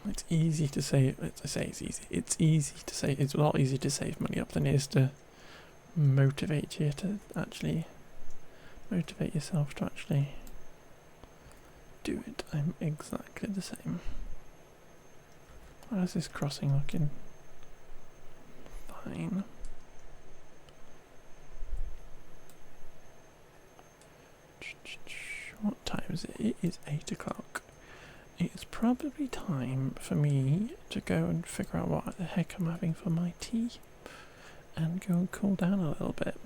It's easy to say. It's easy. It's easy to say. It's a lot easier to save money up than it is to motivate you to actually motivate yourself to actually do it. I'm exactly the same. How's this crossing looking? Fine. What time is it? It is 8 o'clock. It's probably time for me to go and figure out what the heck I'm having for my tea and go and cool down a little bit.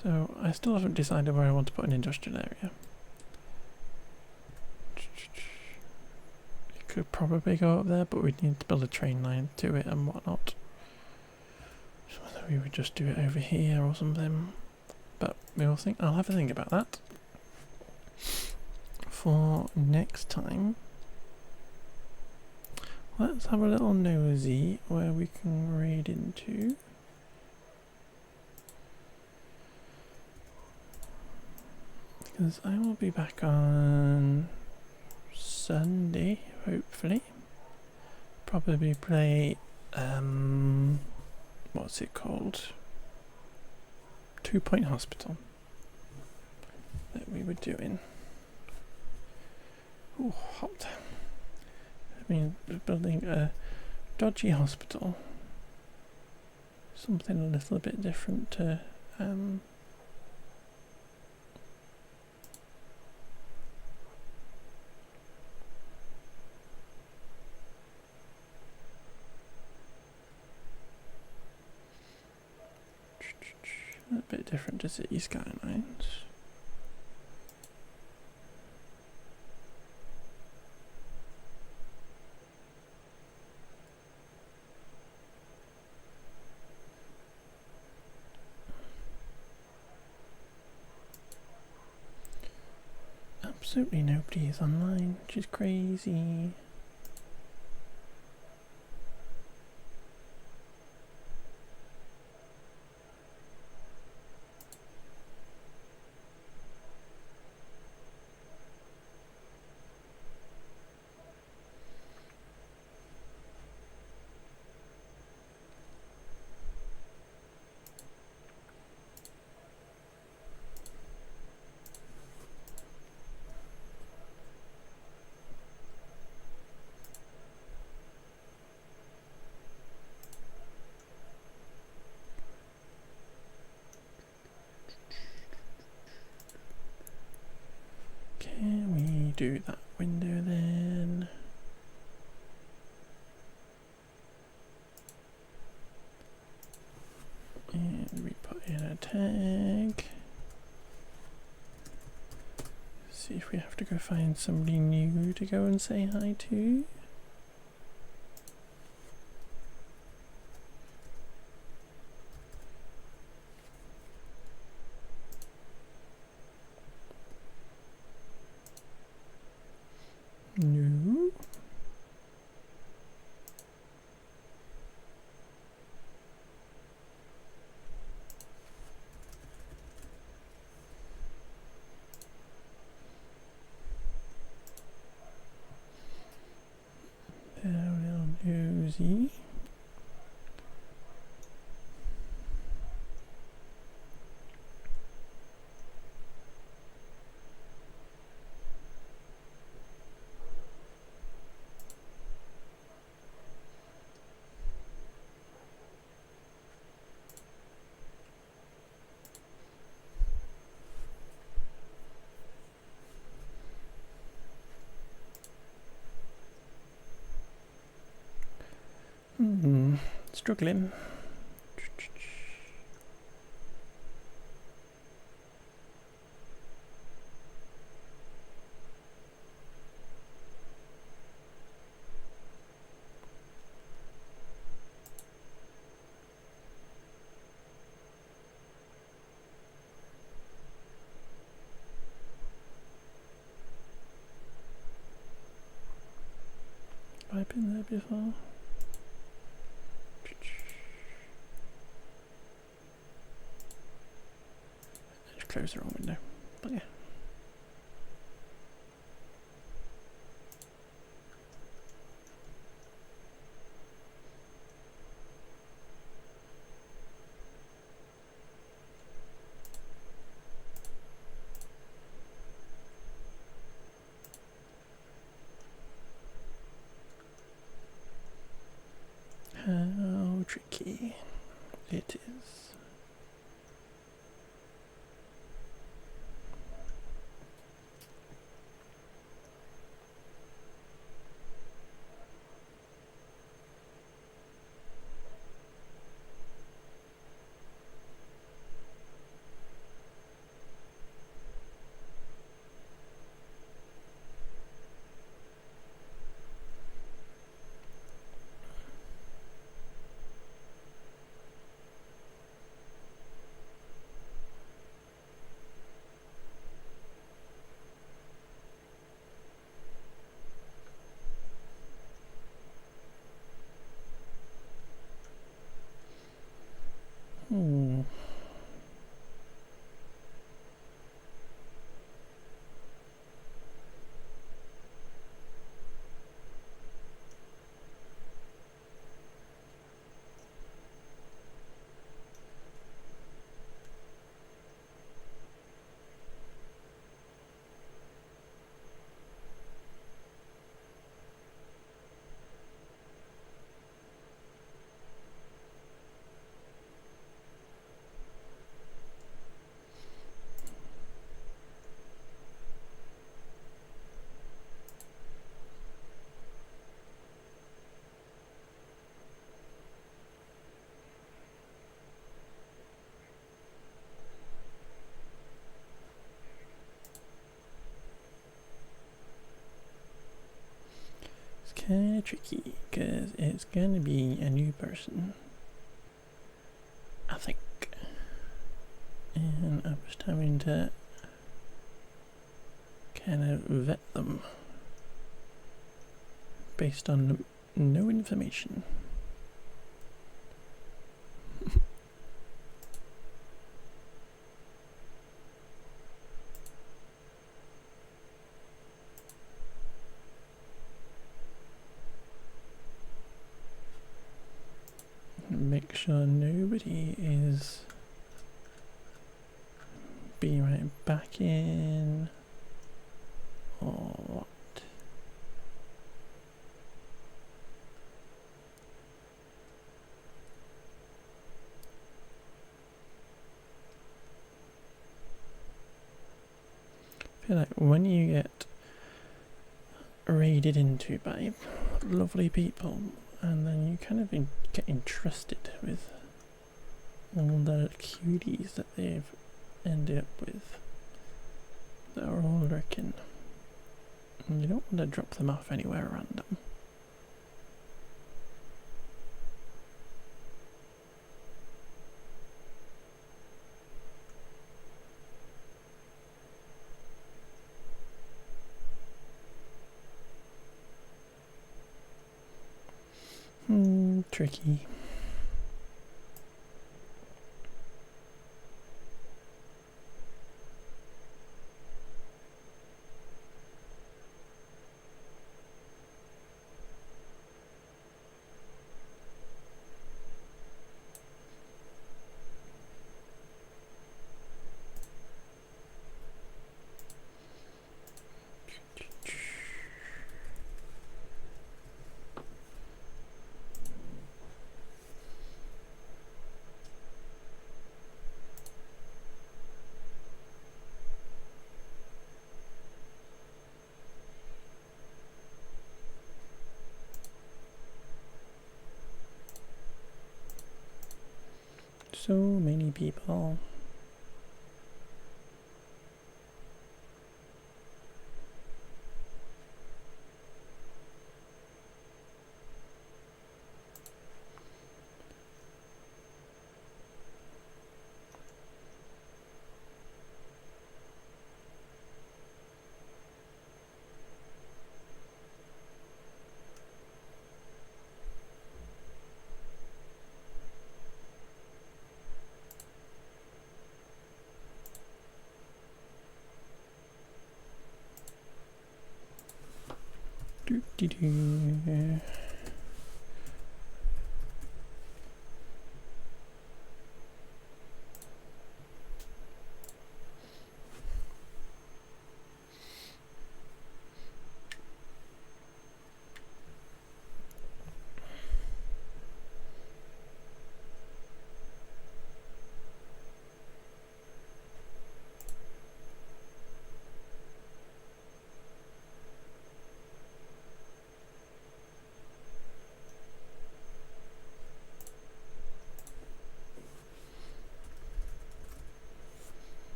So I still haven't decided where I want to put an industrial area. It could probably go up there, but we'd need to build a train line to it and whatnot. So whether we would just do it over here or something. But we'll think. I'll have a think about that for next time. Let's have a little nosy where we can raid into. Because I will be back on Sunday, hopefully. Probably play, what's it called? 2 Point Hospital. That we were doing. Ooh, hot. I mean, building a dodgy hospital. Something a little bit different to, a bit different to City Skylines. Absolutely nobody is online, which is crazy. Can we do that window then? And we put in a tag. See if we have to go find somebody new to go and say hi to. No. Little nosy. Struggling. Have I been there before? Just close the wrong window. But yeah. How tricky it is. kind of tricky because it's going to be a new person, I think, and I'm just having to kind of vet them based on no information. Make sure nobody is being right back in or what. I feel like when you get raided into by lovely people and then you kind of get entrusted with all the cuties that they've ended up with that are all lurking, and you don't want to drop them off anywhere random. Tricky. So many people. Do-do-do.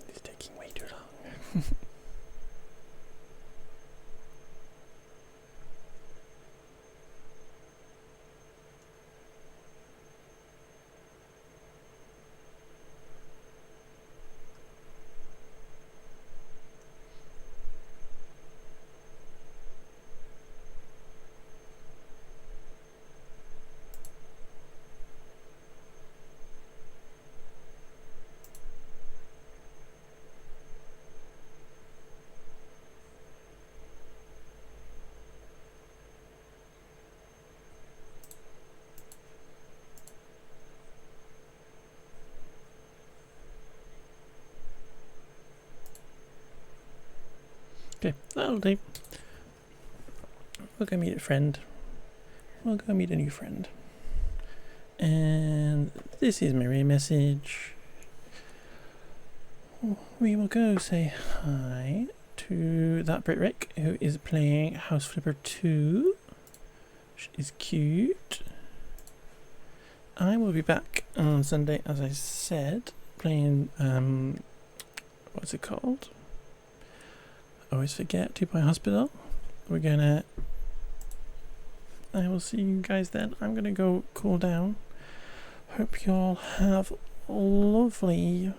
It's taking way too long. Okay, that'll do. We'll go meet a friend. We'll go meet a new friend. And this is my message. We will go say hi to that Brit Rick who is playing House Flipper 2. Which is cute. I will be back on Sunday, as I said, playing, what's it called? I always forget, 2 Point Hospital. I will see you guys then. I'm gonna go cool down. Hope you all have lovely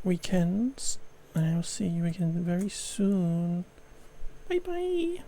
weekends. And I will see you again very soon. Bye bye.